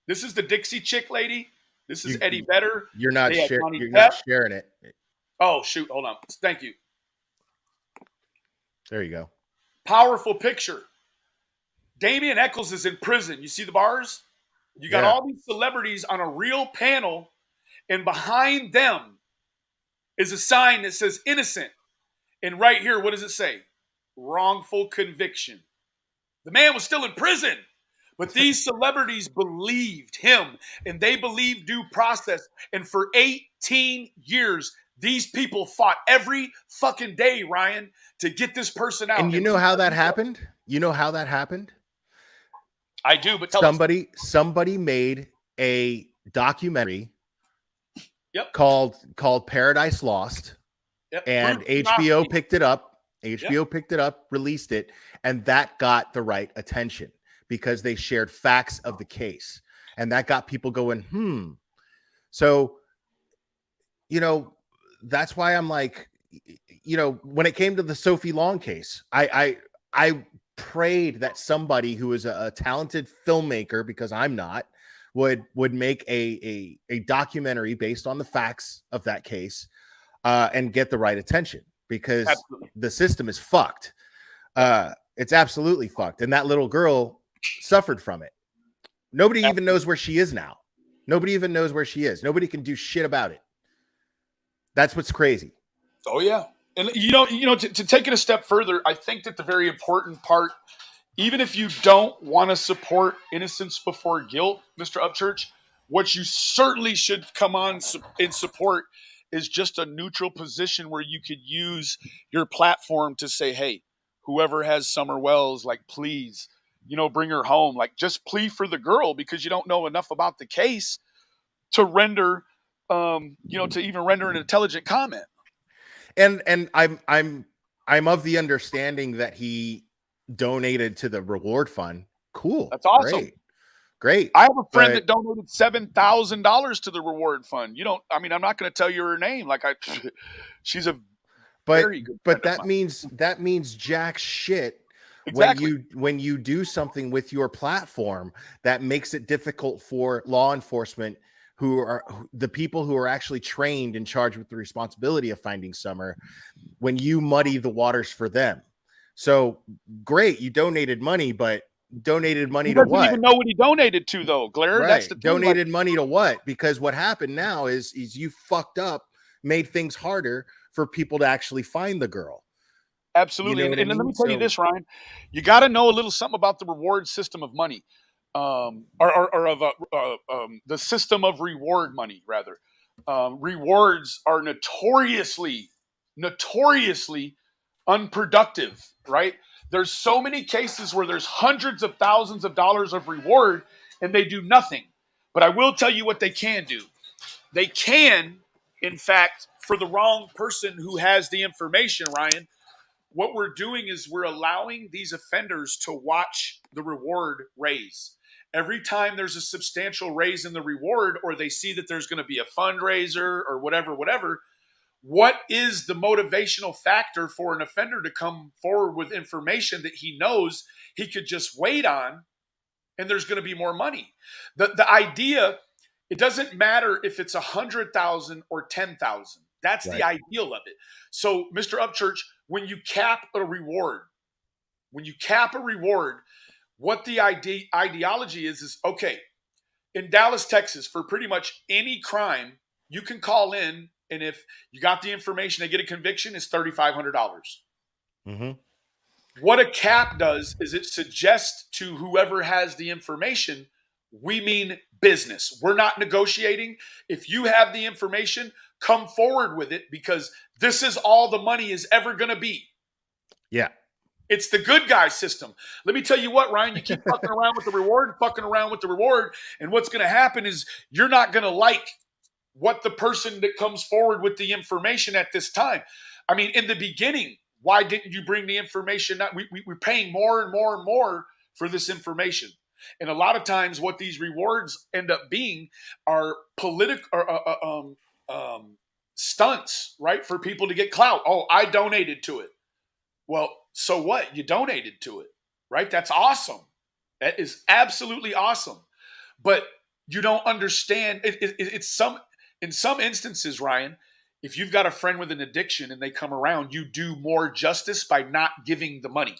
this is the Dixie Chick lady. This is Eddie Vedder. You're not They had sharing. Johnny You're Depp. not sharing it. Oh, shoot. Hold on. Thank you. There you go. Powerful picture. Damian Eccles is in prison. You see the bars? You got Yeah. all these celebrities on a real panel, and behind them is a sign that says innocent. And right here, what does it say? Wrongful conviction. The man was still in prison, but these celebrities believed him, and they believed due process. And for 18 years, these people fought every fucking day, Ryan, to get this person out. And you know how that happened? You know how that happened? I do, but tell us. Somebody made a documentary Yep. called Paradise Lost. Yep. And Bruce HBO Lee. picked it up. HBO picked it up, released it, and that got the right attention because they shared facts of the case. And that got people going, So, you know, that's why I'm like, you know, when it came to the Sophie Long case, I prayed that somebody who is a talented filmmaker, because I'm not, would make a documentary based on the facts of that case and get the right attention, because Absolutely. the system is fucked. It's absolutely fucked. And that little girl suffered from it. Nobody even knows where she is now. Nobody even knows where she is. Nobody can do shit about it. That's what's crazy. Oh yeah. And you know, to take it a step further, I think that the very important part, even if you don't want to support innocence before guilt, Mr. Upchurch, what you certainly should come on in support is just a neutral position where you could use your platform to say, hey, whoever has Summer Wells, like, please, you know, bring her home. Like, just plea for the girl, because you don't know enough about the case to render, you know, to even render an intelligent comment. And I'm of the understanding that he donated to the reward fund. Cool. That's awesome. Great. I have a friend that donated $7,000 to the reward fund. You don't, I mean, I'm not going to tell you her name. Like, she's a very good friend but of mine. that means jack shit. Exactly. When you do something with your platform that makes it difficult for law enforcement, who are the people who are actually trained and charged with the responsibility of finding Summer, when you muddy the waters for them. So great, you donated money, but donated money to what? He doesn't even know what he donated to, though, Glare. Right. That's the thing. Donated money to what? Because what happened now is you fucked up, made things harder for people to actually find the girl. Absolutely. You know and what I let mean? me tell you this, Ryan. You got to know a little something about the reward system of money. or of the system of reward money, rather. Rewards are notoriously unproductive, right? There's so many cases where there's hundreds of thousands of dollars of reward and they do nothing. But I will tell you what they can do. They can, in fact, for the wrong person who has the information, Ryan, what we're doing is we're allowing these offenders to watch the reward raise. Every time there's a substantial raise in the reward, or they see that there's going to be a fundraiser or whatever, what is the motivational factor for an offender to come forward with information that he knows he could just wait on and there's going to be more money? The idea, it doesn't matter if it's 100,000 or 10,000. That's Right. the ideal of it. So, Mr. Upchurch, when you cap a reward, what the ideology is okay, in Dallas, Texas, for pretty much any crime, you can call in, and if you got the information, they get a conviction, it's $3,500. Mm-hmm. What a cap does is it suggests to whoever has the information, we mean business. We're not negotiating. If you have the information, come forward with it, because this is all the money is ever going to be. Yeah. It's the good guy system. Let me tell you what, Ryan, you keep fucking around with the reward, and what's going to happen is you're not going to like what the person that comes forward with the information at this time. I mean, in the beginning, why didn't you bring the information? We're paying more and more and more for this information. And a lot of times what these rewards end up being are political stunts, right? For people to get clout. Oh, I donated to it. Well, so what? You donated to it, right? That's awesome. That is absolutely awesome. But you don't understand. In some instances, Ryan, if you've got a friend with an addiction and they come around, you do more justice by not giving the money.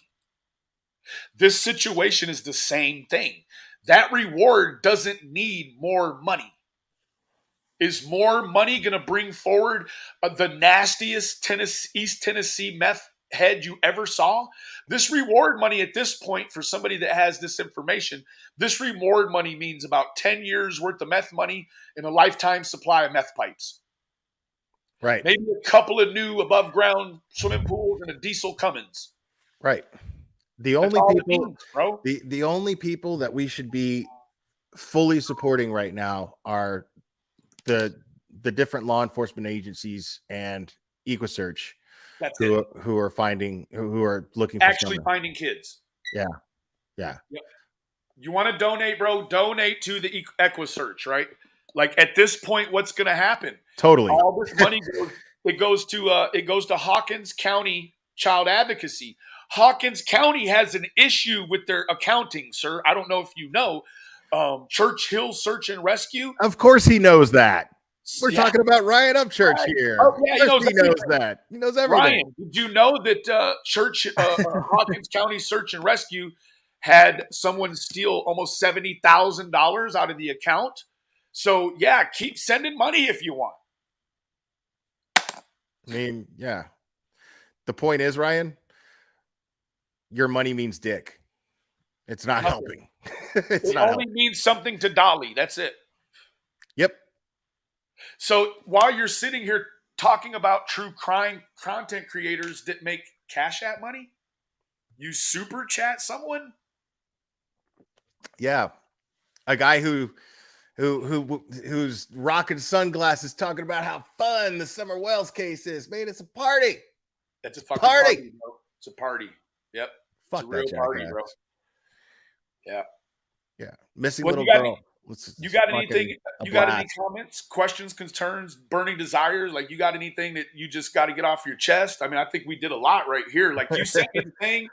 This situation is the same thing. That reward doesn't need more money. Is more money going to bring forward the nastiest East Tennessee meth head you ever saw? This reward money at this point, for somebody that has this information, this reward money means about 10 years worth of meth money and a lifetime supply of meth pipes. Right. Maybe a couple of new above ground swimming pools and a diesel Cummins. Right. The That's only all it people, means, bro. the only people that we should be fully supporting right now are the different law enforcement agencies and EquuSearch That's who it. who are looking for Actually someone. finding kids. Yeah. Yep. You want to donate, bro? Donate to the EquuSearch, right? Like at this point, what's going to happen? Totally. All this money goes to Hawkins County Child Advocacy. Hawkins County has an issue with their accounting, sir. I don't know if you know. Churchill Search and Rescue. Of course he knows that. We're Yeah. talking about Ryan Upchurch Right. here. Oh, yeah, Of course he knows that. He knows everything. Ryan, did you know that Hawkins County Search and Rescue had someone steal almost $70,000 out of the account? So, yeah, keep sending money if you want. I mean, yeah. The point is, Ryan, your money means dick. It's not helping. It only means something to Dolly. That's it. Yep. So while you're sitting here talking about true crime content creators that make Cash App money, you super chat someone? Yeah. A guy who's rocking sunglasses talking about how fun the Summer Wells case is. Man, it's a party. That's a fucking Party. bro. It's a party. Yep. Fuck It's a real that party, jackass. bro. Yeah. Yeah. Missing Well, little you got girl. You got Fucking anything? a You got any blast. comments, questions, concerns, burning desires? Like you got anything that you just got to get off your chest? I mean, I think we did a lot right here. Like you sent me the thing.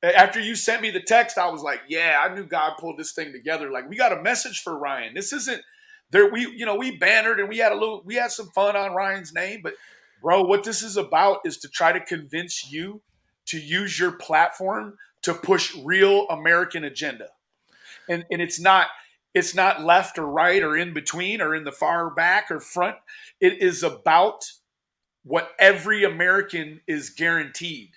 After you sent me the text, I was like, yeah, I knew God pulled this thing together. Like we got a message for Ryan. This isn't there. We bannered and we had some fun on Ryan's name, but bro, what this is about is to try to convince you to use your platform to push real American agenda. And it's not left or right or in between or in the far back or front. It is about what every American is guaranteed.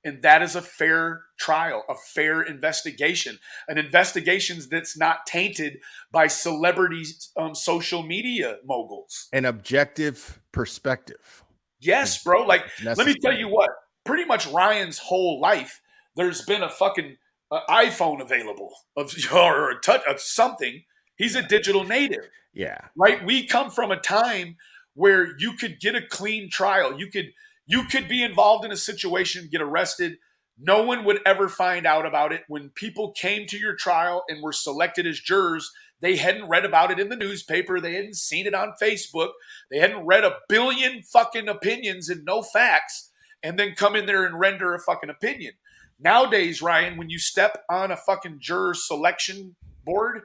And that is a fair trial, a fair investigation, an investigation that's not tainted by celebrities, social media moguls. An objective perspective. Yes, bro. Like, It's let me tell necessary. you what, pretty much Ryan's whole life, there's been a fucking iPhone available or a touch of something. He's a digital native, Yeah. right? We come from a time where you could get a clean trial. You could be involved in a situation, get arrested. No one would ever find out about it. When people came to your trial and were selected as jurors, they hadn't read about it in the newspaper. They hadn't seen it on Facebook. They hadn't read a billion fucking opinions and no facts, and then come in there and render a fucking opinion. Nowadays, Ryan, when you step on a fucking juror selection board,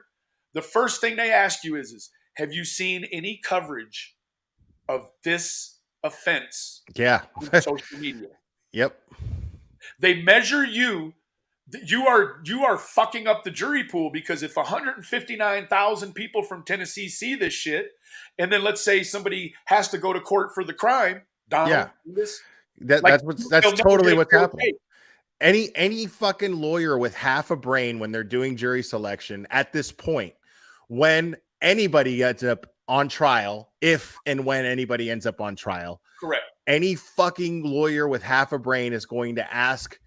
the first thing they ask you is have you seen any coverage of this offense Yeah. on social media? Yep. They measure you. You are fucking up the jury pool, because if 159,000 people from Tennessee see this shit, and then let's say somebody has to go to court for the crime, Donald, Davis, like, That's totally what's happening. Take. Any fucking lawyer with half a brain, when they're doing jury selection at this point, when anybody ends up on trial, if and when anybody ends up on trial, Correct. any fucking lawyer with half a brain is going to ask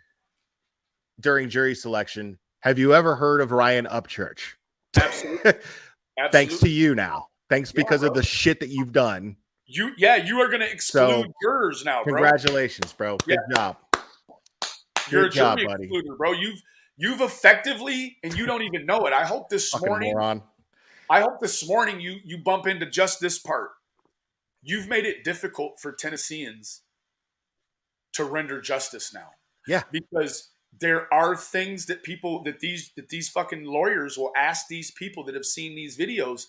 during jury selection, have you ever heard of Ryan Upchurch? Absolutely. Thanks to you now. Thanks because bro. of the shit that you've done. You are going to exclude jurors now, bro. Congratulations, bro. Good job. You're Good a job, jury buddy. excluder, bro. You've effectively, and you don't even know it. I hope this Fucking morning, moron. you bump into just this part. You've made it difficult for Tennesseans to render justice now. Yeah. Because there are things that these fucking lawyers will ask these people that have seen these videos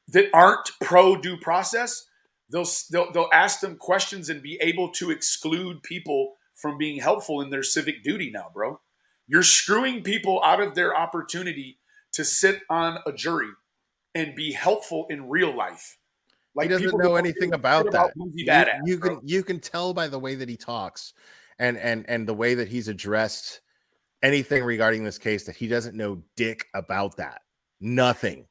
that aren't pro due process. They'll ask them questions and be able to exclude people from being helpful in their civic duty now, bro. You're screwing people out of their opportunity to sit on a jury and be helpful in real life. Like, he doesn't know anything about that. You can tell by the way that he talks and the way that he's addressed anything regarding this case that he doesn't know dick about that. Nothing.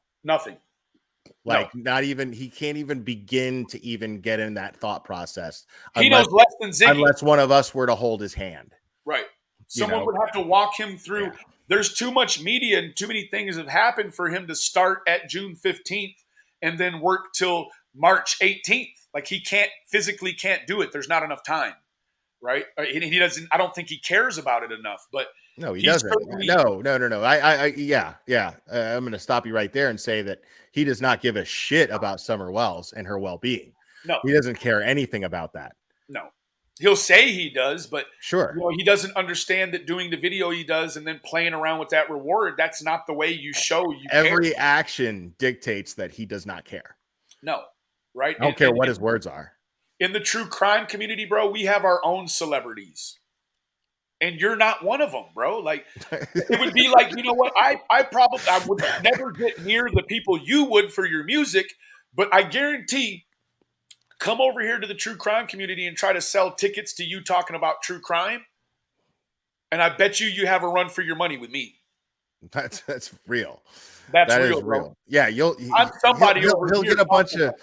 Like, no. not even, he can't even begin to even get in that thought process. He knows less than Ziggy. Unless one of us were to hold his hand. Right. Someone would have to walk him through. Yeah. There's too much media and too many things have happened for him to start at June 15th and then work till March 18th. Like, he physically can't do it. There's not enough time. Right. He doesn't, I don't think he cares about it enough, but no, he doesn't. No. I'm going to stop you right there and say that he does not give a shit about Summer Wells and her well-being. No, he doesn't care anything about that. No, he'll say he does, but sure, he doesn't understand that doing the video he does and then playing around with that reward, that's not the way you show you every care. Action dictates that he does not care. No, right? I don't care what his words are. In the true crime community, bro, we have our own celebrities. And you're not one of them, bro. Like, it would be like, you know what? I would never get near the people you would for your music, but I guarantee, come over here to the true crime community and try to sell tickets to you talking about true crime, and I bet you have a run for your money with me. That's real. That is real, bro. Yeah, he'll get a bunch of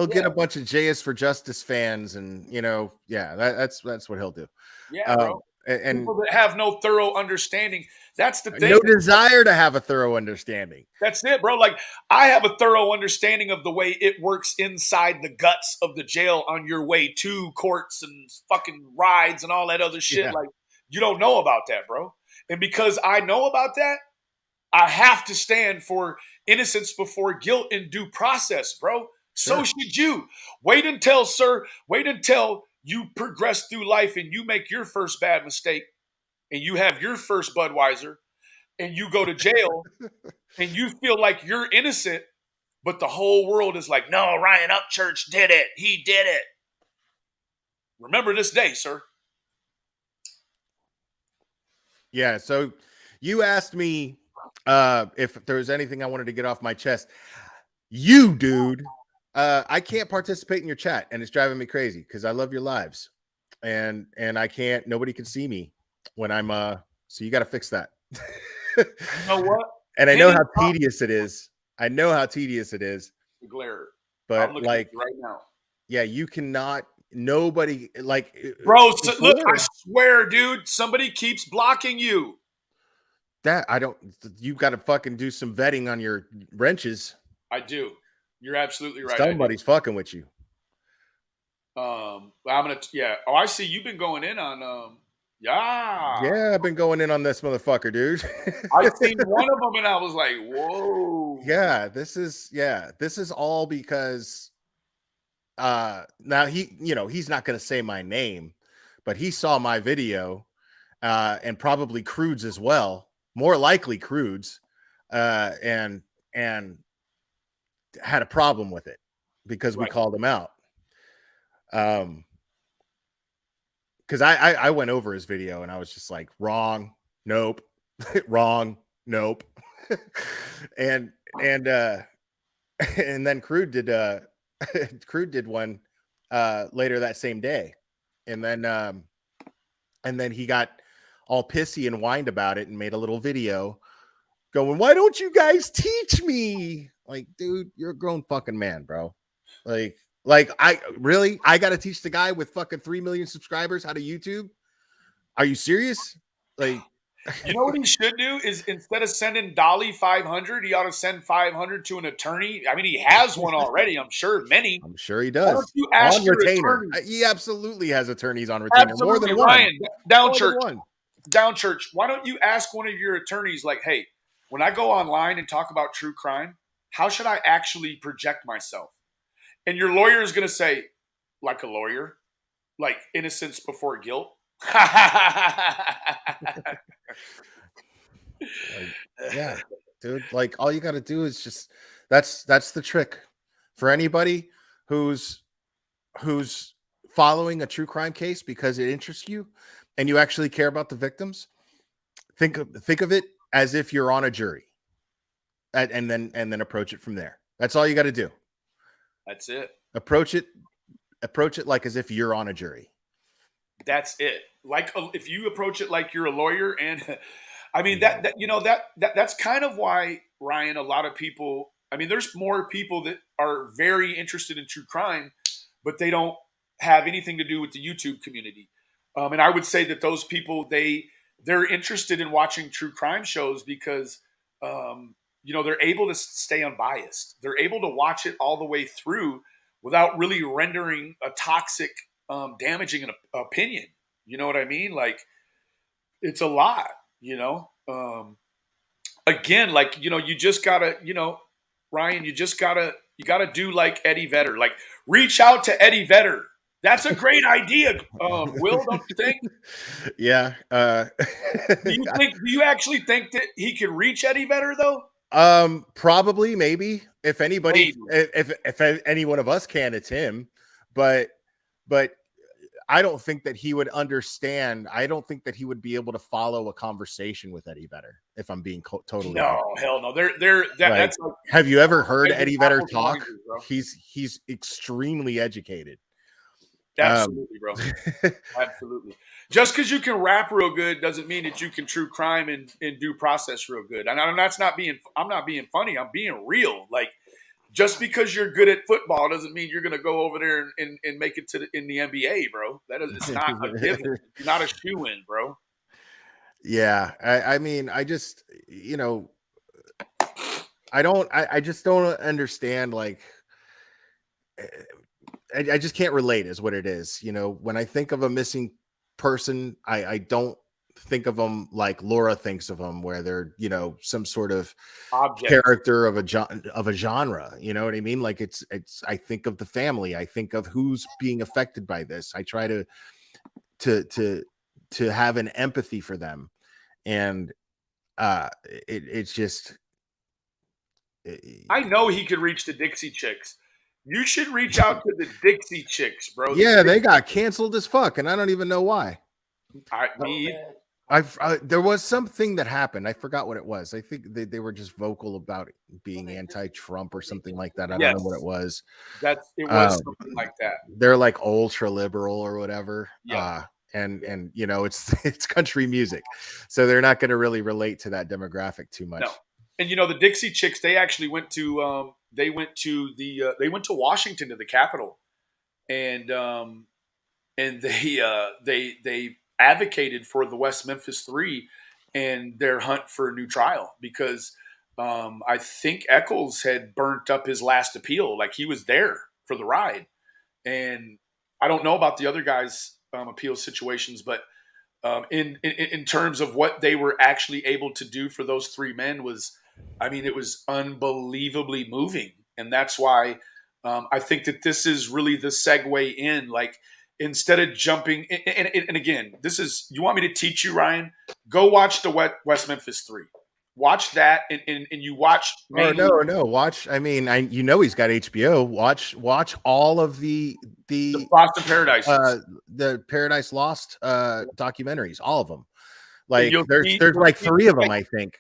get a bunch of JS for Justice fans, and that's what he'll do. Yeah, bro. And people that have no thorough understanding. That's the thing. No desire to have a thorough understanding. That's it, bro. Like, I have a thorough understanding of the way it works inside the guts of the jail on your way to courts and fucking rides and all that other shit. Yeah. Like, you don't know about that, bro. And because I know about that, I have to stand for innocence before guilt in due process, bro. So should you. Wait until you progress through life and you make your first bad mistake and you have your first Budweiser and you go to jail and you feel like you're innocent, but the whole world is like, no, Ryan Upchurch did it. He did it. Remember this day, sir. Yeah, so you asked me if there was anything I wanted to get off my chest. You, dude. I can't participate in your chat, and it's driving me crazy because I love your lives, and I can't. Nobody can see me when I'm so you got to fix that. You know what? And I know Penny how tedious it is. I know how tedious it is, glare. I'm but looking like, at it right now. yeah, you cannot. Nobody like Bro, so, look, I before swear, dude, somebody keeps blocking you. that. I don't. You got to fucking do some vetting on your wrenches. I do. You're absolutely right. Somebody's fucking with you. I'm gonna yeah. Oh, I see you've been going in on yeah. Yeah, I've been going in on this motherfucker, dude. I seen one of them and I was like, whoa. Yeah, this is all because now he's not going to say my name, but he saw my video and probably Crude's as well, more likely Crude's, and had a problem with because we Right. called him out. Because I went over his video and I was just like, wrong, nope, wrong, nope. and and then Crude did one later that same day. And then he got all pissy and whined about it and made a little video going, why don't you guys teach me? Like, dude, you're a grown fucking man, bro. Like I got to teach the guy with fucking 3 million subscribers how to YouTube? Are you serious? Like, you know what he should do is instead of sending Dolly 500, he ought to send 500 to an attorney. I mean, he has one already. I'm sure many. I'm sure he Why does. don't you ask On your retainer. attorney? He absolutely has attorneys on retainer. Absolutely, More than one. Ryan, down More church. than one. Down church. Why don't you ask one of your attorneys, like, hey, when I go online and talk about true crime, how should I actually project myself? And your lawyer is going to say, like a lawyer, like innocence before guilt. Yeah, dude. Like, all you got to do is just that's the trick for anybody who's following a true crime case because it interests you and you actually care about the victims. Think of it as if you're on a jury, and then approach it from there. That's all you got to do. That's it. Approach it like as if you're on a jury. That's it. Like if you approach it like you're a lawyer, and I mean that's kind of why, Ryan, a lot of people. I mean, there's more people that are very interested in true crime, but they don't have anything to do with the YouTube community. And I would say that those people they're interested in watching true crime shows because they're able to stay unbiased. They're able to watch it all the way through without really rendering a toxic, damaging an opinion. You know what I mean? Like, it's a lot, again, like, you just gotta, Ryan, you gotta do like Eddie Vedder, like reach out to Eddie Vedder. That's a great idea. Will, don't you think? Yeah. Do you actually think that he could reach Eddie Vedder though? Probably, maybe. If anybody, Maybe. if any one of us can, it's him. But I don't think that he would understand. I don't think that he would be able to follow a conversation with Eddie Vedder. If I'm being totally honest. Hell no. That's like, have you ever heard Eddie Vedder talk? Monsters, he's extremely educated. Absolutely, bro. Absolutely. Just because you can rap real good doesn't mean that you can true crime and due process real good. And I'm not being funny. I'm being real. Like, just because you're good at football doesn't mean you're going to go over there and make it in the NBA, bro. It's not a given. You're not a shoe-in, bro. Yeah. I mean, I just, I just don't understand. Like, I just can't relate is what it is. When I think of a missing person, I don't think of them like Laura thinks of them, where they're, some sort of object character of a genre. You know what I mean? Like it's, I think of the family. I think of who's being affected by this. I try to have an empathy for them. And it's just, I know he could reach the Dixie Chicks. You should reach out to the Dixie Chicks, bro. Yeah, they got canceled as fuck, and I don't even know why. There was something that happened. I forgot what it was. I think they were just vocal about being anti-Trump or something like that. I don't know what it was. It was something like that. They're like ultra liberal or whatever. Yeah. and you know, it's it's country music, so they're not going to really relate to that demographic too much. No. And you know, the Dixie Chicks, they actually went to they went to Washington, to the Capitol, and they advocated for the West Memphis Three and their hunt for a new trial, because I think Eccles had burnt up his last appeal. Like, he was there for the ride, and I don't know about the other guys' appeal situations, but in terms of what they were actually able to do for those three men was, I mean, it was unbelievably moving. And that's why I think that this is really the segue in. Like, instead of jumping, and again, this is, you want me to teach you, Ryan? Go watch the West Memphis Three. Watch that, and you watch. Or no, watch. I mean, you know, he's got HBO. Watch all of the Lost in Paradise, the Paradise Lost documentaries, all of them. Like, you'll there's like three of them, I think.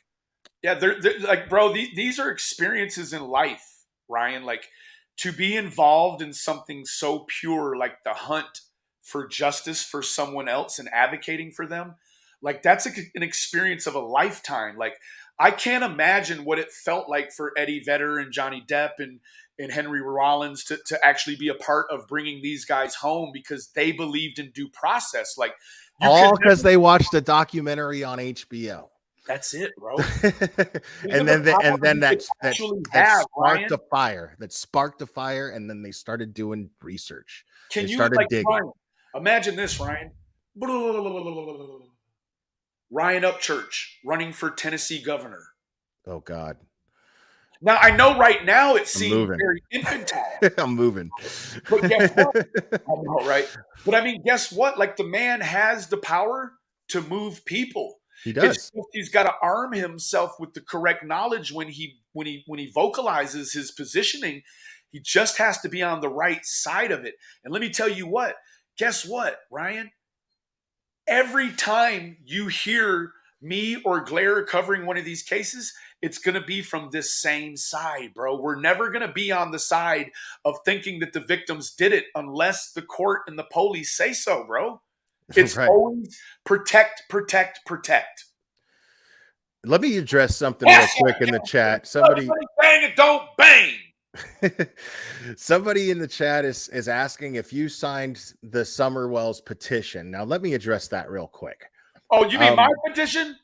Yeah, they're like, bro, these are experiences in life, Ryan. Like, to be involved in something so pure, like the hunt for justice for someone else and advocating for them, like, that's an experience of a lifetime. Like, I can't imagine what it felt like for Eddie Vedder and Johnny Depp and Henry Rollins to actually be a part of bringing these guys home, because they believed in due process. Like, all because they watched a documentary on HBO. That's it, bro. and then that sparked Ryan. a fire. That sparked a fire, and then they started doing research. Can they you started digging? Ryan, imagine this, Ryan. Ryan Upchurch running for Tennessee governor. Oh God. Now, I know right now it seems very infantile. I'm moving. But guess what? I know, right? But I mean, guess what? Like, the man has the power to move people. He does. He's got to arm himself with the correct knowledge when he vocalizes his positioning. He just has to be on the right side of it. And let me tell you what. Guess what, Ryan? Every time you hear me or Glare covering one of these cases, it's going to be from this same side, bro. We're never going to be on the side of thinking that the victims did it unless the court and the police say so, bro. It's right. always protect, protect, protect. Let me address something real quick in the chat. Somebody bang it, don't bang. Somebody in the chat is asking if you signed the Summerwell's petition. Now, let me address that real quick. Oh, you mean my petition?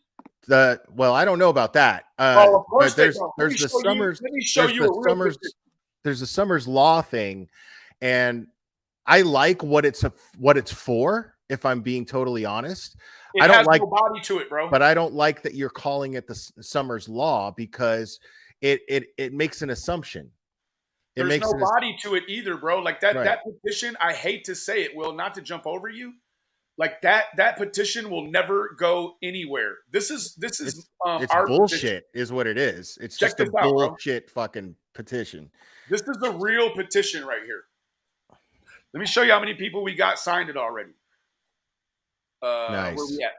Well, I don't know about that. Of course, there's the Summers. Let me show you a real there's a Summers law thing, and I like what it's for. If I'm being totally honest, I don't like no body to it, bro. But I don't like that you're calling it the Summers law, because it makes an assumption. There's no body to it either, bro. Like that petition, I hate to say it, Will, not to jump over you. Like that petition will never go anywhere. This is it's our bullshit, petition. Is what it is. It's just a bullshit fucking petition. This is a real petition right here. Let me show you how many people we got signed it already. Nice. Where we at?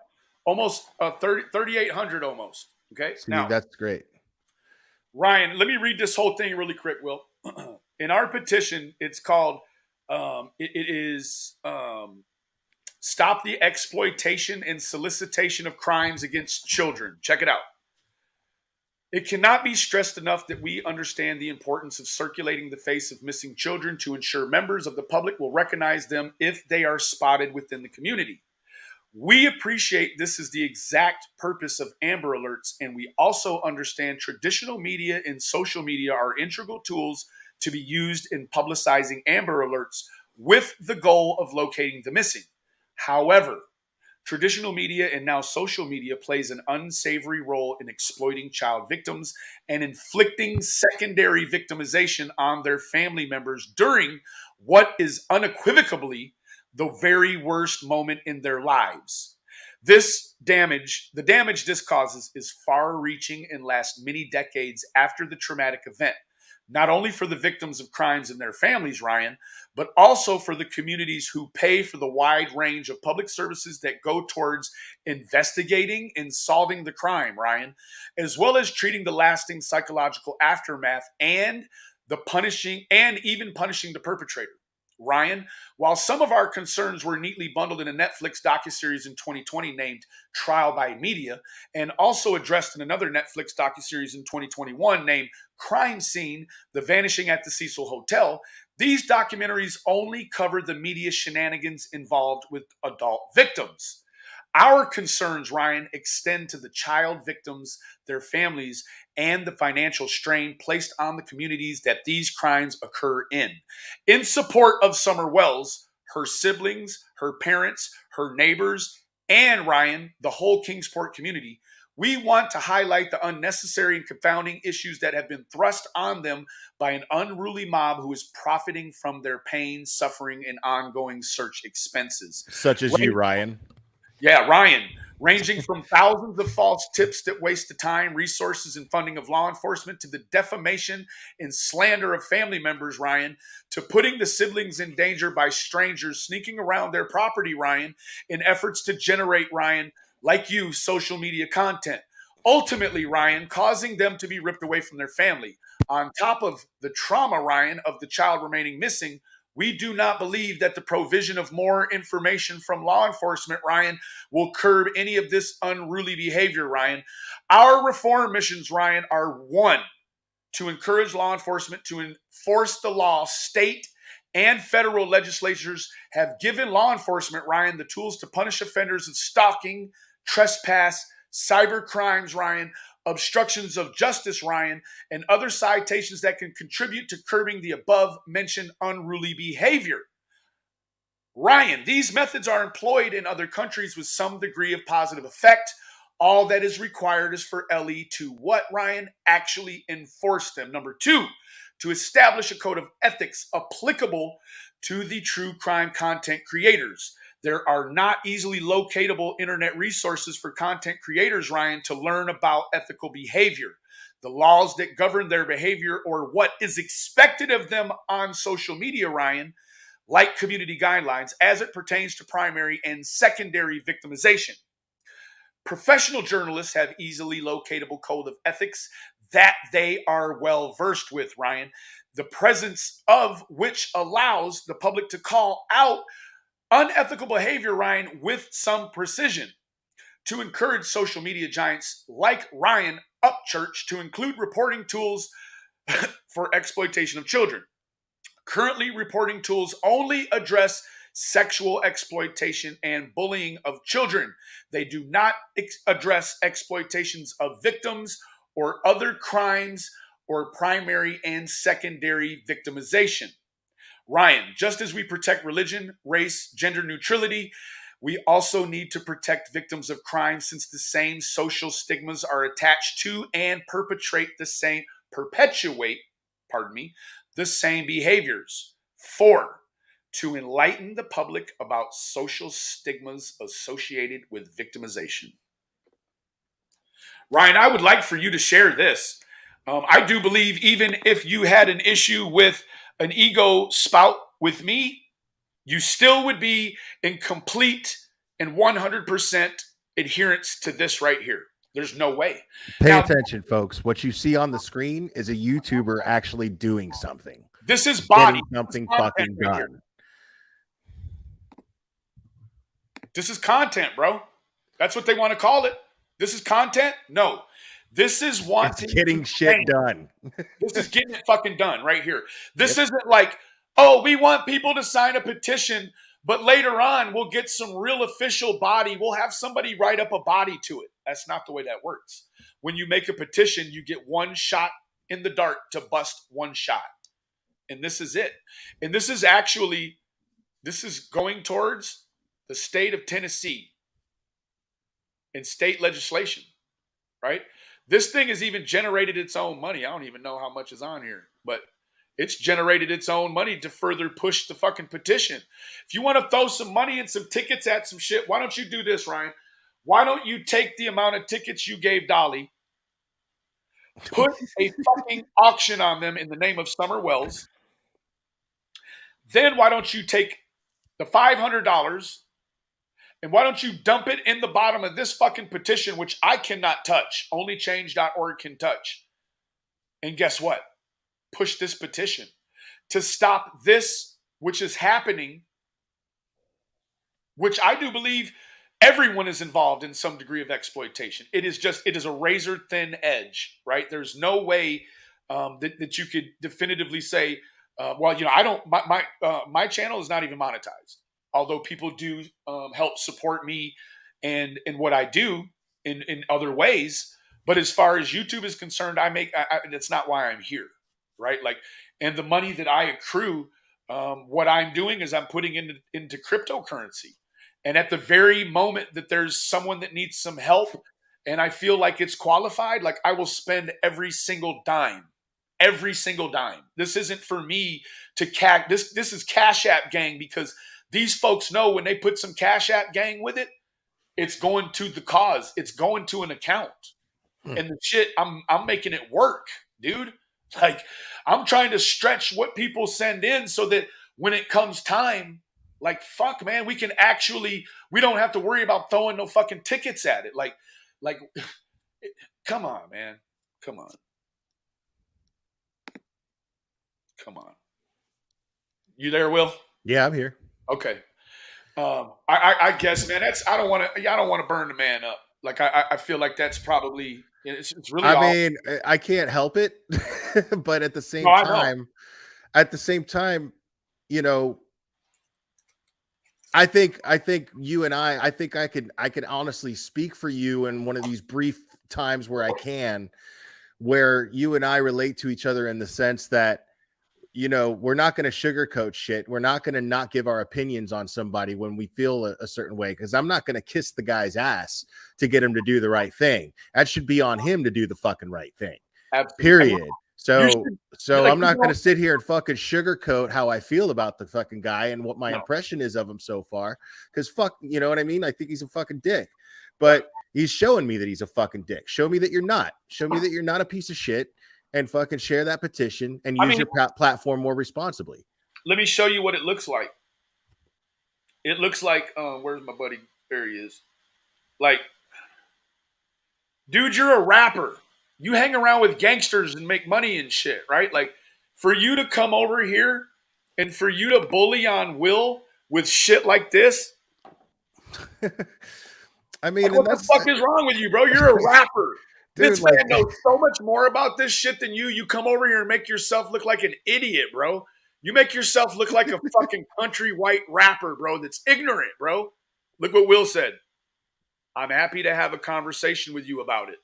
Almost 3,800 almost. Okay. See, now that's great. Ryan, let me read this whole thing really quick, Will. In our petition, it's called Stop the Exploitation and Solicitation of Crimes Against Children. Check it out. It cannot be stressed enough that we understand the importance of circulating the face of missing children to ensure members of the public will recognize them if they are spotted within the community. We appreciate this is the exact purpose of Amber Alerts, and we also understand traditional media and social media are integral tools to be used in publicizing Amber Alerts with the goal of locating the missing. However, traditional media and now social media plays an unsavory role in exploiting child victims and inflicting secondary victimization on their family members during what is unequivocally the very worst moment in their lives. The damage this causes is far-reaching and lasts many decades after the traumatic event, not only for the victims of crimes and their families, Ryan, but also for the communities who pay for the wide range of public services that go towards investigating and solving the crime, Ryan, as well as treating the lasting psychological aftermath and even punishing the perpetrator. Ryan, while some of our concerns were neatly bundled in a Netflix docuseries in 2020 named Trial by Media, and also addressed in another Netflix docuseries in 2021 named Crime Scene, The Vanishing at the Cecil Hotel, these documentaries only covered the media shenanigans involved with adult victims. Our concerns, Ryan, extend to the child victims, their families, and the financial strain placed on the communities that these crimes occur in. In support of Summer Wells, her siblings, her parents, her neighbors, and Ryan, the whole Kingsport community, we want to highlight the unnecessary and confounding issues that have been thrust on them by an unruly mob who is profiting from their pain, suffering, and ongoing search expenses. Such as you, Ryan. Yeah, Ryan, ranging from thousands of false tips that waste the time, resources, and funding of law enforcement to the defamation and slander of family members, Ryan, to putting the siblings in danger by strangers sneaking around their property, Ryan, in efforts to generate, Ryan, like you, social media content. Ultimately, Ryan, causing them to be ripped away from their family. On top of the trauma, Ryan, of the child remaining missing, we do not believe that the provision of more information from law enforcement, Ryan, will curb any of this unruly behavior, Ryan. Our reform missions, Ryan, are one, to encourage law enforcement to enforce the law. State and federal legislatures have given law enforcement, Ryan, the tools to punish offenders of stalking, trespass, cyber crimes, Ryan, obstructions of justice, Ryan, and other citations that can contribute to curbing the above mentioned unruly behavior. Ryan, these methods are employed in other countries with some degree of positive effect. All that is required is for LE to what, Ryan? Actually enforce them. Number two, to establish a code of ethics applicable to the true crime content creators. There are not easily locatable internet resources for content creators, Ryan, to learn about ethical behavior, the laws that govern their behavior, or what is expected of them on social media, Ryan, like community guidelines as it pertains to primary and secondary victimization. Professional journalists have easily locatable code of ethics that they are well versed with, Ryan, the presence of which allows the public to call out unethical behavior, Ryan, with some precision. To encourage social media giants like Ryan Upchurch to include reporting tools for exploitation of children. Currently, reporting tools only address sexual exploitation and bullying of children. They do not address exploitations of victims or other crimes or primary and secondary victimization. Ryan, just as we protect religion, race, gender neutrality, we also need to protect victims of crime since the same social stigmas are attached to and perpetuate the same behaviors. 4, to enlighten the public about social stigmas associated with victimization. Ryan, I would like for you to share this. I do believe even if you had an issue with an ego spout with me, you still would be in complete and 100% adherence to this right here. There's no way. Pay attention, folks. What you see on the screen is a YouTuber actually doing something. This is body. Getting something This is fucking right done. here. This is content, bro. That's what they want to call it. This is content? No. This is wanting It's getting shit done. This is getting it fucking done right here. This isn't like, oh, we want people to sign a petition, but later on we'll get some real official body. We'll have somebody write up a body to it. That's not the way that works. When you make a petition, you get one shot in the dark to bust one shot. And this is it. And this is going towards the state of Tennessee and state legislation, right? This thing has even generated its own money. I don't even know how much is on here, but it's generated its own money to further push the fucking petition. If you want to throw some money and some tickets at some shit, why don't you do this, Ryan? Why don't you take the amount of tickets you gave Dolly, put a fucking auction on them in the name of Summer Wells, then why don't you take the $500 and why don't you dump it in the bottom of this fucking petition, which I cannot touch. Only change.org can touch. And guess what? Push this petition to stop this which is happening, which I do believe everyone is involved in some degree of exploitation. It is a razor thin edge, right? There's no way that you could definitively say, well, I don't, my channel is not even monetized. Although people do help support me and what I do in other ways. But as far as YouTube is concerned, that's not why I'm here, right? Like, and the money that I accrue, what I'm doing is I'm putting into cryptocurrency. And at the very moment that there's someone that needs some help and I feel like it's qualified, like I will spend every single dime. Every single dime. This isn't for me to this is Cash App gang, because these folks know when they put some Cash App gang with it, it's going to the cause. It's going to an account. And the shit, I'm making it work, dude. Like, I'm trying to stretch what people send in so that when it comes time, like, fuck, man, we don't have to worry about throwing no fucking tickets at it. Like, come on, man. Come on. Come on. You there, Will? Yeah, I'm here. Okay. I guess, man, I don't want to burn the man up. Like, I feel like that's probably, it's really, I mean, I can't help it, but at the same time, I think you and I think I could honestly speak for you in one of these brief times where you and I relate to each other in the sense that, we're not going to sugarcoat shit. We're not going to not give our opinions on somebody when we feel a certain way, because I'm not going to kiss the guy's ass to get him to do the right thing. That should be on him to do the fucking right thing. Absolutely. Period. So I'm not going to sit here and fucking sugarcoat how I feel about the fucking guy and what my impression is of him so far. Because fuck, you know what I mean? I think he's a fucking dick. But he's showing me that he's a fucking dick. Show me that you're not. Show me that you're not a piece of shit. And fucking share that petition and use your platform more responsibly. Let me show you what it looks like. It looks like, where's my buddy? There he is. Like, dude, you're a rapper. You hang around with gangsters and make money and shit, right? Like, for you to come over here and for you to bully on Will with shit like this. I mean, like, what the fuck is wrong with you, bro? You're a rapper. Dude, this man knows so much more about this shit than you. You come over here and make yourself look like an idiot, bro. You make yourself look like a fucking country white rapper, bro, that's ignorant, bro. Look what Will said. I'm happy to have a conversation with you about it.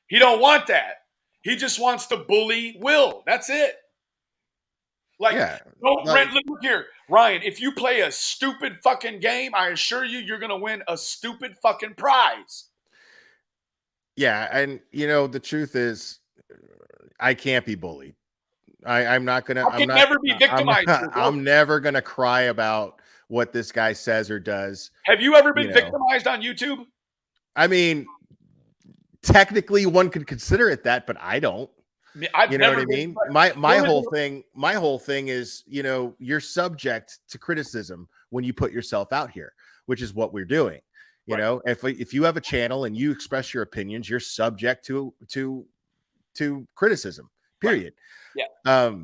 He don't want that. He just wants to bully Will. That's it. Like, look here. Ryan, if you play a stupid fucking game, I assure you, you're going to win a stupid fucking prize. Yeah, and the truth is, I can't be bullied. I'm not gonna. I can never be victimized. I'm never gonna cry about what this guy says or does. Have you ever been victimized on YouTube? I mean, technically, one could consider it that, but I don't. You know what I mean? My whole thing is, you're subject to criticism when you put yourself out here, which is what we're doing. You know, if you have a channel and you express your opinions, you're subject to criticism. Period. Right. Yeah.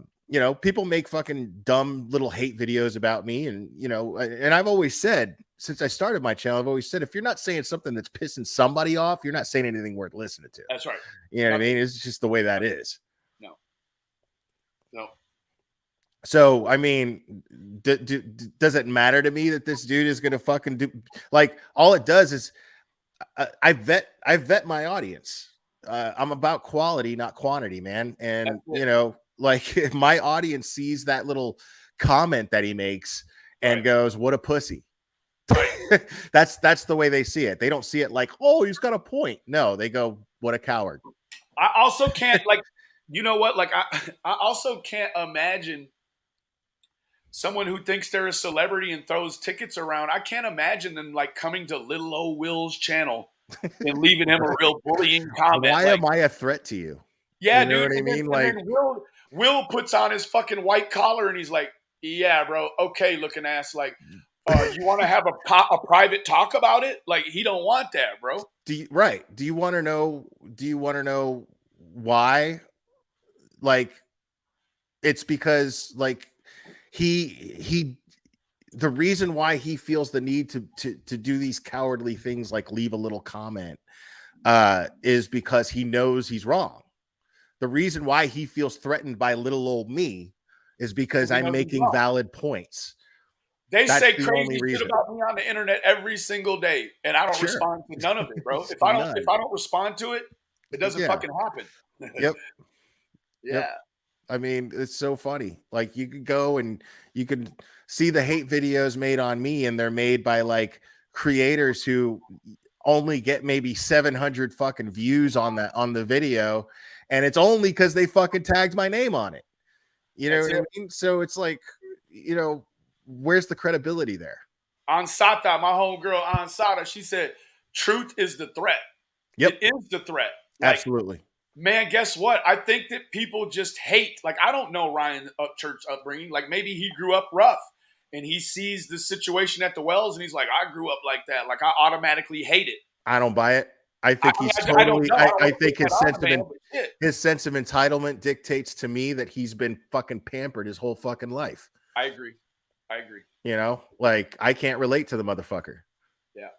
People make fucking dumb little hate videos about me, and and I've always said, since I started my channel, I've always said, if you're not saying something that's pissing somebody off, you're not saying anything worth listening to. That's right. You know what I mean? It's just the way that is. No. So, I mean, does it matter to me that this dude is going to fucking do, like, all it does is I vet my audience. I'm about quality, not quantity, man. And, like, if my audience sees that little comment that he makes and goes, what a pussy. That's the way they see it. They don't see it like, oh, he's got a point. No, they go, what a coward. I also can't, like, you know what? Like, I also can't imagine someone who thinks they're a celebrity and throws tickets around. I can't imagine them, like, coming to little old Will's channel and leaving him a real bullying comment. Why am I a threat to you? Yeah, you know dude. What I mean? Like, Will puts on his fucking white collar and he's like, yeah, bro. Okay, looking ass. Like, you want to have a private talk about it? Like, he don't want that, bro. Do you want to know why? Like, it's because, like, he the reason why he feels the need to do these cowardly things like leave a little comment is because he knows he's wrong. The reason why he feels threatened by little old me is because I'm making valid points. They That's say the crazy only shit reason. about me on the internet every single day, and I don't Sure. respond to none of it, bro. If None. I don't respond to it, it doesn't Yeah. fucking happen. Yep. Yeah. Yep. I mean, it's so funny. Like you could go and you could see the hate videos made on me, and they're made by like creators who only get maybe 700 fucking views on the video, and it's only because they fucking tagged my name on it. You know That's what I it. mean? So it's like, where's the credibility there? Ansata, my homegirl Ansata, she said, "Truth is the threat." Yep. It is the threat. Like, Absolutely. man, guess what? I think that people just hate. Like, I don't know Ryan's church upbringing. Like, maybe he grew up rough and he sees the situation at the Wells and he's like, I grew up like that. Like, I automatically hate it. I don't buy it. I think I mean, he's I don't totally. know. I don't I know think what's going on, man, but shit. his sense of entitlement dictates to me that he's been fucking pampered his whole fucking life. I agree. Like I can't relate to the motherfucker. Yeah,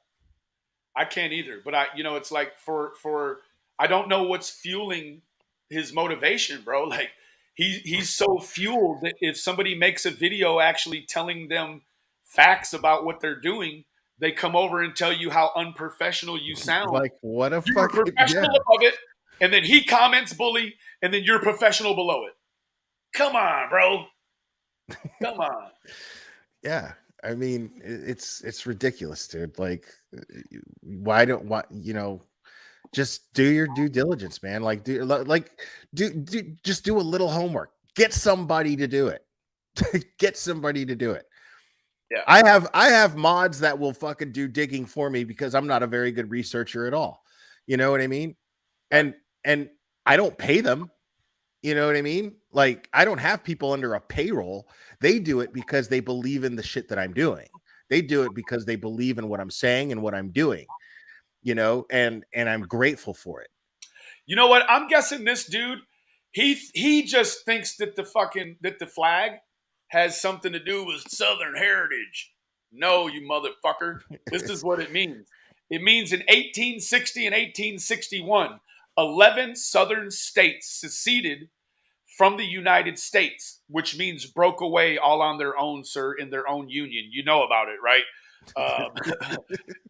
I can't either. But it's like for I don't know what's fueling his motivation, bro. Like he's so fueled that if somebody makes a video actually telling them facts about what they're doing, they come over and tell you how unprofessional you sound. Like what a You were fucking professional above it, and then he comments bully, and then you're professional below it. Come on, bro. Come on. Yeah. I mean, it's ridiculous, dude. Like, just do your due diligence, man. Like, just do a little homework. Get somebody to do it. Get somebody to do it. Yeah. I have mods that will fucking do digging for me because I'm not a very good researcher at all. You know what I mean? And I don't pay them. You know what I mean? Like, I don't have people under a payroll. They do it because they believe in the shit that I'm doing. They do it because they believe in what I'm saying and what I'm doing, and I'm grateful for it. You know what? I'm guessing this dude, he just thinks that the flag has something to do with Southern heritage. No, you motherfucker. This is what it means. It means in 1860 and 1861, 11 Southern states seceded from the United States, which means broke away all on their own, sir, in their own union. You know about it, right?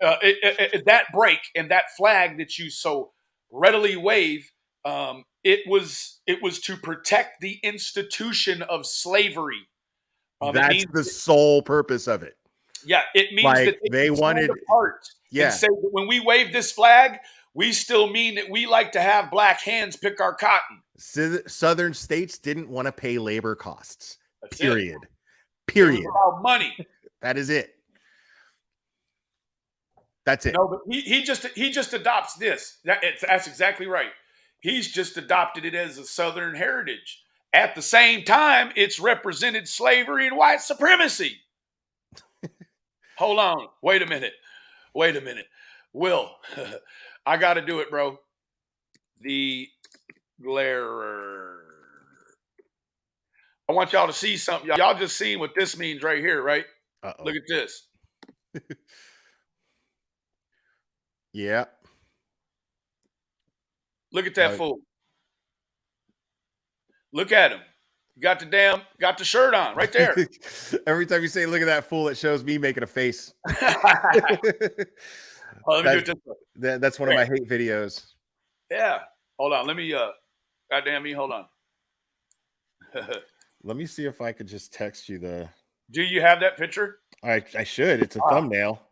That break and that flag that you so readily wave, it was to protect the institution of slavery. That's the sole purpose of it. Yeah, it means like that they wanted apart. Yeah, and say that when we wave this flag, we still mean that we like to have black hands pick our cotton. Southern states didn't want to pay labor costs. That's Period. It. Period. It was about money. That is it. That's it. No, but he just adopts this. That's exactly right. He's just adopted it as a Southern heritage. At the same time, it's represented slavery and white supremacy. Hold on. Wait a minute. Will, I got to do it, bro. The glarer. I want y'all to see something. Y'all just seen what this means right here, right? Uh-oh. Look at this. Yeah. Look at that fool. Look at him. Got the shirt on right there. Every time you say look at that fool, it shows me making a face. Let me do it this way. That's one of my hate videos. Yeah. Hold on. Let me goddamn me, hold on. Let me see if I could just text you the. Do you have that picture? I should. It's a thumbnail.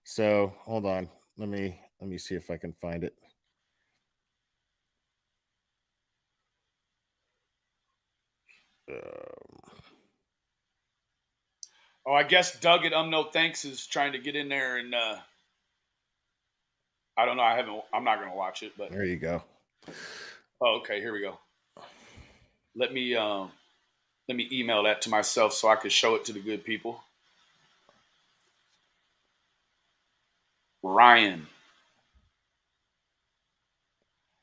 So hold on. Let me see if I can find it. I guess Doug at No Thanks is trying to get in there, and I don't know. I'm not gonna watch it, but there you go. Oh, okay. Here we go. Let me email that to myself so I can show it to the good people. Ryan.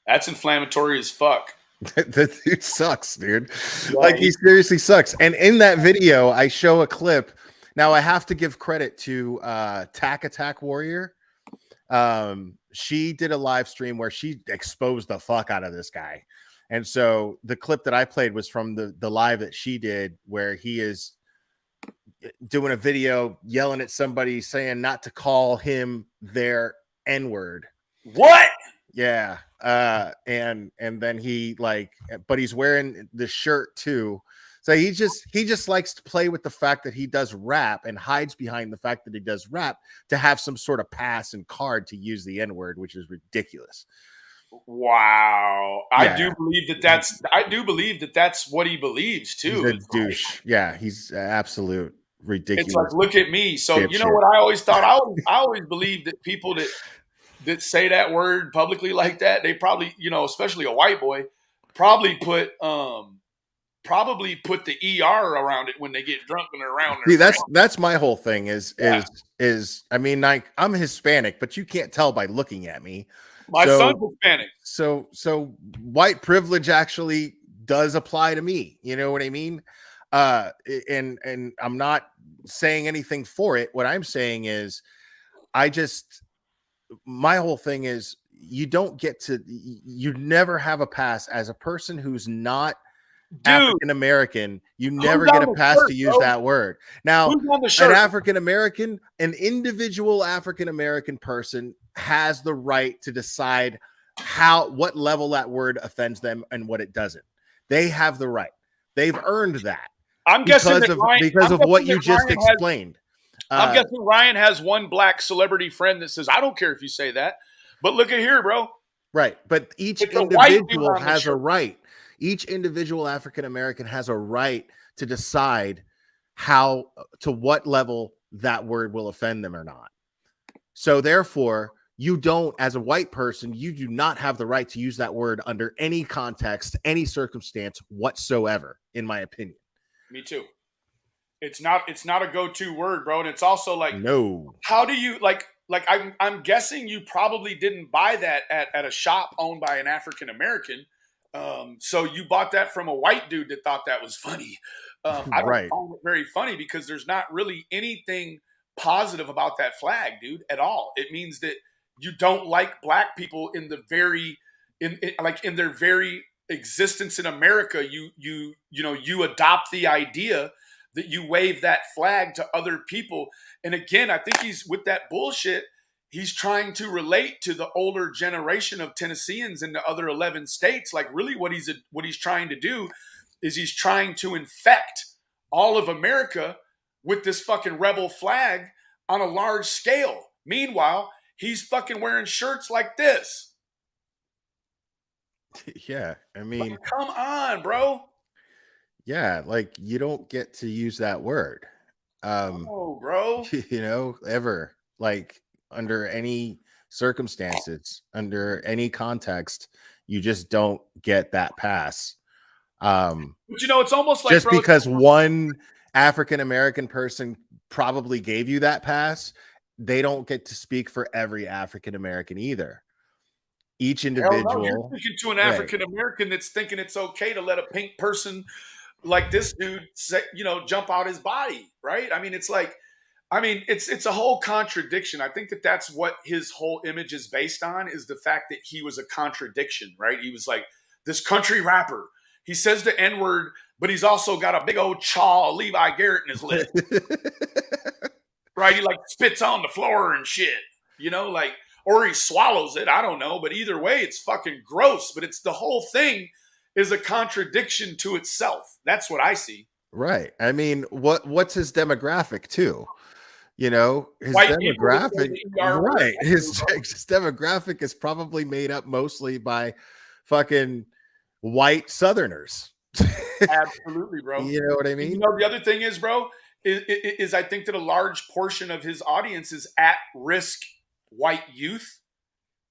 That's inflammatory as fuck. That dude sucks, dude. Like he seriously sucks. And in that video, I show a clip. Now I have to give credit to Tack Attack Warrior. She did a live stream where she exposed the fuck out of this guy. And so the clip that I played was from the live that she did where he is doing a video yelling at somebody saying not to call him their N-word. What? Yeah. And then he like, but he's wearing the shirt too. So he just likes to play with the fact that he does rap and hides behind the fact that he does rap to have some sort of pass and card to use the N-word, which is ridiculous. Wow. Yeah. I do believe that that's what he believes too. He's a douche. Yeah, he's absolute ridiculous. It's like, look at me. So you know what I always thought? I always believed that people that say that word publicly like that, they probably, especially a white boy, probably put the ER around it when they get drunk and they're around their See, that's my whole thing is I mean, like I'm Hispanic, but you can't tell by looking at me. My son's Hispanic. So white privilege actually does apply to me. You know what I mean? And I'm not saying anything for it. What I'm saying is my whole thing is you never have a pass as a person who's not African American. You never get a pass to use that word. Now, an African American, an individual African American person has the right to decide what level that word offends them and what it doesn't. They have the right. They've earned that. I'm guessing because of what you just explained. I'm guessing Ryan has one black celebrity friend that says, I don't care if you say that. But look at here, bro. Right. But each individual has a right. Each individual African American has a right to decide to what level that word will offend them or not. So therefore, you don't, as a white person, you do not have the right to use that word under any context, any circumstance whatsoever, in my opinion. Me too. It's not a go-to word, bro. And it's also like, no. How do you like I'm guessing you probably didn't buy that at a shop owned by an African American. So you bought that from a white dude that thought that was funny. I don't find it very funny because there's not really anything positive about that flag, dude, at all. It means that you don't like black people in their very existence in America. You adopt the idea that you wave that flag to other people. And again, I think he's with that bullshit. He's trying to relate to the older generation of Tennesseans in the other 11 states. Like really what he's trying to do is he's trying to infect all of America with this fucking rebel flag on a large scale. Meanwhile, he's fucking wearing shirts like this. Yeah, I mean, like, come on, bro. Yeah, like you don't get to use that word. Oh, bro. Ever. Like under any circumstances, under any context, you just don't get that pass. But it's almost like just because one African American person probably gave you that pass, they don't get to speak for every African American either. Each individual. No, you're speaking to an African American that's thinking it's okay to let a pink person like this dude jump out his body, right? I mean, it's a whole contradiction. I think that's what his whole image is based on, is the fact that he was a contradiction, right? He was like this country rapper. He says the N-word, but he's also got a big old chaw Levi Garrett in his lip. Right? He like spits on the floor and shit, or he swallows it. I don't know. But either way, it's fucking gross. But it's the whole thing is a contradiction to itself. That's what I see. Right. I mean, what's his demographic too? His white demographic, right? His demographic is probably made up mostly by fucking white Southerners. Absolutely, bro. You know what I mean? The other thing is, bro, is I think that a large portion of his audience is at-risk white youth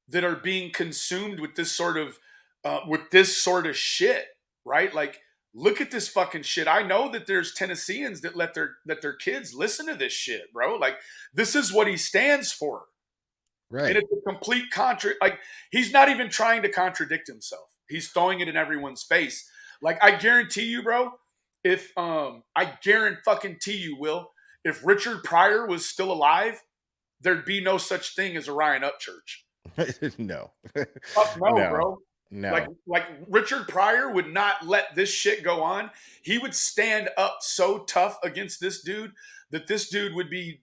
that are being consumed with this sort of shit, right? Like, look at this fucking shit. I know that there's Tennesseans that let their kids listen to this shit, bro. Like, this is what he stands for. Right. And it's a complete like, he's not even trying to contradict himself. He's throwing it in everyone's face. Like, I guarantee you, bro, if I guarantee you, Will, if Richard Pryor was still alive, there'd be no such thing as a Ryan Upchurch. No. Fuck no, No. bro. No. Like Richard Pryor would not let this shit go on. He would stand up so tough against this dude that this dude would be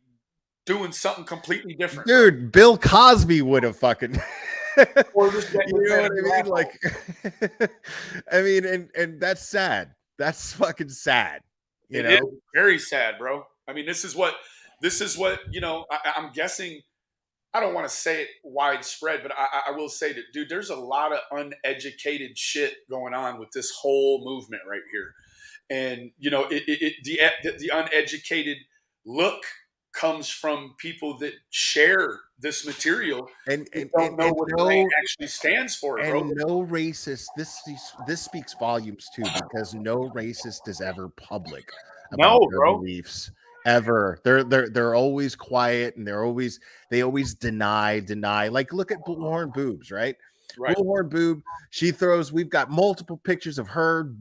doing something completely different. Dude, Bill Cosby would have fucking Or just getting you know rid what of I the mean? asshole. Like I mean, and that's sad. That's fucking sad. You It know? is very sad, bro. I mean, this is what you know. I'm guessing. I don't want to say it widespread, but I will say that, dude, there's a lot of uneducated shit going on with this whole movement right here, and you know, the uneducated look comes from people that share this material And don't know what the brand actually stands for, bro. and no racist. This speaks volumes too, because no racist is ever public about No, their bro. beliefs ever. They're always quiet, and they always deny. Like, look at Bullhorn Boobs, right? Right. Bullhorn Boob. We've got multiple pictures of her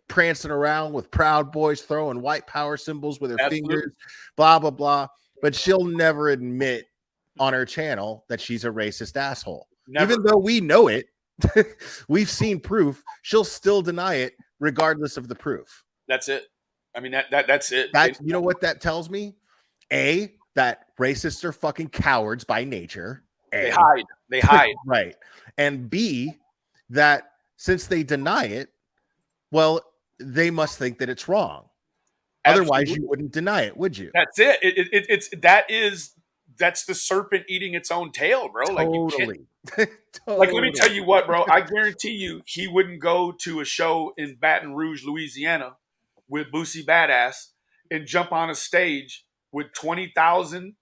prancing around with Proud Boys, throwing white power symbols with her Absolutely. fingers, blah blah blah. But she'll never admit on her channel that she's a racist asshole. Never. Even though we know it, we've seen proof, she'll still deny it regardless of the proof. That's it. I mean, that's it. You know what that tells me? A, that racists are fucking cowards by nature. They hide. Right. And B, that since they deny it, well, they must think that it's wrong. Otherwise, Absolutely. you wouldn't deny it, would you? That's it. That's the serpent eating its own tail, bro. Like, you can't, Totally. like, let me tell you what, bro. I guarantee you, he wouldn't go to a show in Baton Rouge, Louisiana, with Boosie Badass and jump on a stage with 20,000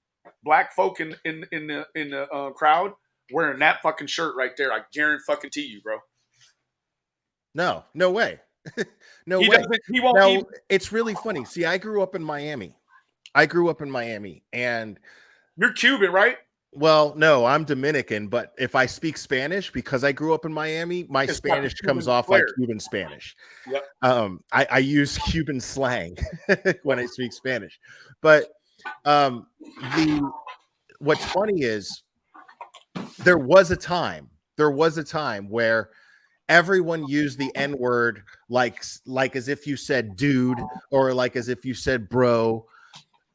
black folk in the crowd wearing that fucking shirt right there. I guarantee you, bro. No way. No He way. doesn't. He won't. Now, Even, it's really funny. See, I grew up in Miami, and you're Cuban, right? well, no, I'm Dominican, but if I speak Spanish, because I grew up in Miami, my It's Spanish got Cuban comes off flair. like Cuban Spanish. Yep. I use Cuban slang when I speak Spanish. But what's funny is there was a time where everyone used the N-word like as if you said dude, or like as if you said bro,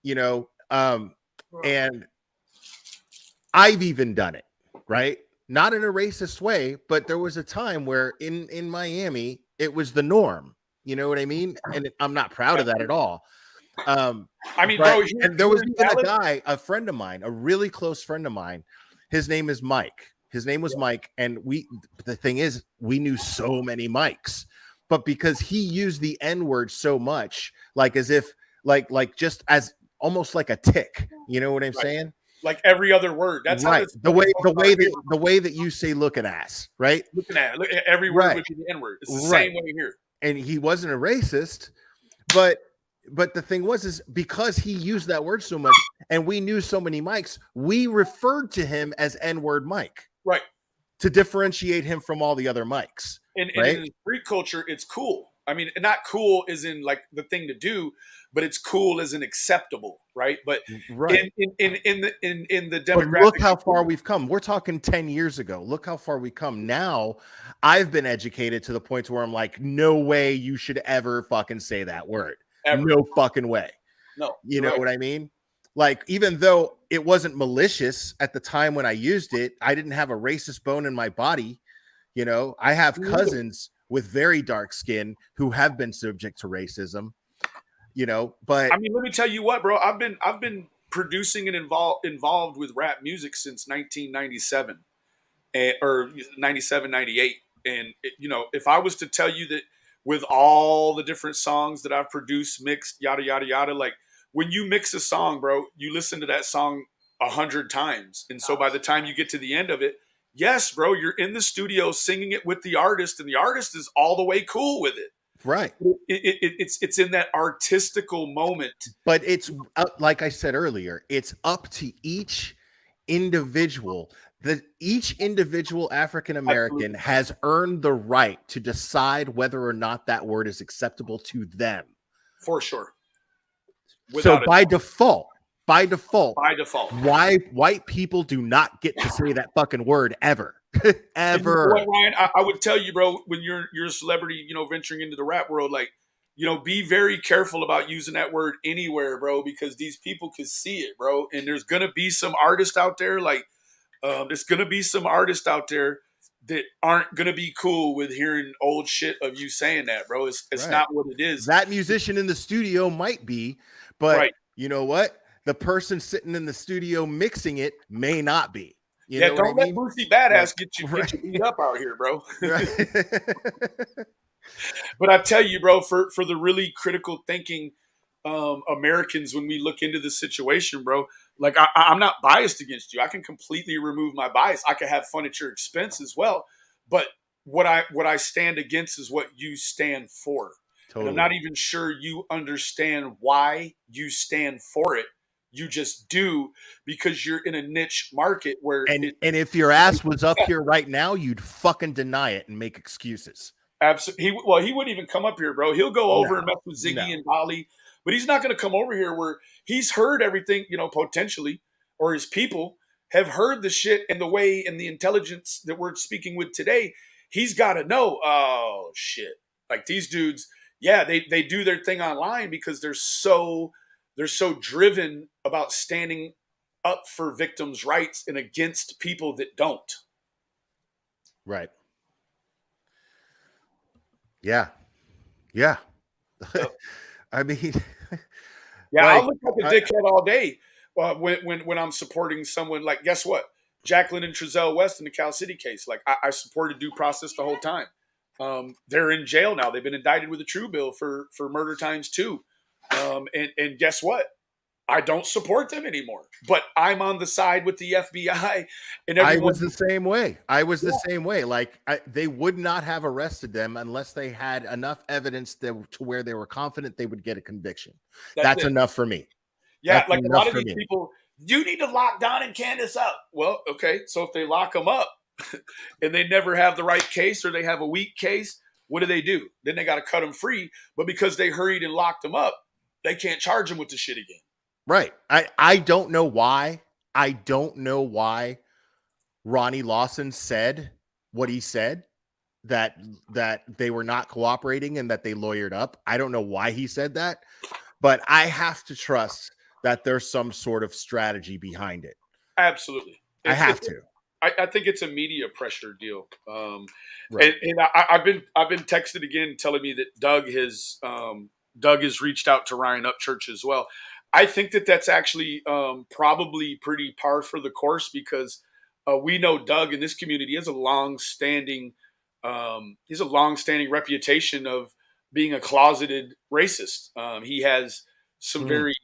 you know, and I've even done it, right? Not in a racist way, but there was a time where in Miami it was the norm. You know what I mean? And I'm not proud of that at all. I mean, But, bro. and there was even a guy, a friend of mine, a really close friend of mine. His name is Mike. His name was Mike, and the thing is, we knew so many Mikes, but because he used the N-word so much, like as if like just as almost like a tick. You know what I'm saying? Like every other word. That's right. How the way that you say looking ass, right? Looking at it. Every word would be the N-word. It's the same way here. And he wasn't a racist, but the thing is because he used that word so much, and we knew so many Mikes, we referred to him as N-word Mike, right, to differentiate him from all the other Mikes. And right? in the street culture, it's cool. I mean, not cool as in like the thing to do, but it's cool as in acceptable, right? But right in the demographic. But look how far we've come. We're talking 10 years ago. Look how far we come. Now I've been educated to the point where I'm like, no way you should ever fucking say that word. Ever. No fucking way. No. You know what I mean? Like, even though it wasn't malicious at the time when I used it, I didn't have a racist bone in my body. You know, I have cousins with very dark skin who have been subject to racism, you know, but I mean, let me tell you what, bro, I've been producing and involved with rap music since 1997 or 97, 98. And you know, if I was to tell you that with all the different songs that I've produced, mixed, yada, yada, yada, like when you mix a song, bro, you listen to that song 100 times. And so by the time you get to the end of it, yes, bro, you're in the studio singing it with the artist, and the artist is all the way cool with it. Right. It's in that artistical moment. But it's like I said earlier, it's up to each individual that each individual African American Absolutely. has earned the right to decide whether or not that word is acceptable to them. For sure. So Without a by doubt. default, By default. why white people do not get to say that fucking word ever. And you know what, Ever. Ryan? I would tell you, bro, when you're a celebrity, you know, venturing into the rap world, like, you know, be very careful about using that word anywhere, bro, because these people can see it, bro. And there's gonna be some artists out there, like, there's gonna be some artists out there that aren't gonna be cool with hearing old shit of you saying that, bro. It's Right. not what it is. That musician in the studio might be, but Right. you know what? The person sitting in the studio mixing it may not be. You Yeah, know what I don't let mean? Boosie Badass Like, get you right. beat up out here, bro. Right. But I tell you, bro, for the really critical thinking Americans, when we look into the situation, bro, like I'm not biased against you. I can completely remove my bias. I can have fun at your expense as well. But what I stand against is what you stand for. And I'm Totally. not even sure you understand why you stand for it. You just do because you're in a niche market where And it if your ass was up here right now, you'd fucking deny it and make excuses. absolutely. He wouldn't even come up here, bro. He'll go over and No, mess with no. Ziggy and Bali, but he's not going to come over here where he's heard everything, you know, potentially, or his people have heard the shit and the way and the intelligence that we're speaking with today. He's got to know, oh shit, like these dudes, yeah, they do their thing online because they're so driven about standing up for victims' rights and against people that don't. Right. Yeah. Yeah. Yep. I mean, Yeah, like, I'll look like a I, dickhead all day when I'm supporting someone. Like, guess what? Jacqueline and Trezell West in the Cal City case. Like, I supported due process the whole time. They're in jail now. They've been indicted with a true bill for murder times two. And guess what? I don't support them anymore. But I'm on the side with the FBI and I everyone. was the same way. I was the Yeah, same way. Like, they would not have arrested them unless they had enough evidence to where they were confident they would get a conviction. that's That's it. enough for me. Yeah, That's like a enough lot of for these me. people, you need to lock Don and Candace up. Well, okay, so if they lock them up and they never have the right case or they have a weak case, what do? Then they got to cut them free. But because they hurried and locked them up, they can't charge them with the shit again. Right. I don't know why. I don't know why Ronnie Lawson said what he said, that they were not cooperating and that they lawyered up. I don't know why he said that, but I have to trust that there's some sort of strategy behind it. Absolutely. I have to. I think it's a media pressure deal. Right. And I've been texted again telling me that Doug has reached out to Ryan Upchurch as well. I think that that's actually probably pretty par for the course because we know Doug in this community has a long-standing reputation of being a closeted racist. He has some very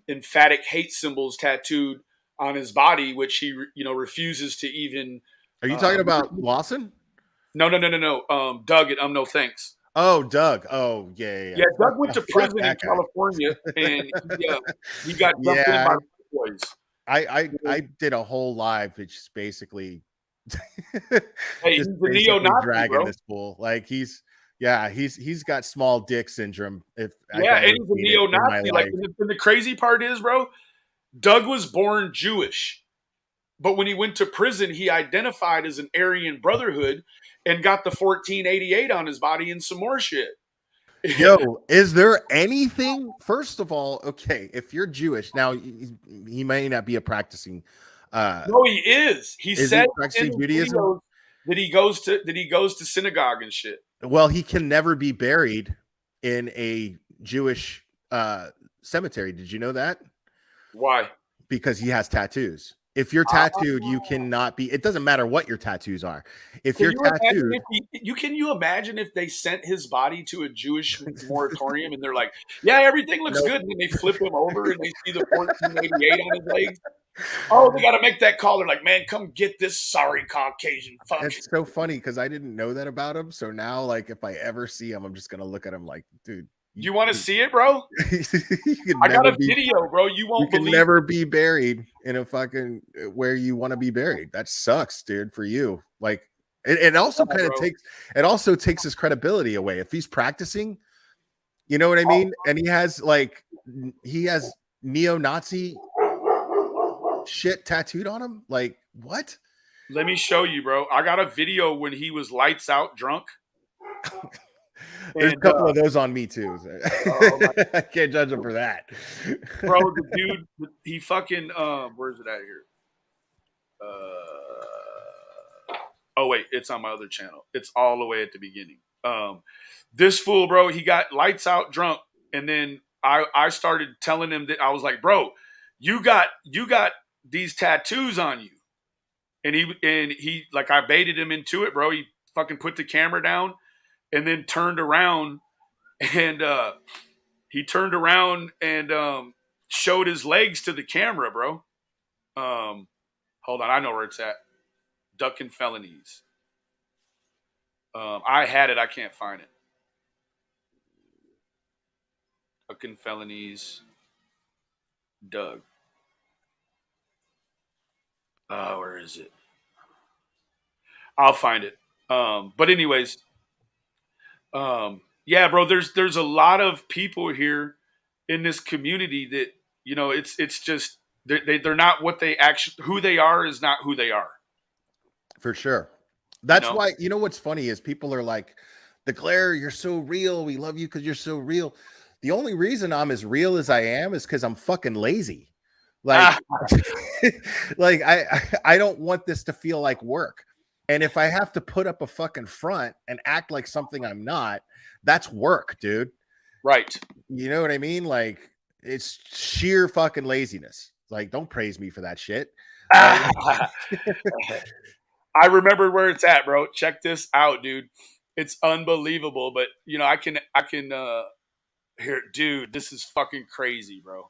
emphatic hate symbols tattooed on his body, which he refuses to even. Are you talking about Lawson? No. Doug at No Thanks. Oh, Doug. Oh, yeah. Yeah, Fuck, Doug went to fuck prison in that guy. California, and he got dumped in Yeah, by boys. I did a whole live, which is basically Hey, he's just a basically neo-Nazi, dragging bro. this fool. Like, he's got small dick syndrome if I've Yeah, and ever he's a seen it in my neo-Nazi. Like, life. and the crazy part is, bro, Doug was born Jewish, but when he went to prison, he identified as an Aryan Brotherhood and got the 1488 on his body and some more shit. Yo, is there anything? First of all, okay, if you're Jewish, now he may not be a practicing. No, he is. He Is said he in practicing his Judaism? videos that he goes to synagogue and shit. Well, he can never be buried in a Jewish cemetery. Did you know that? Why? Because he has tattoos. If you're tattooed, you cannot be. It doesn't matter what your tattoos are. If Can you're you imagine tattooed, can you imagine if they sent his body to a Jewish moratorium and they're like, yeah, everything looks Nope. good, and then they flip him over and they see the 1488 on his legs? Oh, they got to make that call. They're like, man, come get this sorry Caucasian fuck. it's so funny because I didn't know that about him. So now, like, if I ever see him, I'm just gonna look at him like, dude, You want to see it, bro? You can I got never a be, video, bro. You you won't can believe. never be buried in a fucking where you want to be buried. That sucks, dude, for you. Like it also Yeah, kind of bro. takes his credibility away. If he's practicing, you know what I mean? And he has neo-Nazi shit tattooed on him. Like, what? Let me show you, bro. I got a video when he was lights out drunk. There's And, a couple of those on me too. oh my I can't judge him for that. bro, the dude, he fucking where's it at here? Oh wait, it's on my other channel. It's all the way at the beginning. This fool, bro, he got lights out drunk, and then I started telling him that I was like, bro, you got these tattoos on you. And he like I baited him into it, bro. He fucking put the camera down and then turned around and he turned around and showed his legs to the camera, bro. Hold on, I know where it's at. Ducking felonies. I had it, I can't find it. Ducking felonies. Doug. Where is it? I'll find it. But anyways, yeah, bro. There's a lot of people here in this community that it's just they're not what they actually who they are is not who they are. For sure. That's know? why, what's funny is people are like, "Declare, you're so real. We love you because you're so real." The only reason I'm as real as I am is because I'm fucking lazy. Like, like I don't want this to feel like work. And if I have to put up a fucking front and act like something I'm not, that's work, dude. Right. You know what I mean? Like, it's sheer fucking laziness. Like, don't praise me for that shit. I remember where it's at, bro. Check this out, dude. It's unbelievable, but I can here, dude. This is fucking crazy, bro.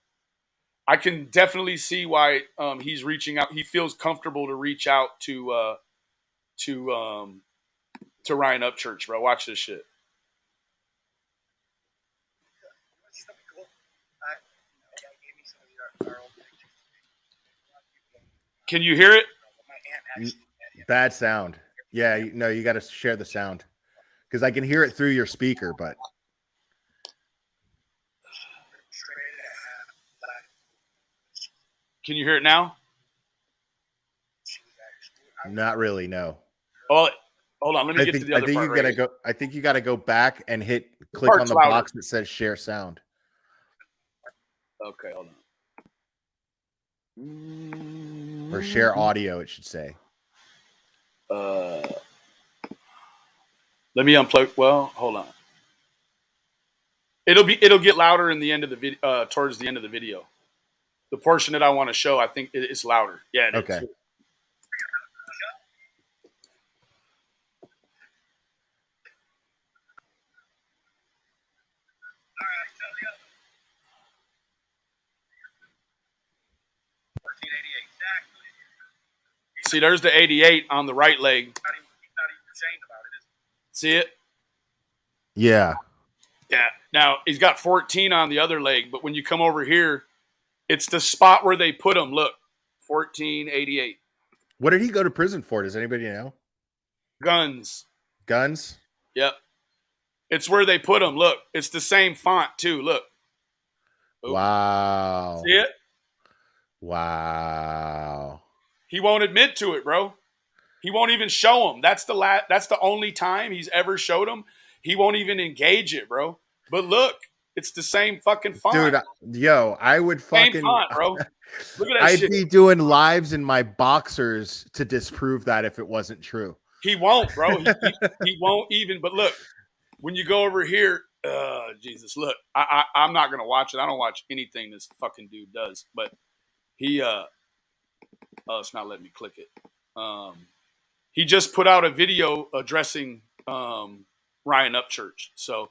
I can definitely see why he's reaching out. He feels comfortable to reach out to Ryan Upchurch, bro. Watch this shit. Can you hear it? Bad sound. Yeah, you got to share the sound because I can hear it through your speaker, but can you hear it now? not really. No. Oh, hold on. Let me get to the other I think part. you gotta Right go. I think you gotta go back and click on the louder. box that says share sound. Okay, hold on. Or share audio, it should say. Let me unplug. Well, hold on. It'll get louder in the end of the video. Towards the end of the video, the portion that I want to show, I think it's louder. Yeah. It Okay. is. See, there's the 88 on the right leg. See it? Yeah. Yeah. Now he's got 14 on the other leg, but when you come over here, it's the spot where they put him. Look, 1488. What did he go to prison for? Does anybody know? Guns. Guns? Yep. It's where they put him. Look, it's the same font too. Look. Oop. Wow. See it? Wow. He won't admit to it, bro. He won't even show him. That's the only time he's ever showed him. He won't even engage it, bro. But look, it's the same fucking font. Dude, I would fucking same font, bro. Look at that I'd shit. be doing lives in my boxers to disprove that if it wasn't true. He won't, bro. He won't even. But look, when you go over here, Jesus, look, I'm not gonna watch it. I don't watch anything this fucking dude does. But he, it's not letting me click it. He just put out a video addressing Ryan Upchurch. So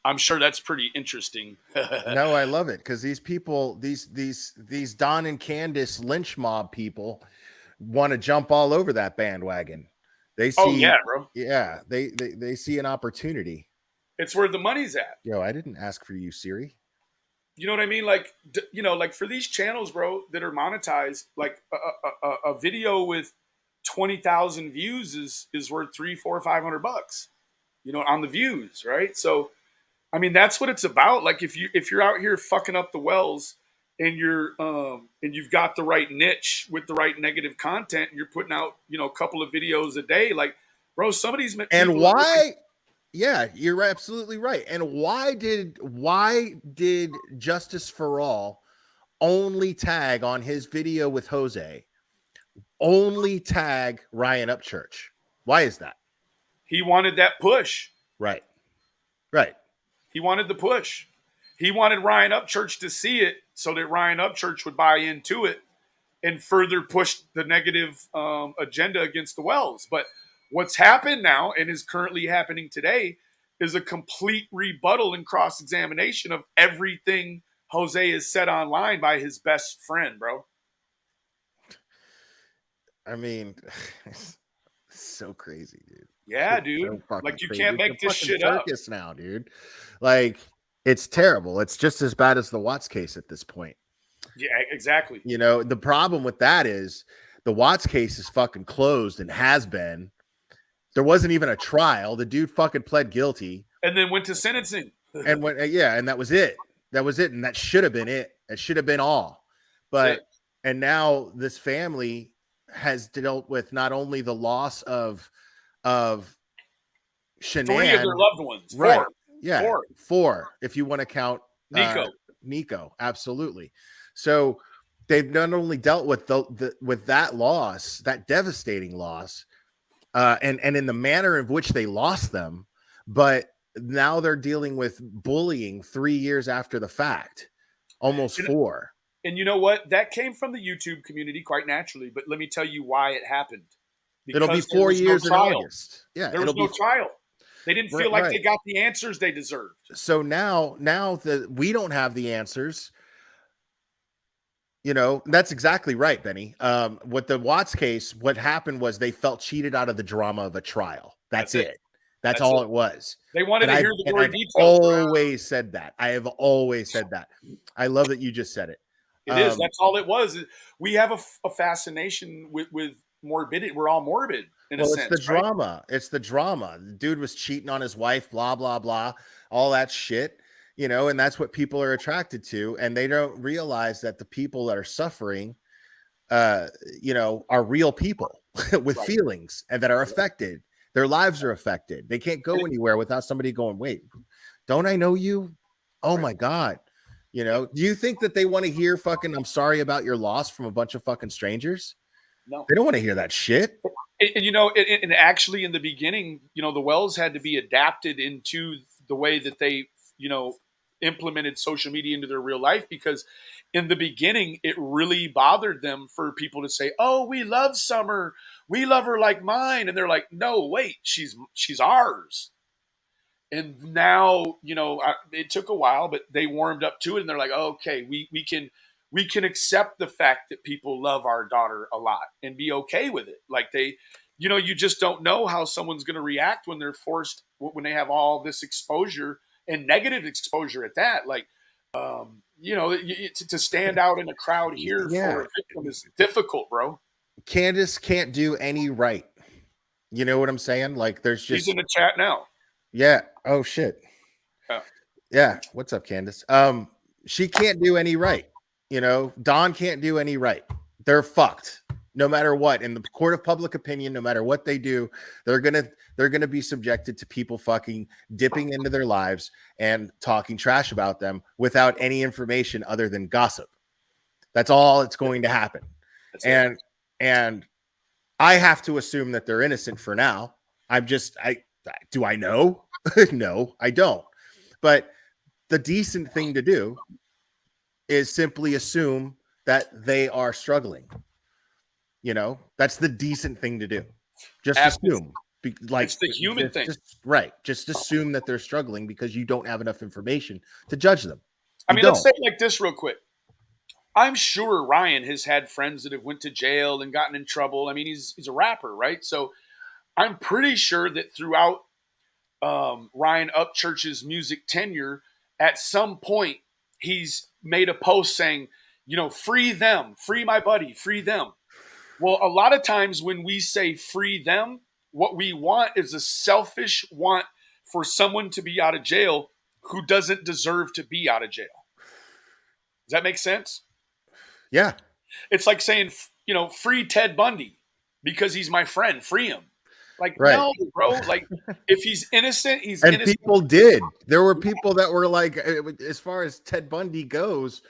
I'm sure that's pretty interesting. No, I love it because these people, these Don and Candace lynch mob people, want to jump all over that bandwagon. They see, oh yeah, bro. Yeah, they see an opportunity. It's where the money's at. Yo, I didn't ask for you, Siri. You know what I mean? Like, like for these channels, bro, that are monetized, like a video with 20,000 views is worth $300, $400, $500, on the views, right? So, I mean, that's what it's about. Like, if you're out here fucking up the wells and you've got the right niche with the right negative content, and you're putting out, a couple of videos a day, like, bro, some of these And people why? Yeah, you're absolutely right. And why did Justice for All only tag on his video with Jose? Only tag Ryan Upchurch. Why is that? he wanted that push. Right. Right. He wanted the push. He wanted Ryan Upchurch to see it so that Ryan Upchurch would buy into it and further push the negative agenda against the Wells. But what's happened now and is currently happening today is a complete rebuttal and cross-examination of everything Jose has said online by his best friend, bro. I mean, it's so crazy, dude. Yeah, It's dude. so Like, you crazy. can't It's make a this fucking shit up. circus now, dude. Like, it's terrible. It's just as bad as the Watts case at this point. Yeah, exactly. The problem with that is the Watts case is fucking closed and has been. There wasn't even a trial. The dude fucking pled guilty And then went to sentencing. and went, and that was it. That was it. And that should have been it. That should have been all. But, and now this family has dealt with not only the loss of Shanann, 3 of their loved ones. 4. right? Yeah, 4. 4 if you want to count Nico, absolutely. So they've not only dealt with with that loss, that devastating loss, and in the manner in which they lost them, but now they're dealing with bullying 3 years after the fact, almost 4. And you know what? That came from the YouTube community quite naturally. But let me tell you why it happened. It'll be 4 years in August. Yeah, there was no trial. They didn't feel like they got the answers they deserved. So now that we don't have the answers, that's exactly right, Benny. With the Watts case, what happened was they felt cheated out of the drama of a trial. That's it. That's all it was. They wanted to hear the gory details. Always said that. I have always said that. I love that you just said it. It is. That's all it was. We have a fascination with morbidity. We're all morbid in a sense. It's the drama. It's the drama. The dude was cheating on his wife, blah, blah, blah, all that shit, and that's what people are attracted to. And they don't realize that the people that are suffering, are real people with feelings and that are affected. Their lives are affected. They can't go anywhere without somebody going, wait, don't I know you? Oh my God. Do you think that they want to hear fucking, I'm sorry about your loss from a bunch of fucking strangers? No. They don't want to hear that shit. And actually in the beginning, the Wells had to be adapted into the way that they, implemented social media into their real life, because in the beginning, it really bothered them for people to say, oh, we love Summer. We love her like mine. And they're like, no, wait, she's ours. And now, it took a while, but they warmed up to it, and they're like, oh, okay, we can accept the fact that people love our daughter a lot and be okay with it. Like you just don't know how someone's going to react when they're forced, when they have all this exposure and negative exposure at that. Like, to stand out in a crowd here for a victim is difficult, bro. Candace can't do any right. You know what I'm saying? Like, there's just. She's in the chat now. Yeah. Oh shit. Yeah. What's up, Candace? She can't do any right. Don can't do any right. They're fucked. No matter what, in the court of public opinion, no matter what they do, they're gonna be subjected to people fucking dipping into their lives and talking trash about them without any information other than gossip. That's all it's going to happen. And I have to assume that they're innocent for now. Do I know? No, I don't. But the decent thing to do is simply assume that they are struggling. That's the decent thing to do. Just assume. It's the human thing. Right. Just assume that they're struggling because you don't have enough information to judge them. Let's say it like this real quick. I'm sure Ryan has had friends that have went to jail and gotten in trouble. I mean, he's a rapper, right? So I'm pretty sure that throughout Ryan Upchurch's music tenure, at some point he's made a post saying, free them, free my buddy, free them. Well, a lot of times when we say free them, what we want is a selfish want for someone to be out of jail who doesn't deserve to be out of jail. Does that make sense? Yeah. It's like saying, free Ted Bundy because he's my friend. Free him. Like, right. No, bro. Like, if he's innocent, he's and innocent. People did. There were people that were like, as far as Ted Bundy goes,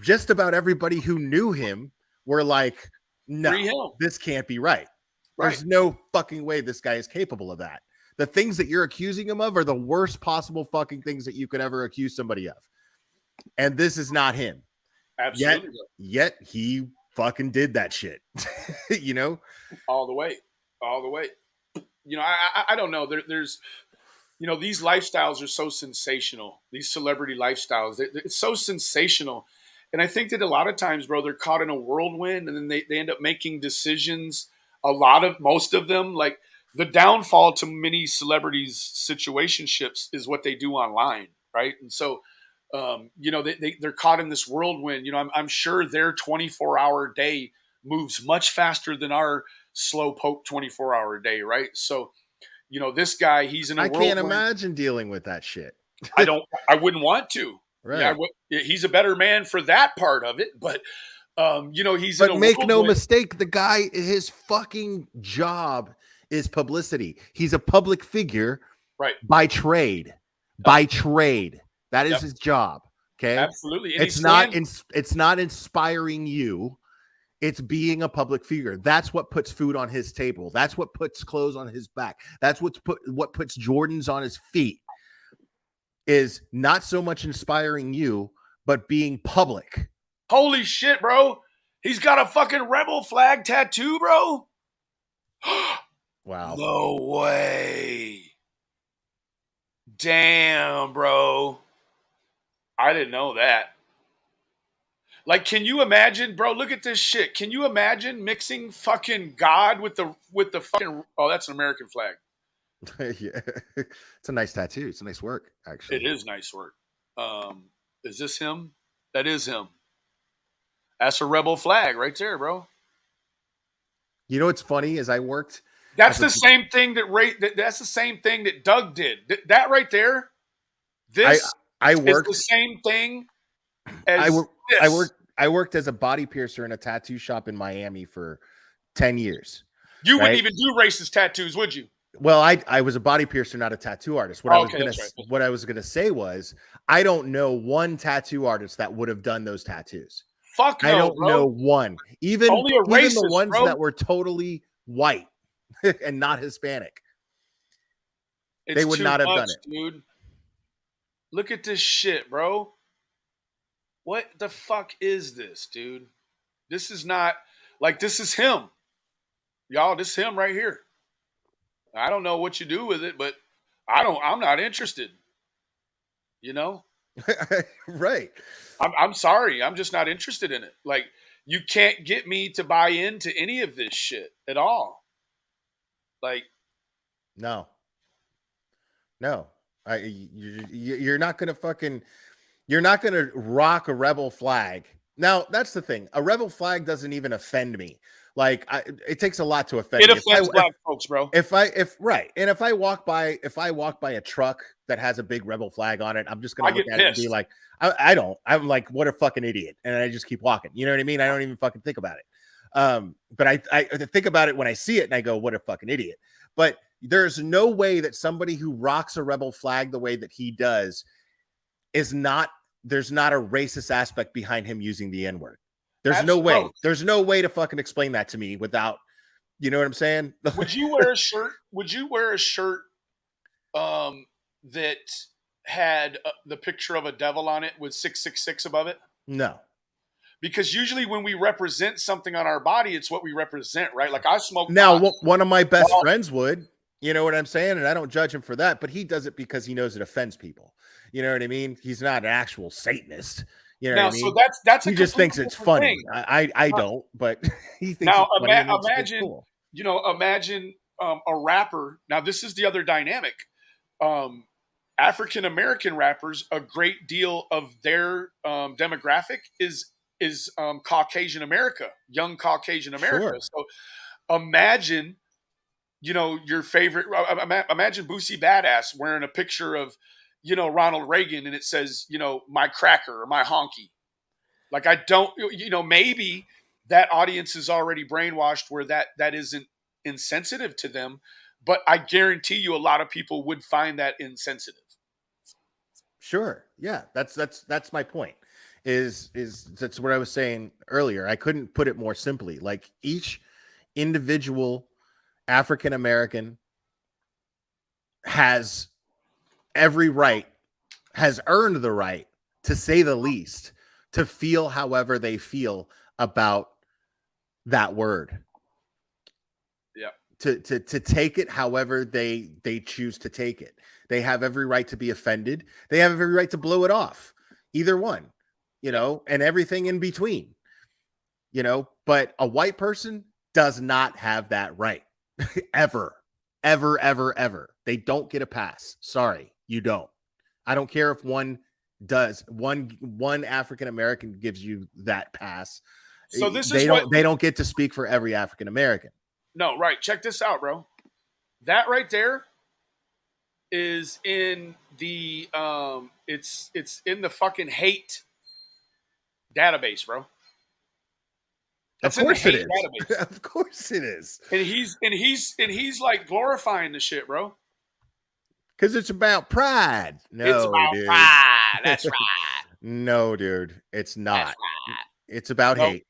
just about everybody who knew him were like, no, this can't be right. There's no fucking way this guy is capable of that. The things that you're accusing him of are the worst possible fucking things that you could ever accuse somebody of. And this is not him. Absolutely. Yet he fucking did that shit. All the way. I don't know. There's, these lifestyles are so sensational. These celebrity lifestyles, it's so sensational. And I think that a lot of times, bro, they're caught in a whirlwind and then they end up making decisions. Most of them, like the downfall to many celebrities' situationships is what they do online. Right. And so, they're caught in this whirlwind. I'm sure their 24-hour day moves much faster than our slow poke 24-hour day. Right. So, this guy, he's in a whirlwind. I can't imagine dealing with that shit. I wouldn't want to. Right. Yeah, he's a better man for that part of it. But, he's in a make whirlwind. No mistake. The guy, his fucking job is publicity. He's a public figure. Right. By trade. That is his job. Okay. Absolutely. And it's not inspiring you. It's being a public figure. That's what puts food on his table. That's what puts clothes on his back. That's what puts Jordans on his feet. Is not so much inspiring you, but being public. Holy shit, bro. He's got a fucking rebel flag tattoo, bro. Wow. No way. Damn, bro. I didn't know that. Like, can you imagine, bro? Look at this shit. Can you imagine mixing fucking God with the fucking? Oh, that's an American flag. Yeah, it's a nice tattoo. It's a nice work, actually. It is nice work. Is this him? That is him. That's a rebel flag right there, bro. You know what's funny is I worked. That's the same thing that's the same thing that Doug did. That right there. I worked the same thing as I worked as a body piercer in a tattoo shop in Miami for 10 years. You wouldn't even do racist tattoos, would you? Well, I was a body piercer, not a tattoo artist. What I was gonna say was I don't know one tattoo artist that would have done those tattoos. Fuck no, I don't bro. know one. Even racist, the ones bro. that were totally white and not Hispanic. They would not have done it. Dude. Look at this shit, bro. What the fuck is this, dude? This is not this is him. Y'all, this is him right here. I don't know what you do with it, but I'm not interested. Right. I'm sorry. I'm just not interested in it. Like, you can't get me to buy into any of this shit at all. Like, no. You're not going to rock a rebel flag. Now, that's the thing. A rebel flag doesn't even offend me. Like, it takes a lot to offend me. It offends black folks, bro. And if I walk by a truck that has a big rebel flag on it, I'm just gonna look at it and be like, I'm like, what a fucking idiot, and I just keep walking. You know what I mean? I don't even fucking think about it. But I think about it when I see it, and I go, what a fucking idiot. But there's no way that somebody who rocks a rebel flag the way that he does there's not a racist aspect behind him using the N-word. There's no way. There's no way to fucking explain that to me without, you know what I'm saying? Would you wear a shirt? Would you wear a shirt that had the picture of a devil on it with 666 above it? No. Because usually when we represent something on our body, it's what we represent, right? Like, I smoke. Now, one of my best friends would, you know what I'm saying? And I don't judge him for that, but he does it because he knows it offends people. You know what I mean? He's not an actual Satanist. You know what I mean? So that's he just thinks it's funny. I don't, but he thinks now it's funny. imagine, cool. imagine a rapper. Now, this is the other dynamic. African American rappers, a great deal of their demographic is Caucasian America, young Caucasian America. Sure. So imagine, your favorite. Imagine Boosie Badass wearing a picture of, Ronald Reagan, and it says, my cracker or my honky. Like, I don't, maybe that audience is already brainwashed where that isn't insensitive to them, but I guarantee you a lot of people would find that insensitive. Sure. Yeah. That's my point. Is that's what I was saying earlier. I couldn't put it more simply. Like, each individual African American has every right, has earned the right, to say the least, to feel however they feel about that word. Yeah. To take it however they choose to take it. They have every right to be offended. They have every right to blow it off. Either one, and everything in between. But a white person does not have that right. Ever. They don't get a pass. Sorry, you don't. I don't care if one does. One African American gives you that pass. So this they is don't what they don't get to speak for every African American. No, right. Check this out, bro. That right there is in the it's in the fucking hate database, bro. That's Of course in it the hate is. database. Of course it is. And he's like glorifying the shit, bro. Because it's about pride. No, It's about dude. pride. That's right. No, dude. It's not. That's right. It's about No, hate.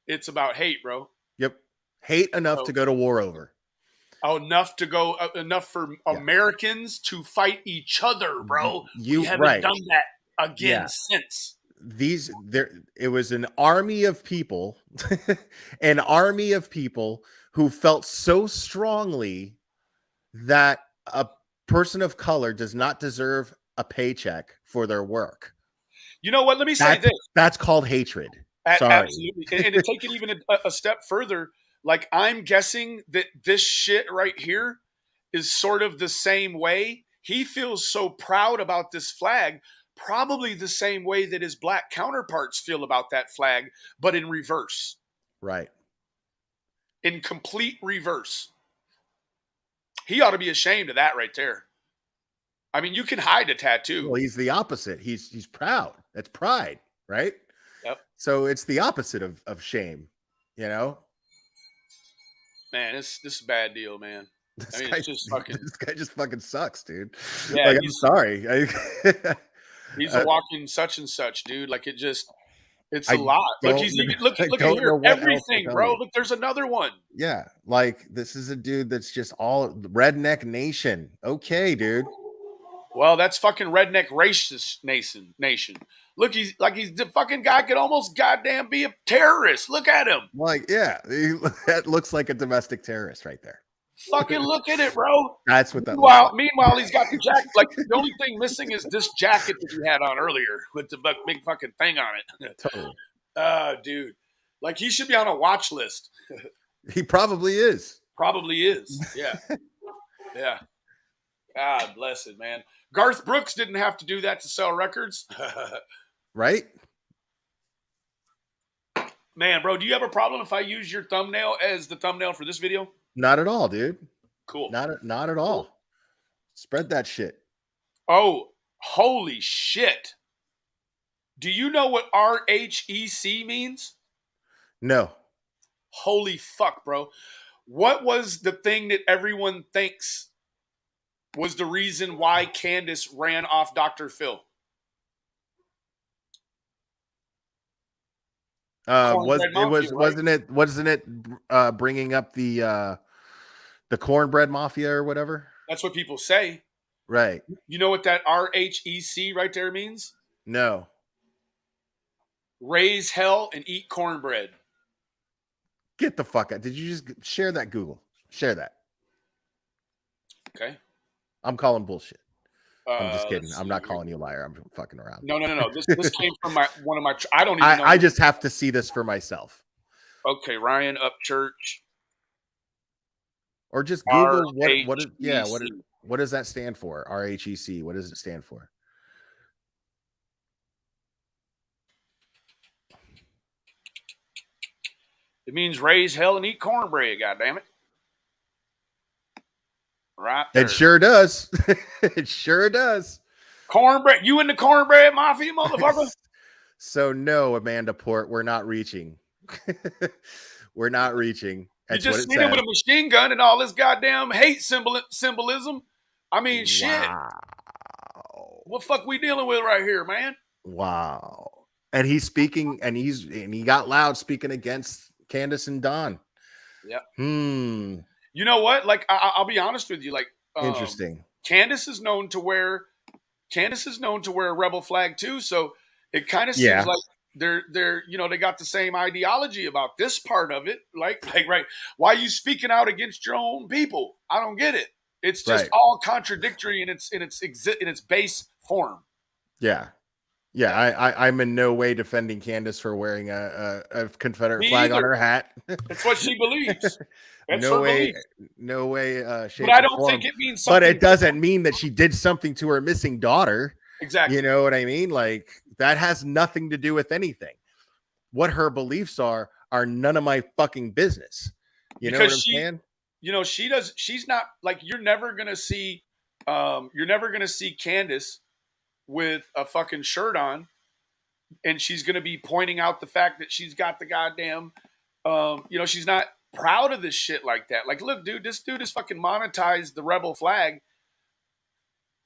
it's about hate, bro. Yep. Hate enough to go to war over. Enough for Americans to fight each other, bro. We haven't done that again since. It was an army of people, who felt so strongly that a person of color does not deserve a paycheck for their work. You know what? Let me say this. That's called hatred. Sorry. Absolutely. And to take it even a step further, like, I'm guessing that this shit right here is sort of the same way. He feels so proud about this flag, probably the same way that his black counterparts feel about that flag, but in reverse. Right. In complete reverse. He ought to be ashamed of that right there. I mean, you can hide a tattoo. Well, he's the opposite. He's proud. That's pride, right? Yep. So it's the opposite of shame, Man, this is a bad deal, man. This guy just fucking sucks, dude. Yeah, like, I'm sorry. He's a walking such and such, dude. Like, it's a lot. Look at here. Everything, bro. Look, there's another one. Yeah, like, this is a dude that's just all redneck nation. Okay, dude. Well, that's fucking redneck racist nation. Look, he's the fucking guy could almost goddamn be a terrorist. Look at him. Like, yeah, that looks like a domestic terrorist right there. Fucking look at it, bro. That's what that. Meanwhile, he's got the jacket. Like, the only thing missing is this jacket that he had on earlier with the big fucking thing on it. Totally. Dude, like, he should be on a watch list. He probably is. Yeah. Yeah. God bless it, man. Garth Brooks didn't have to do that to sell records. Right? Man, bro, do you have a problem if I use your thumbnail as the thumbnail for this video? Not at all, dude. Cool. Not at all. Cool. Spread that shit. Oh, holy shit. Do you know what RHEC means? No. Holy fuck, bro. What was the thing that everyone thinks was the reason why Candace ran off Dr. Phil? Wasn't it bringing up the cornbread mafia or whatever? That's what people say. Right. You know what that RHEC right there means? No. Raise hell and eat cornbread. Get the fuck out. Did you just share that, Google? Share that. Okay. I'm calling bullshit. I'm just kidding. I'm not calling you a liar. I'm fucking around. No. This came from one of my. I don't even know. I just have to see this for myself. Okay, Ryan Upchurch. Or just Google what is RHEC. what does that stand for? RHEC. What does it stand for? It means raise hell and eat cornbread, goddammit. Right there. It sure does. It sure does. Cornbread. You in the cornbread mafia, motherfucker? So no, Amanda Port, we're not reaching. We're not reaching. That's you what just it seen him says. with a machine gun and all this goddamn hate symbolism. I mean, shit. Wow. What fuck we dealing with right here, man? Wow. And he's speaking, and he got loud speaking against Candace and Don. Yeah. You know what? Like, I'll be honest with you. Like, interesting. Candace is known to wear a rebel flag too. So it kind of seems like they're they got the same ideology about this part of it. Like right. Why are you speaking out against your own people? I don't get it. It's just all contradictory in its base form. Yeah. Yeah, I'm in no way defending Candace for wearing a Confederate flag on her hat. That's what she believes. That's no her way, belief. no way. But I don't think it means something. But it doesn't mean that she did something to her missing daughter. Exactly. You know what I mean? Like that has nothing to do with anything. What her beliefs are none of my fucking business. You know what I'm saying? You know, she's not like you're never gonna see Candace with a fucking shirt on, and she's gonna be pointing out the fact that she's got the goddamn she's not proud of this shit like that. Like, look, dude, this dude has fucking monetized the rebel flag,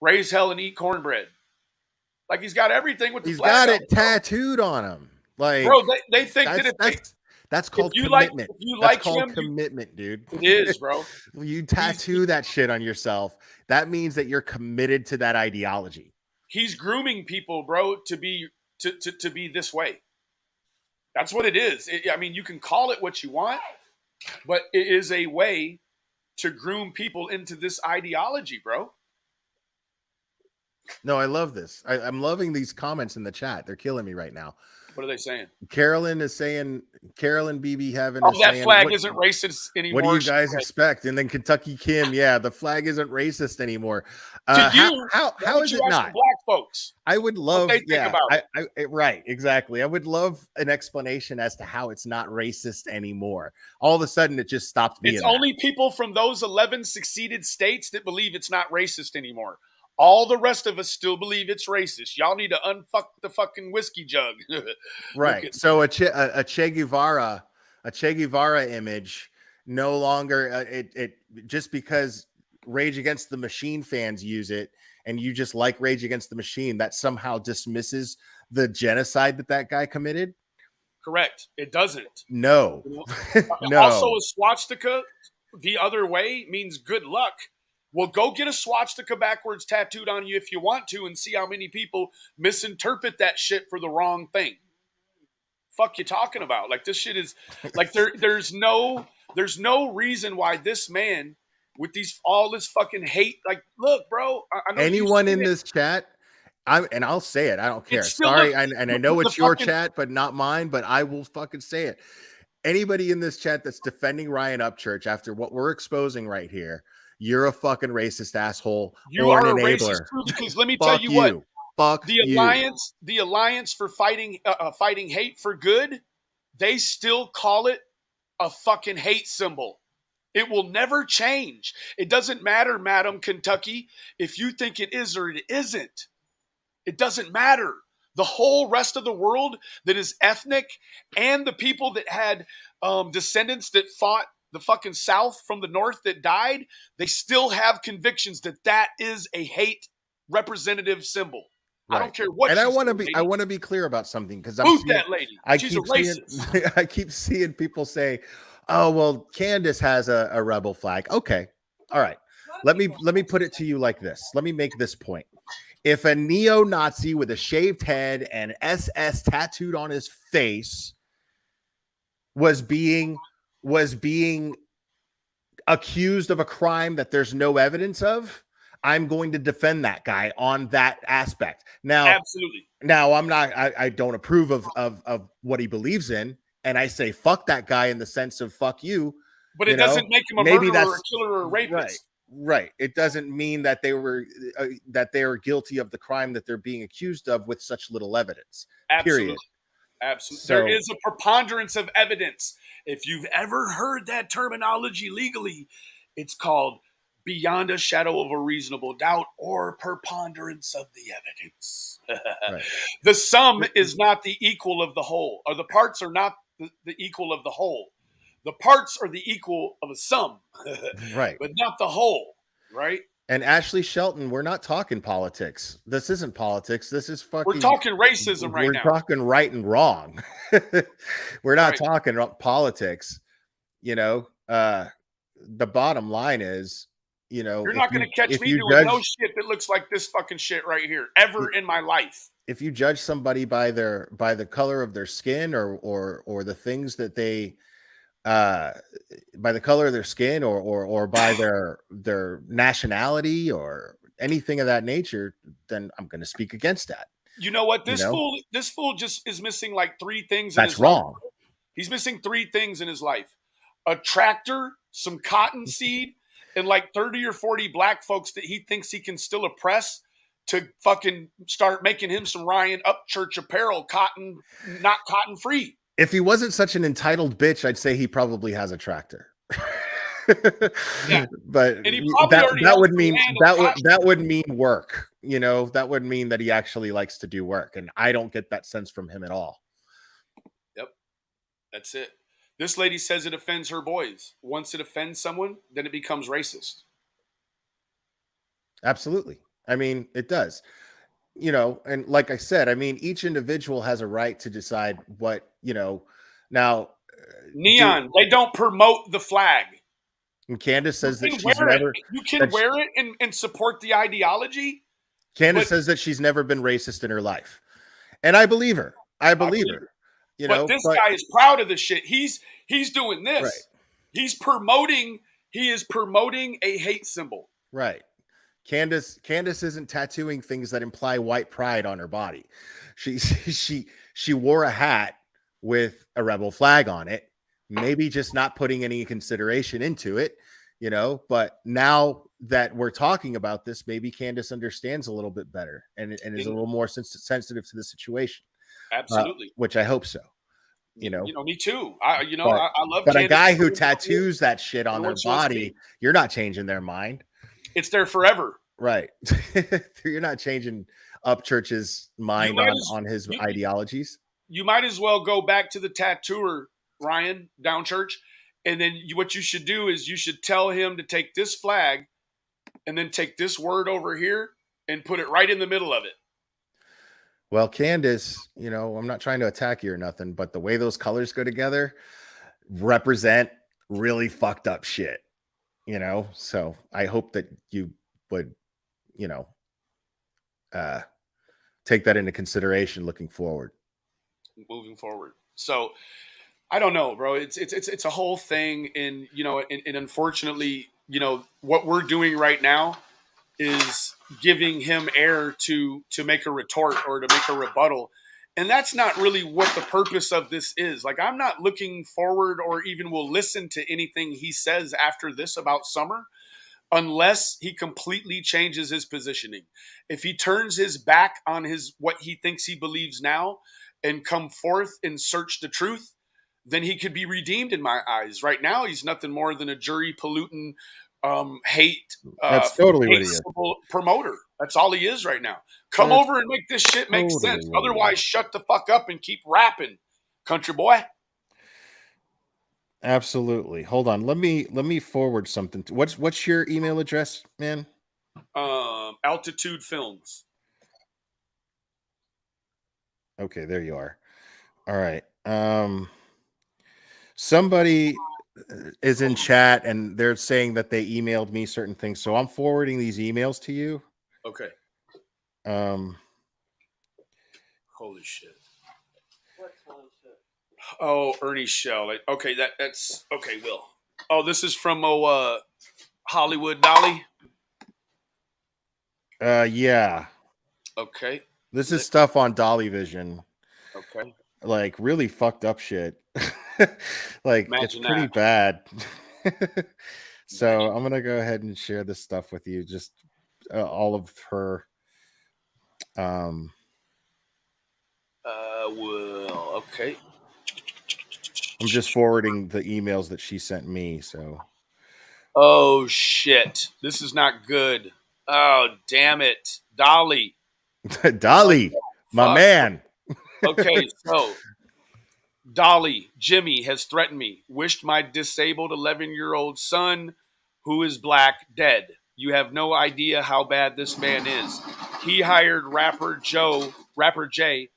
raise hell and eat cornbread. Like he's got everything with the flag. He's got it tattooed on him. Like, bro, they think that's called commitment. That's called commitment, dude. It is, bro. You tattoo that shit on yourself. That means that you're committed to that ideology. He's grooming people, bro, to be this way. That's what it is. I mean, you can call it what you want, but it is a way to groom people into this ideology, bro. No, I love this. I'm loving these comments in the chat. They're killing me right now. What are they saying? Carolyn BB Heaven. Oh, that flag isn't racist anymore. What do you guys expect? And then Kentucky Kim, the flag isn't racist anymore. How is it not? Black folks. I would love. What they think about it. Right, exactly. I would love an explanation as to how it's not racist anymore. All of a sudden, it just stopped being. It's only people from those 11 seceded states that believe it's not racist anymore. All the rest of us still believe it's racist. Y'all need to unfuck the fucking whiskey jug. Right. So a Che Guevara image no longer it just because Rage Against the Machine fans use it and you just like Rage Against the Machine, that somehow dismisses the genocide that guy committed. Correct. It doesn't. No. No. Also, a swastika the other way means good luck. Well, go get a swastika backwards tattooed on you if you want to and see how many people misinterpret that shit for the wrong thing. Fuck you talking about? Like, this shit is like there's no reason why this man with all this fucking hate, like, look, bro, I know anyone in this chat, I'll say it, I don't care. Sorry, and I know it's your chat, but not mine, but I will fucking say it. Anybody in this chat that's defending Ryan Upchurch after what we're exposing right here, you're a fucking racist asshole. You are a racist too, because let me tell you what. Fuck the Alliance for fighting hate for good, they still call it a fucking hate symbol. It will never change. It doesn't matter, Madam Kentucky, if you think it is or it isn't. It doesn't matter. The whole rest of the world that is ethnic and the people that had descendants that fought the fucking South from the North that died, they still have convictions that is a hate representative symbol. Right. I don't care what. And I want to be clear about something because who's that lady? She's a racist. I keep seeing people say, "Oh, well, Candace has a rebel flag." Okay, all right. Let me put it to you like this. Let me make this point. If a neo-Nazi with a shaved head and SS tattooed on his face was being accused of a crime that there's no evidence of, I'm going to defend that guy on that aspect. Now, absolutely. Now, I don't approve of what he believes in, and I say fuck that guy in the sense of fuck you. But You it doesn't know, make him a maybe murderer or a that's killer or a right. rapist. Right. It doesn't mean that they were guilty of the crime that they're being accused of with such little evidence. Absolutely. Period. Absolutely. So There is a preponderance of evidence. If you've ever heard that terminology legally, it's called beyond a shadow of a reasonable doubt or preponderance of the evidence. right. The sum is not the equal of the whole, or the parts are not the equal of the whole. The parts are the equal of a sum, Right. but not the whole, right? And Ashley Shelton, we're not talking politics. This isn't politics. This is We're fucking talking racism right we're now. talking right and wrong. We're not Right. talking politics. You know, the bottom line is, you know, You're not going to catch if me you doing judge no shit that looks like this fucking shit right here ever in my life. if you judge somebody by the color of their skin or the things that they by the color of their skin or by their nationality or anything of that nature, then I'm going to speak against that. You know what? You This know, fool just is missing like three things in that's his life. wrong. He's missing three things in his life: a tractor, some cotton seed, and like 30 or 40 black folks that he thinks he can still oppress to fucking start making him some Ryan Upchurch apparel, cotton, not cotton free. If he wasn't such an entitled bitch, I'd say he probably has a tractor. Yeah. But And he probably already that owns would the mean land that on would Cotton. that would mean work. You know, that would mean that he actually likes to do work, and I don't get that sense from him at all. Yep. That's it. This lady says it offends her boys. Once it offends someone, then it becomes racist. Absolutely. I mean, it does. You know, and like I said, I mean, each individual has a right to decide what, you know. Now, Neon, they don't promote the flag. and Candace You says that can she's wear it. never You can that wear it and support the ideology. Candace But- says that she's never been racist in her life. And I believe her. I believe her. You know, But this guy is proud of this shit. He's doing this. Right. He is promoting a hate symbol. right. Candace isn't tattooing things that imply white pride on her body. She wore a hat with a rebel flag on it, maybe just not putting any consideration into it, you know. But now that we're talking about this, maybe Candace understands a little bit better and is a little more sensitive to the situation. Absolutely. Which I hope so. You know, me too. I love. But Candace a guy who Owens. tattoos that shit on their Everyone wants to body, be. you're not changing their mind. It's there forever. Right. You're not changing Upchurch's mind on his ideologies. You might as well go back to the tattooer, Ryan, Downchurch, and then what you should do is you should tell him to take this flag and then take this word over here and put it right in the middle of it. Well, Candace, you know, I'm not trying to attack you or nothing, but the way those colors go together represent really fucked up shit, you know? So I hope that you would, you know, take that into consideration looking forward. Moving forward. So I don't know, bro. It's a whole thing. And, you know, and unfortunately, you know, what we're doing right now is giving him air to make a retort or to make a rebuttal. And that's not really what the purpose of this is. Like, I'm not looking forward or even will listen to anything he says after this about Summer unless he completely changes his positioning. If he turns his back on what he thinks he believes now and come forth and search the truth, then he could be redeemed in my eyes. Right now, he's nothing more than a jury polluting, hate. That's totally what he is. Promoter. That's all he is right now. Come over and make this shit make sense. Otherwise, shut the fuck up and keep rapping, country boy. Absolutely. Hold on. Let me forward something. What's your email address, man? Altitude Films. Okay, there you are. All right. Somebody is in chat and they're saying that they emailed me certain things, so I'm forwarding these emails to you. Okay. Holy shit. Oh, Ernie Shell. Okay, that's okay. Will. Oh, this is from Hollywood Dolly. Yeah. Okay. This is stuff on Dolly Vision. Okay. Like really fucked up shit. Like Imagine it's pretty that. bad. So I'm gonna go ahead and share this stuff with you. Just all of her. Um, Well, okay. I'm just forwarding the emails that she sent me. So Oh shit, this is not good. Oh damn it, Dolly. What Dolly, the my fuck? man. Okay, so Dolly, Jimmy has threatened me, wished my disabled 11-year-old son, who is black, dead. You have no idea how bad this man is. He hired rapper Jay,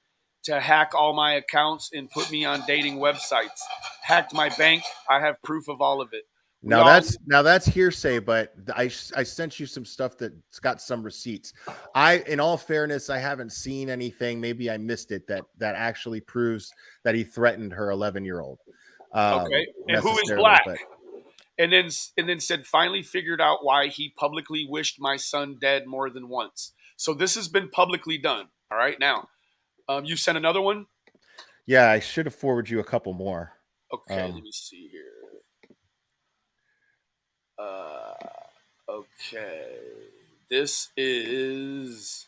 to hack all my accounts and put me on dating websites. Hacked my bank. I have proof of all of it. We all Now that's hearsay, but I sent you some stuff that's got some receipts. In all fairness, I haven't seen anything. Maybe I missed it that actually proves that he threatened her 11-year-old okay. And who is necessarily. black? But And then said finally figured out why he publicly wished my son dead more than once. So this has been publicly done. All right, now you sent another one. yeah, I should have forwarded you a couple more. Okay, let me see here. Uh, okay, this is.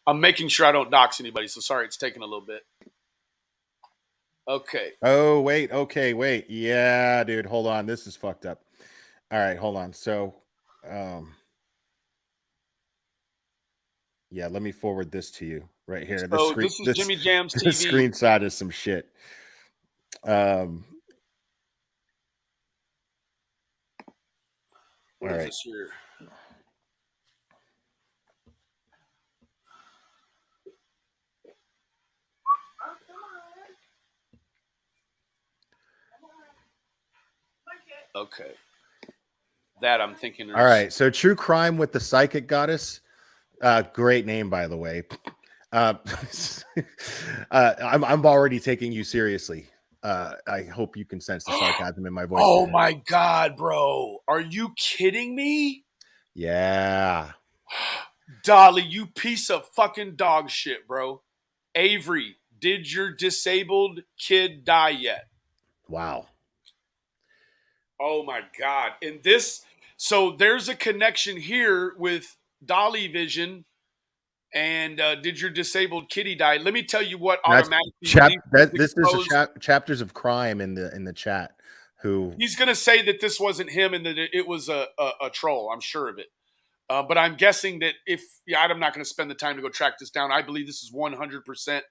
I'm making sure I don't dox anybody, so sorry it's taking a little bit. Okay. Oh wait, okay, wait, yeah, dude, hold on, this is fucked up. All right, hold on. So, yeah, let me forward this to you right here. This So screen, this is Jimmy Jam's this TV. screenshot is some shit. All What is right. this here? Okay. That I'm thinking. All right. So True Crime with the Psychic Goddess. Great name, by the way. Uh, I'm already taking you seriously. I hope you can sense the sarcasm in my voice. Oh my god, bro. Are you kidding me? Yeah. Dolly, you piece of fucking dog shit, bro. Avery, did your disabled kid die yet? Wow. Oh my god. And this, so there's a connection here with Dolly Vision and did your disabled kitty die? Let me tell you what That's automatically when these things this is expose, chapters of crime in the chat. Who he's gonna say that this wasn't him and that it was a troll. I'm sure of it. But I'm guessing that I'm not going to spend the time to go track this down. I believe this is 100%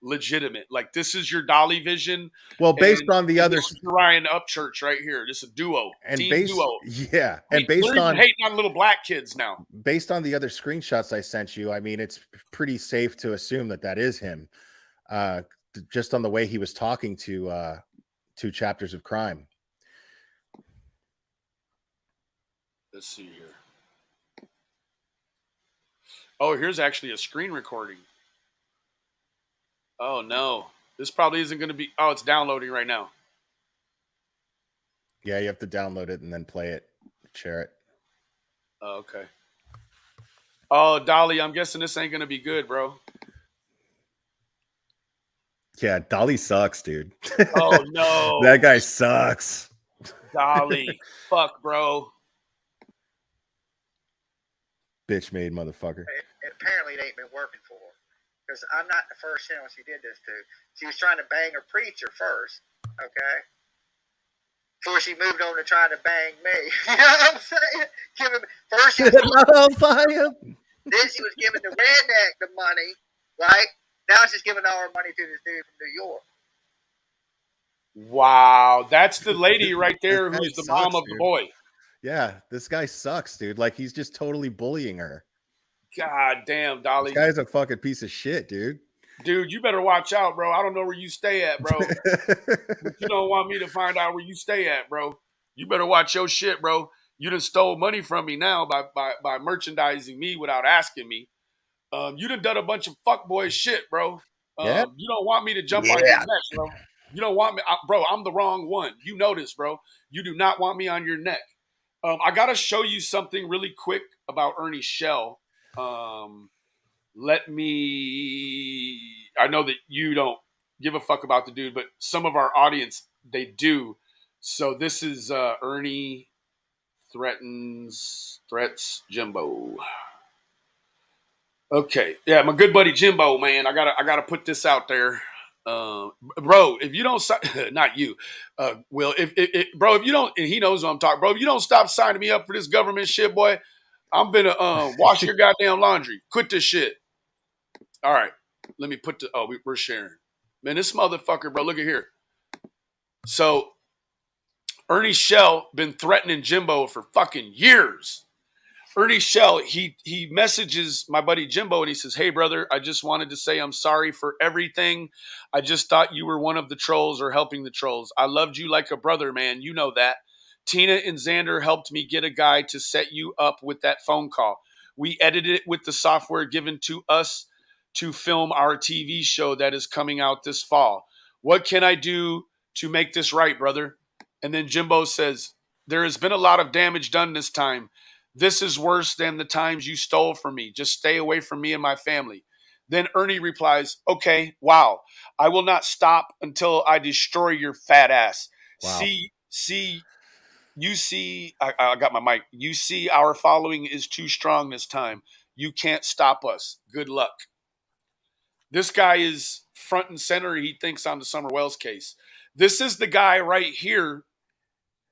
legitimate. Like this is your Dolly Vision. well based on the other this is Ryan Upchurch right here. This is a duo, and team duo. yeah, and They're based even on hating on little black kids now. based on the other screenshots I sent you, I mean, it's pretty safe to assume that is him. Just on the way he was talking to chapters of crime. Let's see here. Oh, here's actually a screen recording. Oh no, this probably isn't going to be. Oh, it's downloading right now. Yeah, you have to download it and then play it, share it. Oh, okay. Oh, Dolly, I'm guessing this ain't going to be good, bro. Yeah, Dolly sucks, dude. Oh no, That guy sucks. Dolly, fuck, bro. Bitch made motherfucker. Apparently it ain't been working for her. Because I'm not the first channel she did this to. She was trying to bang her preacher first, okay? Before she moved on to trying to bang me. You know what I'm saying? First she was then she was giving the redneck the money, right? Now she's giving all her money to this dude from New York. Wow, that's the lady right there This guy who's the sucks, mom of the dude. boy. Yeah, this guy sucks, dude. Like he's just totally bullying her. God damn, Dolly. This guy's a fucking piece of shit, dude. Dude, you better watch out, bro. I don't know where you stay at, bro. But you don't want me to find out where you stay at, bro. You better watch your shit, bro. You done stole money from me now by merchandising me without asking me. You done a bunch of fuckboy shit, bro. Yeah. You don't want me to jump on your neck, bro. You don't want me, bro. I'm the wrong one. You know this, bro. You do not want me on your neck. I gotta show you something really quick about Ernie Shell. Let me. I know that you don't give a fuck about the dude, but some of our audience they do. So this is Ernie threats Jimbo. Okay, yeah, my good buddy Jimbo, man. I gotta put this out there, bro. If you don't, not you, Will. Bro, if you don't, and he knows what I'm talking, bro. If you don't stop signing me up for this government shit, boy, I'm gonna wash your goddamn laundry. Quit this shit. All right, let me put the. Oh, we're sharing, man. This motherfucker, bro. Look at here. So Ernie Shell been threatening Jimbo for fucking years. Ernie Shell, he messages my buddy Jimbo and he says, "Hey brother, I just wanted to say I'm sorry for everything. I just thought you were one of the trolls or helping the trolls. I loved you like a brother, man. You know that. Tina and Xander helped me get a guy to set you up with that phone call. We edited it with the software given to us to film our TV show that is coming out this fall. What can I do to make this right, brother?" And then Jimbo says, "There has been a lot of damage done this time. This is worse than the times you stole from me. Just stay away from me and my family." Then Ernie replies, "Okay, wow. I will not stop until I destroy your fat ass. Wow. I got my mic. You see, our following is too strong this time. You can't stop us. Good luck." This guy is front and center. He thinks on the Summer Wells case. This is the guy right here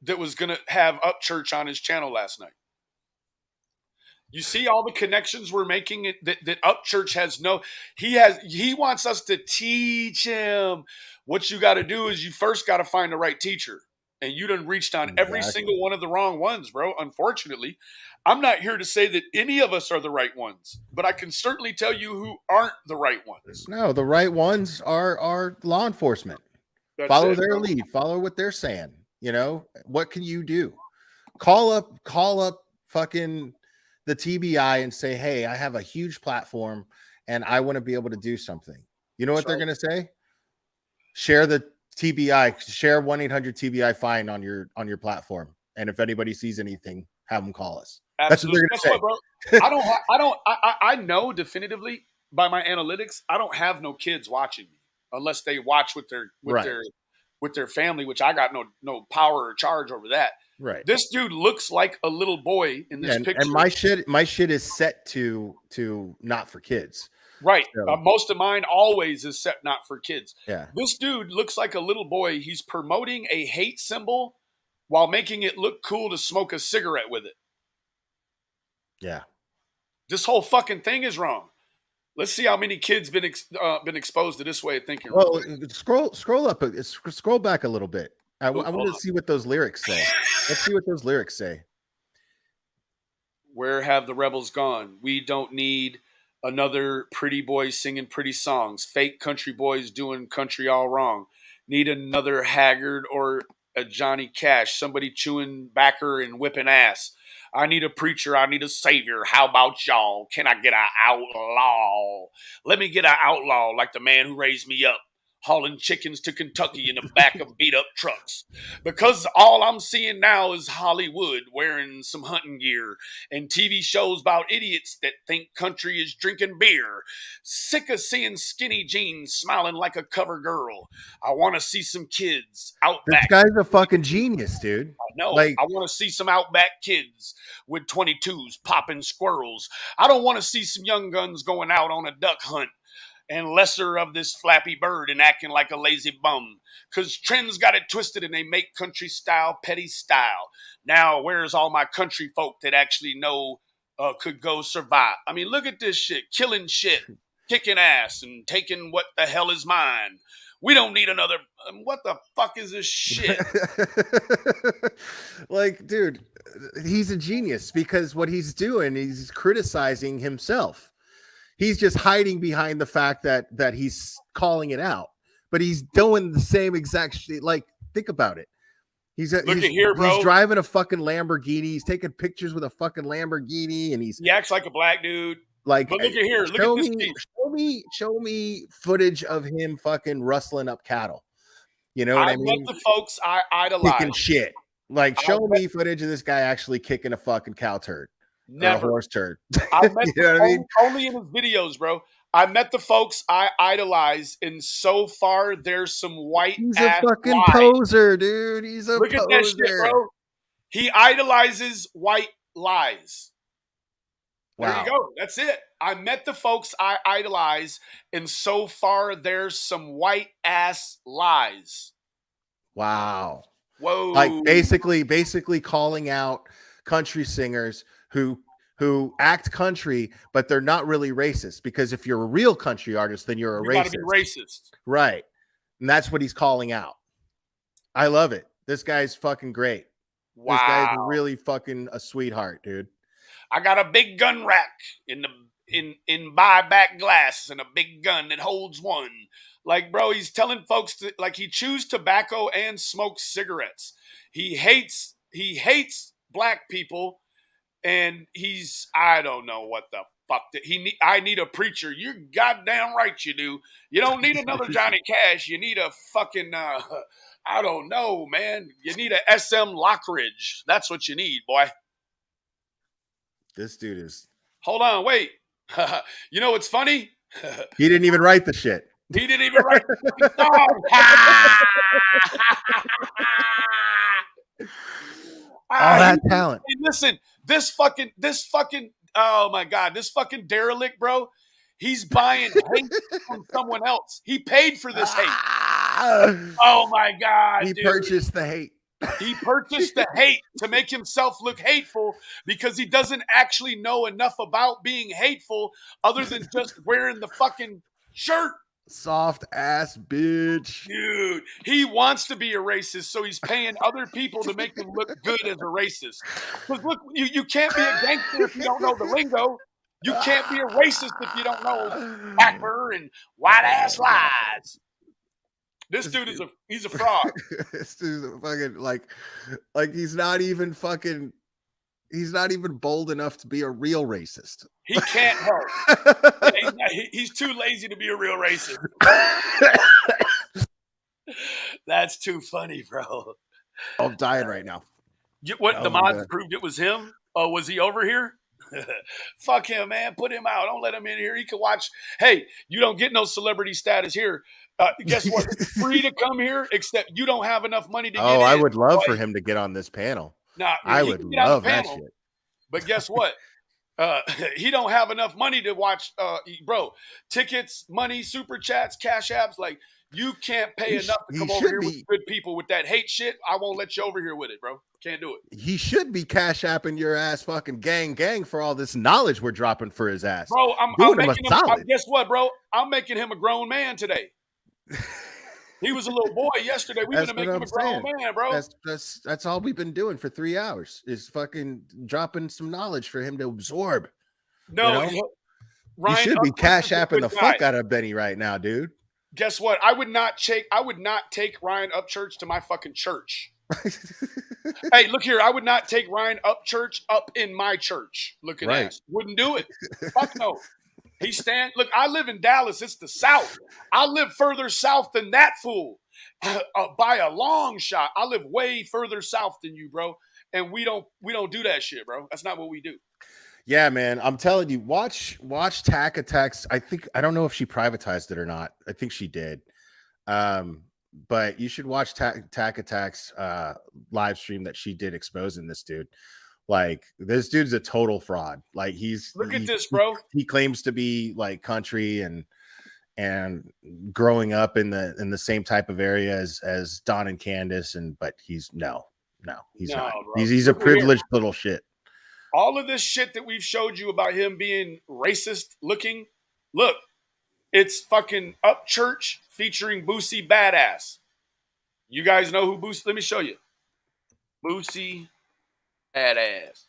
that was going to have Upchurch on his channel last night. You see all the connections we're making that Upchurch has no. He wants us to teach him. What you got to do is you first got to find the right teacher. And you done reached on every single one of the wrong ones, bro. Unfortunately, I'm not here to say that any of us are the right ones, but I can certainly tell you who aren't the right ones. No, the right ones are law enforcement. That's Follow it, their bro. lead. Follow what they're saying. You know, what can you do? Call up fucking the TBI and say, "Hey, I have a huge platform and I want to be able to do something." You know what they're going to say? Share the TBI, share 1-800-TBI fine on your platform. And if anybody sees anything, have them call us. Absolutely. That's what they're going to say. Bro, I know definitively by my analytics, I don't have no kids watching me unless they watch with their family, which I got no power or charge over that. Right. This dude looks like a little boy in this picture. And my shit is set to not for kids. Right. So. Most of mine always is set not for kids. Yeah. This dude looks like a little boy. He's promoting a hate symbol while making it look cool to smoke a cigarette with it. Yeah. This whole fucking thing is wrong. Let's see how many kids been exposed to this way of thinking. Well, scroll back a little bit. I want to see what those lyrics say. Let's see what those lyrics say. Where have the rebels gone? We don't need another pretty boy singing pretty songs. Fake country boys doing country all wrong. Need another Haggard or a Johnny Cash. Somebody chewing backer and whipping ass. I need a preacher. I need a savior. How about y'all? Can I get an outlaw? Let me get an outlaw like the man who raised me up, hauling chickens to Kentucky in the back of beat-up trucks. Because all I'm seeing now is Hollywood wearing some hunting gear and TV shows about idiots that think country is drinking beer. Sick of seeing skinny jeans smiling like a cover girl. I want to see some kids out back. This guy's a fucking genius, dude. I know. I want to see some outback kids with 22s popping squirrels. I don't want to see some young guns going out on a duck hunt and lesser of this flappy bird and acting like a lazy bum. Because trends got it twisted and they make country style petty style. Now, where's all my country folk that actually know could go survive? I mean, look at this shit. Killing shit, kicking ass, and taking what the hell is mine. We don't need another. What the fuck is this shit? Like, dude, he's a genius because what he's doing, he's criticizing himself. He's just hiding behind the fact that he's calling it out, but he's doing the same exact shit. Like, think about it. He's driving a fucking Lamborghini. He's taking pictures with a fucking Lamborghini, and he acts like a black dude. Like, but look at here. Look at this. Show me footage of him fucking rustling up cattle. You know what I mean? The folks I idolize. Kicking shit. Like, show me footage of this guy actually kicking a fucking cow turd. Never. Or a horse turd. I met you know what I mean? Only in his videos, bro. I met the folks I idolize, and so far there's some white He's a ass fucking lies. poser, dude. He's a Look at that shit, poser. bro. He idolizes white lies. There you Wow. go. That's it. I met the folks I idolize, and so far there's some white ass lies. Wow. Whoa. Like basically calling out country singers who act country, but they're not really racist, because if you're a real country artist, then you're a You gotta be racist. racist. Right. And that's what he's calling out. I love it. This guy's fucking great. This guy's Wow. really fucking a sweetheart, dude. I got a big gun rack in buyback glass and a big gun that holds one. Like, bro, he's telling folks to, like, he chews tobacco and smokes cigarettes. He hates black people, and I don't know what the fuck that I need a preacher. You're goddamn right you do. You don't need another Johnny Cash. You need a fucking I don't know, man. You need a SM Lockridge. That's what you need, boy. This dude is. Hold on, wait. You know what's funny? He didn't even write the shit. He didn't even write the song. All that talent. Hey, listen, this fucking, oh my God, this fucking derelict, bro. He's buying hate from someone else. He paid for this hate. Oh my God, He dude. purchased the hate. He purchased the hate to make himself look hateful, because he doesn't actually know enough about being hateful other than just wearing the fucking shirt. Soft ass bitch. Dude, he wants to be a racist, so he's paying other people to make him look good as a racist. Because look, you can't be a gangster if you don't know the lingo. You can't be a racist if you don't know Packer and white ass lies. This dude he's a fraud. This dude's a fucking like he's not even bold enough to be a real racist. He can't help. He's too lazy to be a real racist. That's too funny, bro. I'm dying right now. What, the mods proved it was him? Oh, was he over here? Fuck him, man. Put him out. Don't let him in here. He can watch. Hey, you don't get no celebrity status here. Guess what? It's free to come here, except you don't have enough money to get in. I would love for him to get on this panel. Nah, I would love that shit. But guess what? He don't have enough money to watch. Bro, tickets, money, super chats, cash apps. Like, you can't pay enough to come over here with good people with that hate shit. I won't let you over here with it, bro. Can't do it. He should be cash apping your ass fucking gang for all this knowledge we're dropping for his ass. Bro, I'm making him, guess what, bro? I'm making him a grown man today. He was a little boy yesterday. We're gonna make him a grown man, bro. That's all we've been doing for 3 hours, is fucking dropping some knowledge for him to absorb. No, you know? Ryan, you should be cash apping the fuck out of Benny right now, dude. Guess what? I would not take Ryan Upchurch to my fucking church. Hey, look here. I would not take Ryan Upchurch up in my church. Looking at us. Wouldn't do it. Fuck no. Look, I live in Dallas. It's the South. I live further south than that fool by a long shot. I live way further south than you, bro. And we don't do that shit, bro. That's not what we do. Yeah, man. I'm telling you, watch Tack Attacks. I don't know if she privatized it or not. I think she did. But you should watch Tack Attacks live stream that she did exposing this dude. Like, this dude's a total fraud. Like, look at this, bro. He claims to be like country and growing up in the same type of area as Don and Candace, but he's not. He's a privileged little shit. All of this shit that we've showed you about him being racist looking, look, it's fucking Upchurch featuring Boosie Badass. You guys know who Boosie? Let me show you. Boosie Badass.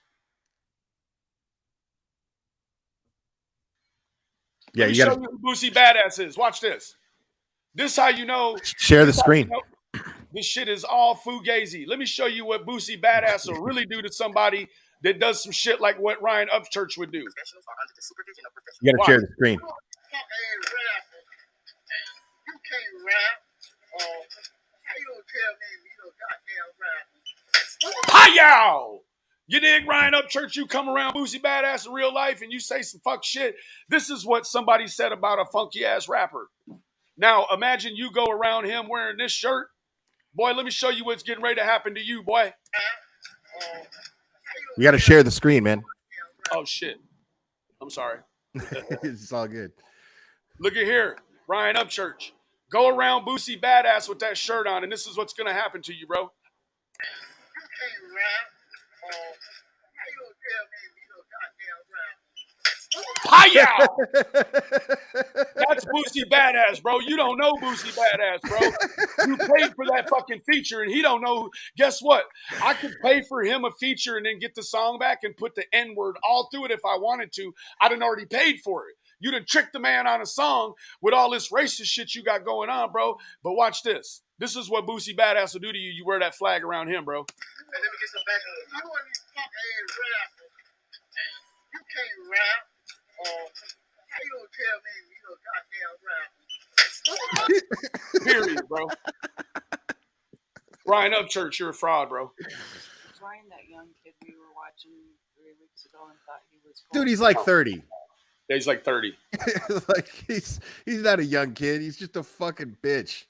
Yeah, you gotta show you who Boosie Badass is. Watch this. This how you know. Share the screen. This shit is all fugazi. Let me show you what Boosie Badass will really do to somebody that does some shit like what Ryan Upchurch would do. You gotta share the screen. You can't rap. How you gonna tell me you don't goddamn rap? Hi-yow! You dig, Ryan Upchurch? You come around Boosie Badass in real life and you say some fuck shit. This is what somebody said about a funky ass rapper. Now, imagine you go around him wearing this shirt. Boy, let me show you what's getting ready to happen to you, boy. You got to share the screen, man. Oh, shit. I'm sorry. It's all good. Look at here, Ryan Upchurch. Go around Boosie Badass with that shirt on, and this is what's going to happen to you, bro. Hi-yow! That's Boosie Badass, bro. You don't know Boosie Badass, bro. You paid for that fucking feature, and he don't know. Guess what? I could pay for him a feature and then get the song back and put the N-word all through it if I wanted to. I done already paid for it. You done tricked the man on a song with all this racist shit you got going on, bro. But watch this. This is what Boosie Badass will do to you. You wear that flag around him, bro. Let me get some back. You want these fuck ass rappers. You can't rap. How you gonna tell me you a goddamn rapper? Period, bro. Ryan Upchurch, you're a fraud, bro. Ryan, that young kid we were watching 3 weeks ago and thought he was Dude, he's like 30. Yeah, he's like 30. Like he's not a young kid. He's just a fucking bitch.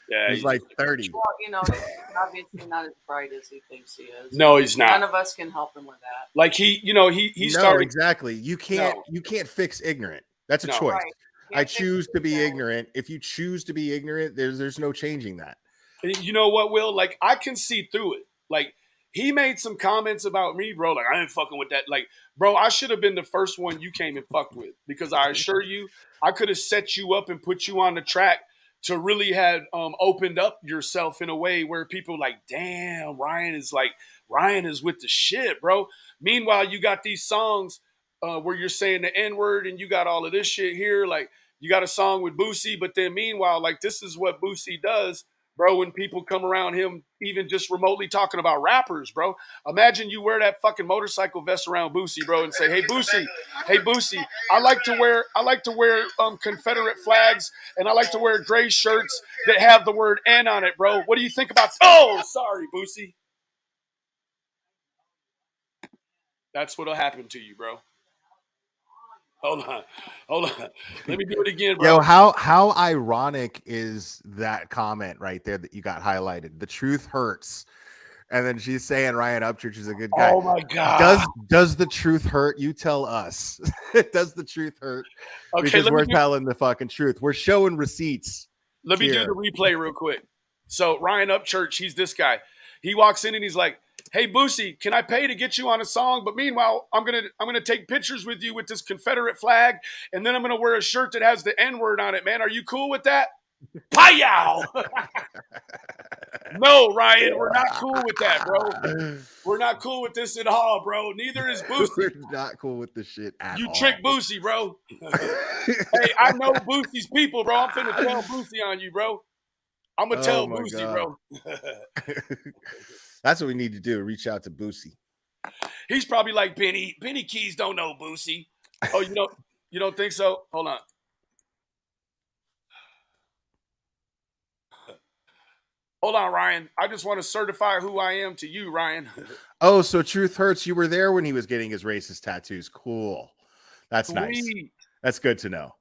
Yeah, He's like 30. Well, you know, he's obviously not as bright as he thinks he is. No, he's not. None of us can help him with that. Like he No, started exactly. You can't fix ignorant. That's a choice. Right. I choose to be ignorant. If you choose to be ignorant, there's no changing that. You know what, Will? Like, I can see through it. Like, he made some comments about me, bro. Like, I ain't fucking with that. Like, bro, I should have been the first one you came and fucked with because I assure you, I could have set you up and put you on the track to really have opened up yourself in a way where people like, damn, Ryan is with the shit, bro. Meanwhile, you got these songs where you're saying the N-word and you got all of this shit here. Like, you got a song with Boosie, but then meanwhile, like, this is what Boosie does. Bro, when people come around him, even just remotely talking about rappers, bro. Imagine you wear that fucking motorcycle vest around Boosie, bro, and say, hey Boosie, I like to wear Confederate flags, and I like to wear gray shirts that have the word N on it, bro. What do you think about? Oh, sorry, Boosie. That's what'll happen to you, bro. Hold on. Let me do it again, bro. Yo, how ironic is that comment right there that you got highlighted? The truth hurts. And then she's saying Ryan Upchurch is a good guy. Oh my God. Does the truth hurt? You tell us. Does the truth hurt? Okay, because we're telling the fucking truth. We're showing receipts. Let me do the replay real quick. So Ryan Upchurch, he's this guy. He walks in and he's like, hey Boosie, can I pay to get you on a song? But meanwhile, I'm gonna take pictures with you with this Confederate flag, and then I'm gonna wear a shirt that has the N-word on it, man. Are you cool with that? Pow! No, Ryan, we're not cool with that, bro. We're not cool with this at all, bro. Neither is Boosie. We're not cool with this shit at all. You tricked Boosie, bro. Hey, I know Boosie's people, bro. I'm finna tell Boosie on you, bro. I'm gonna tell Boosie, God. bro. That's what we need to do. Reach out to Boosie. He's probably like Benny Keys don't know Boosie. Oh, you don't think so? Hold on. Hold on, Ryan. I just want to certify who I am to you, Ryan. Oh, so truth hurts. You were there when he was getting his racist tattoos. Cool. That's nice. That's good to know.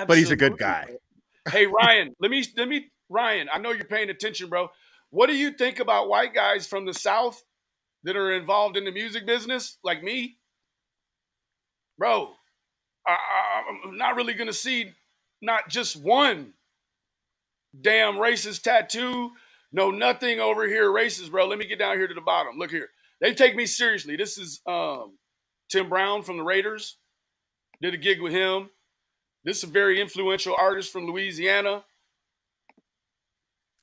But he's a good guy. Hey, Ryan, let me Ryan, I know you're paying attention, bro. What do you think about white guys from the South that are involved in the music business, like me? Bro, I'm not really going to see not just one damn racist tattoo. No, nothing over here racist, bro. Let me get down here to the bottom. Look here. They take me seriously. This is Tim Brown from the Raiders. Did a gig with him. This is a very influential artist from Louisiana.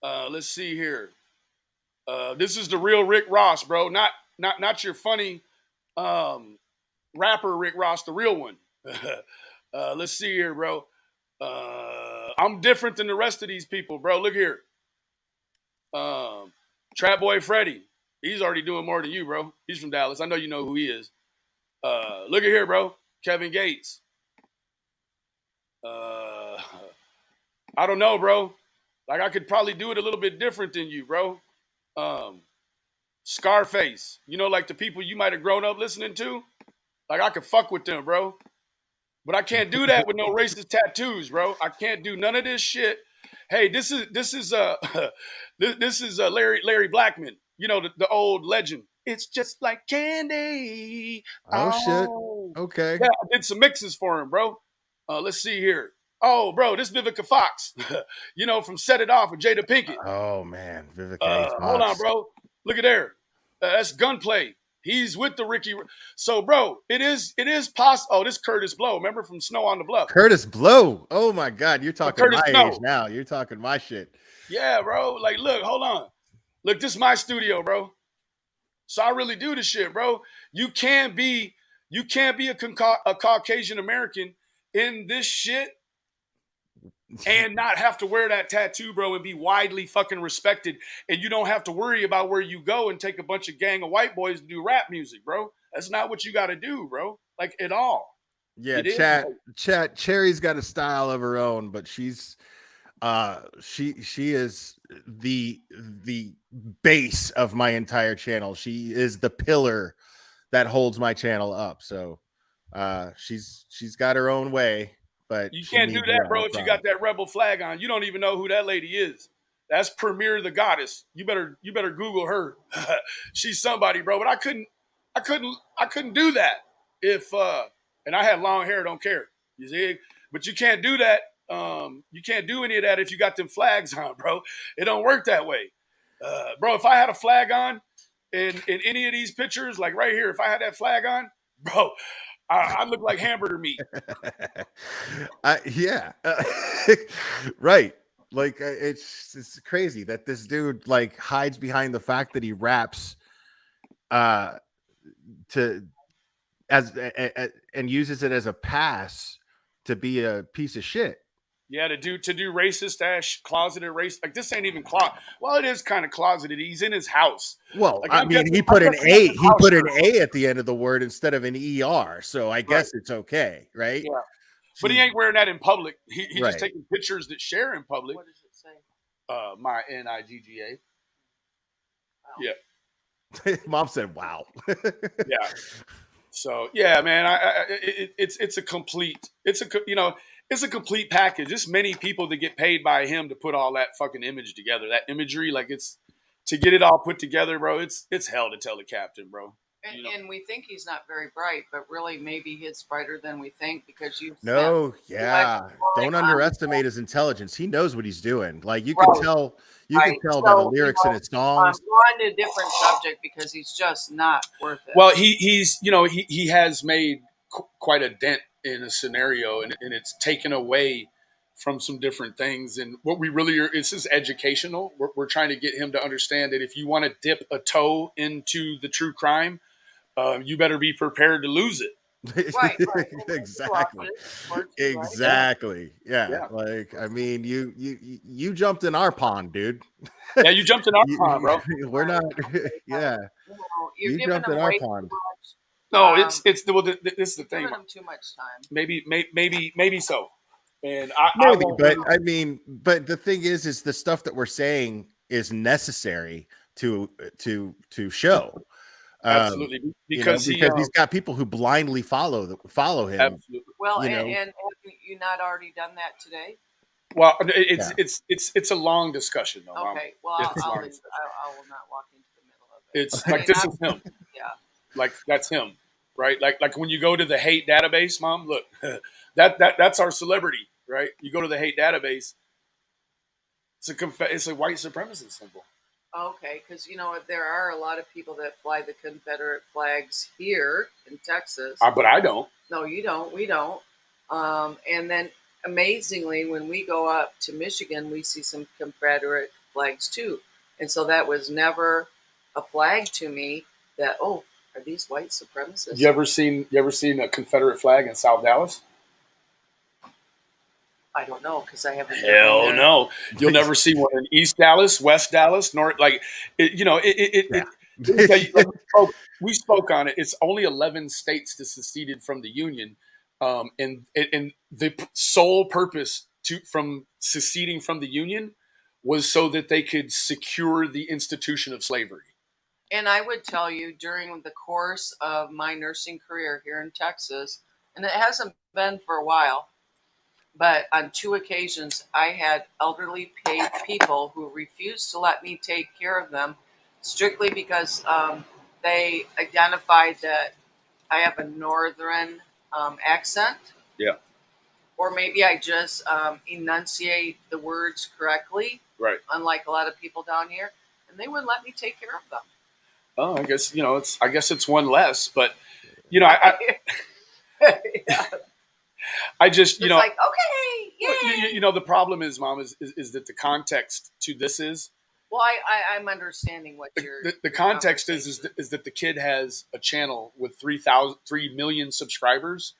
Let's see here. This is the real Rick Ross, bro. Not your funny rapper Rick Ross, the real one. Let's see here, bro. I'm different than the rest of these people, bro. Look here. Trap Boy Freddy. He's already doing more than you, bro. He's from Dallas. I know you know who he is. Look at here, bro. Kevin Gates. I don't know, bro. Like, I could probably do it a little bit different than you, bro. Scarface. You know, like the people you might have grown up listening to. Like I could fuck with them, bro. But I can't do that with no racist tattoos, bro. I can't do none of this shit. Hey, this is this is Larry Blackman. You know the old legend. It's just like candy. Oh shit. Oh, Okay. yeah. I did some mixes for him, bro. Let's see here. Oh, bro, this Vivica Fox. You know from Set It Off with Jada Pinkett. Oh man, Vivica A. Hold on, Fox. bro. Look at there. That's Gunplay. He's with the Ricky. So, bro, it is possible. Oh, this Curtis Blow. Remember from Snow on the Bluff? Curtis Blow. Oh my God, you're talking Curtis my Blow. age now. You're talking my shit. Yeah, bro. Like, look, hold on. Look, this is my studio, bro. So I really do this shit, bro. You can't be a Caucasian American in this shit and not have to wear that tattoo, bro, and be widely fucking respected. And you don't have to worry about where you go and take a bunch of gang of white boys to do rap music, bro. That's not what you got to do, bro. Like at all. Yeah, It is. chat. Cherry's got a style of her own, but she's she is the base of my entire channel. She is the pillar that holds my channel up. So she's got her own way, but You she can't do needs that, her bro, own if you crowd. got that rebel flag on. You don't even know who that lady is. That's Premier the Goddess. You better Google her. She's somebody, bro. But I couldn't do that if and I had long hair, don't care. You see? But you can't do that. You can't do any of that if you got them flags on, bro. It don't work that way. Bro, if I had a flag on in any of these pictures, like right here, if I had that flag on, bro, I look like hamburger meat. Yeah, right. Like it's crazy that this dude like hides behind the fact that he raps, to as and uses it as a pass to be a piece of shit. Yeah, to do racist ass closeted race. Like this ain't even closet. Well, it is kind of closeted. He's in his house. Well, Like I I'm mean, guessing- he put I'm an guessing A. that's his He house put an shirt. A at the end of the word instead of an ER. So I guess it's okay, right? Yeah. But he ain't wearing that in public. He Right. just taking pictures that share in public. What does it say? My NIGGA. Wow. Yeah. Mom said, "Wow." Yeah. So yeah, man, it's a complete package. There's many people that get paid by him to put all that fucking image together, that imagery, like it's to get it all put together, bro. It's hell to tell the captain, bro. And, You know? and we think he's not very bright, but really maybe he's brighter than we think because you No, yeah. Don't underestimate his intelligence. He knows what he's doing. Like you can Right. tell, can tell by the So, lyrics in his I'm songs. going to a different subject because he's just not worth it. Well, he has made quite a dent in a scenario, and it's taken away from some different things. And what we really are, it's just educational. We're trying to get him to understand that if you want to dip a toe into the true crime, you better be prepared to lose it. Right. Exactly. Right? Exactly. Yeah. Yeah. Like, I mean, you jumped in our pond, dude. Yeah, you jumped in our pond, bro. We're not. Yeah. You're You giving jumped in him our way too pond. much. No, it's this is the thing. Giving him too much time. Maybe so. And I Maybe, won't but I mean, but the thing is the stuff that we're saying is necessary to show. absolutely because he's got people who blindly follow him. Absolutely. Well, You know. and have you not already done that today? Well, it's a long discussion though. Mom. Okay. Well, It's I long. will not walk into the middle of it. It's I like mean, this is him. Yeah. Like that's him, right? Like when you go to the hate database, Mom. Look, that's our celebrity, right? You go to the hate database. It's a white supremacist symbol. Okay, because there are a lot of people that fly the Confederate flags here in Texas. But I don't. No, you don't. We don't. And then, amazingly, when we go up to Michigan, we see some Confederate flags too. And so that was never a flag to me that, oh, are these white supremacists? You ever seen a Confederate flag in South Dallas? I don't know because I haven't. Hell been there. no. You'll never see one in East Dallas, West Dallas, North. Like we spoke on it. It's only 11 states that seceded from the Union, and the sole purpose from seceding from the Union was so that they could secure the institution of slavery. And I would tell you during the course of my nursing career here in Texas, and it hasn't been for a while, but on 2 occasions I had elderly paid people who refused to let me take care of them strictly because they identified that I have a northern accent. Yeah. Or maybe I just enunciate the words correctly, Right. unlike a lot of people down here, and they wouldn't let me take care of them. Oh, I guess it's one less, but I Yeah. I just It's like, okay, yay. the problem is, Mom, is that the context to this is Well, I'm understanding what you're. the your context is conversation. is that the kid has a channel with 3 million subscribers,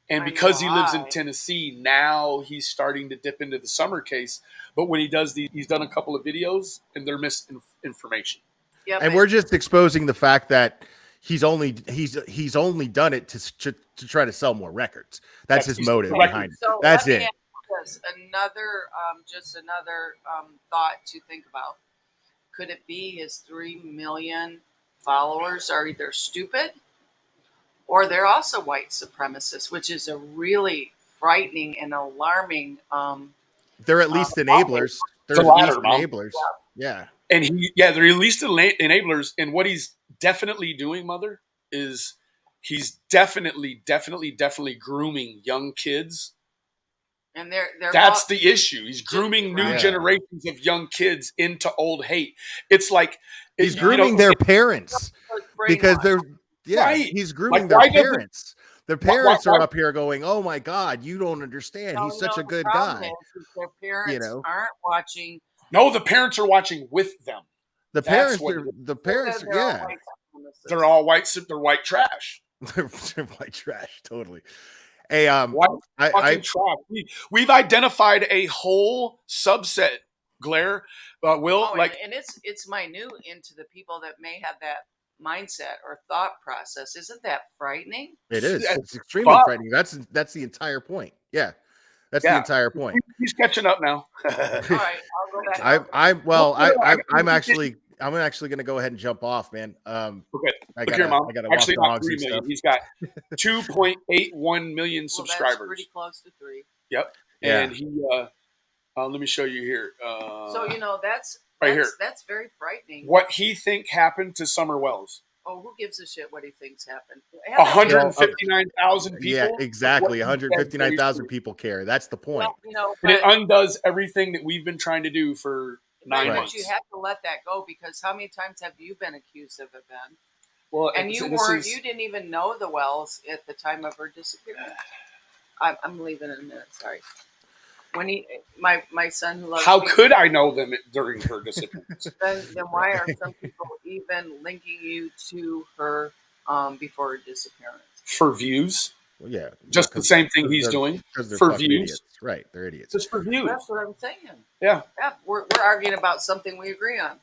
and I because he know lives in why. Tennessee, now he's starting to dip into the summer case. But when he does he's done a couple of videos, and they're misinformation. Yeah, And but we're just exposing the fact that he's only done it to try to sell more records. That's his He's motive correct. behind it. so That's let me it. ask you this: just another thought to think about. Could it be his 3 million followers are either stupid or they're also white supremacists, which is a really frightening and alarming. They're at least enablers. They're The at least latter, Mom. enablers. Yeah. And they're at least enablers. And what he's definitely doing, Mother, is he's definitely grooming young kids. And they're That's all, the issue. He's grooming new Right. generations of young kids into old hate. It's like He's grooming their parents because they're Right. he's grooming Like, their why doesn't- parents. Their parents why- are up here going, "Oh my God, you don't understand. He's such a good guy." Is their parents know? aren't watching. No, the parents are watching with them. The That's parents what- are the parents. They're all Yeah, white supremacists. They're all white. They're white trash. they're white trash. Totally. Hey, White I fucking trash. We've identified a whole subset. Glare, Will, Oh, like and it's minute into the people that may have that mindset or thought process. Isn't that frightening? it is. Yeah, It's extremely fuck. frightening. That's the entire point. Yeah, that's the Yeah. entire point. He's catching up now. All right, I'll go back. I'm I'm actually going to go ahead and jump off, man. Okay. I Look gotta, here, Mom. I gotta walk Actually, not dogs 3 and million. stuff. He's got 2.81 million Well, subscribers. that's pretty close to 3. Yep. Yeah. And he, let me show you here. So that's right here. That's very frightening. What he think happened to Summer Wells? Oh, who gives a shit what he thinks happened? 159,000 people. Yeah, exactly. What he said 159,000 people care. That's the point. Well, And it but, undoes everything that we've been trying to do for 9 but months. you have to let that go because how many times have you been accused of it, Ben? Well, And you didn't even know the Wells at the time of her disappearance. I'm leaving in a minute. Sorry. When my son who loves How me, could I know them during her disappearance? then why are some people even linking you to her before her disappearance? For views? Well, yeah, Just the same thing he's doing? because they're For fucking views? idiots. Right? They're idiots. Just for views. That's what I'm saying. Yeah. Yeah, we're arguing about something we agree on.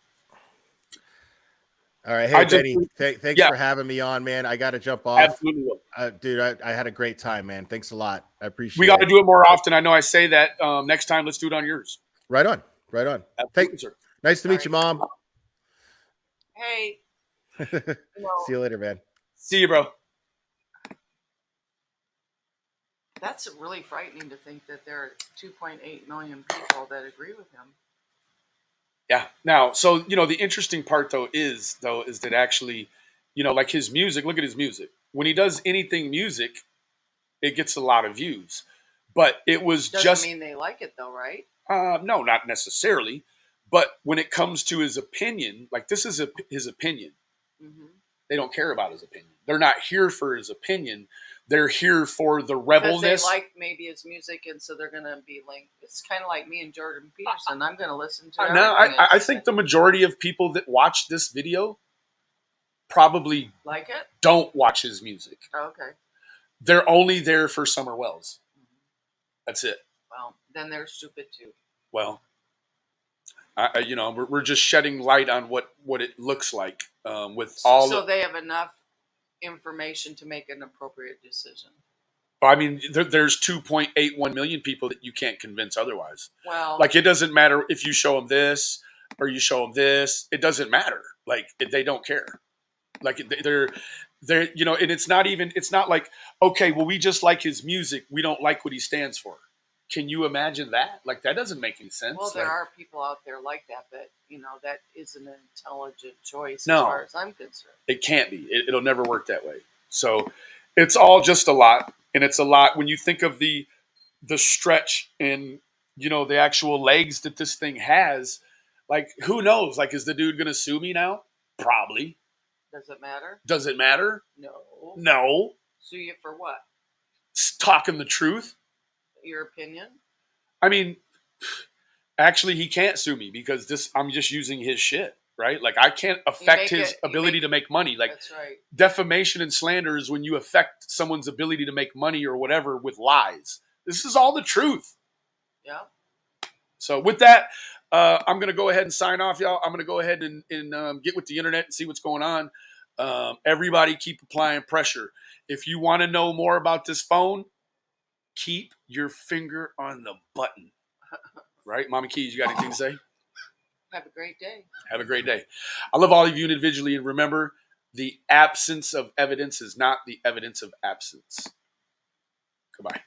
All right, I hey just- Benny, thanks yeah. for having me on, man. I got to jump off, Absolutely will. dude. I had a great time, man. Thanks a lot. I appreciate. We got to it. do it more often. I know I say that. Next time, let's do it on yours. Right on, right on. Absolutely, sir. Nice to meet you, Mom. Hey, See you later, man. See you, bro. that's really frightening to think that there are 2.8 million people that agree with him. Yeah. Now, so the interesting part though is that actually, like his music. Look at his music. When he does anything music, it gets a lot of views. But it was Doesn't mean they like it though, right? No, not necessarily. But when it comes to his opinion, like this is his opinion. Mm-hmm. They don't care about his opinion. They're not here for his opinion. They're here for the Because rebelness. they like maybe his music, and so they're going to be linked. It's kind of like me and Jordan Peterson. I'm going to listen to. No, everything I think the majority of people that watch this video probably like it. don't watch his music. Oh, okay. They're only there for Summer Wells. That's it. Well, then they're stupid too. Well, we're just shedding light on what it looks like with all. So they have enough information to make an appropriate decision. I mean, there's 2.81 million people that you can't convince otherwise. Well, Like it doesn't matter if you show them this or you show them this. It doesn't matter. Like they don't care. Like they're you know, and it's not like, okay, well, we just like his music, we don't like what he stands for. Can you imagine that? Like that doesn't make any sense. Well, there Like, are people out there like that, but that isn't an intelligent choice No. as far as I'm concerned. it can't be. It'll never work that way. So it's all just a lot, and it's a lot when you think of the stretch and the actual legs that this thing has. Like, who knows? Like, is the dude gonna sue me now? Probably. Does it matter? Does it matter? No. No. Sue you for what? It's talking the truth. Your opinion? I mean, actually, he can't sue me because I'm just using his shit, right? Like, I can't affect his ability to make money. Like, That's right. defamation and slander is when you affect someone's ability to make money or whatever with lies. This is all the truth. Yeah. So with that, I'm going to go ahead and sign off, y'all. I'm going to go ahead and get with the internet and see what's going on. Everybody keep applying pressure. If you want to know more about this phone, keep your finger on the button. Right? Mama Keys, you got anything to say? Have a great day. Have a great day. I love all of you individually. And remember, the absence of evidence is not the evidence of absence. Goodbye.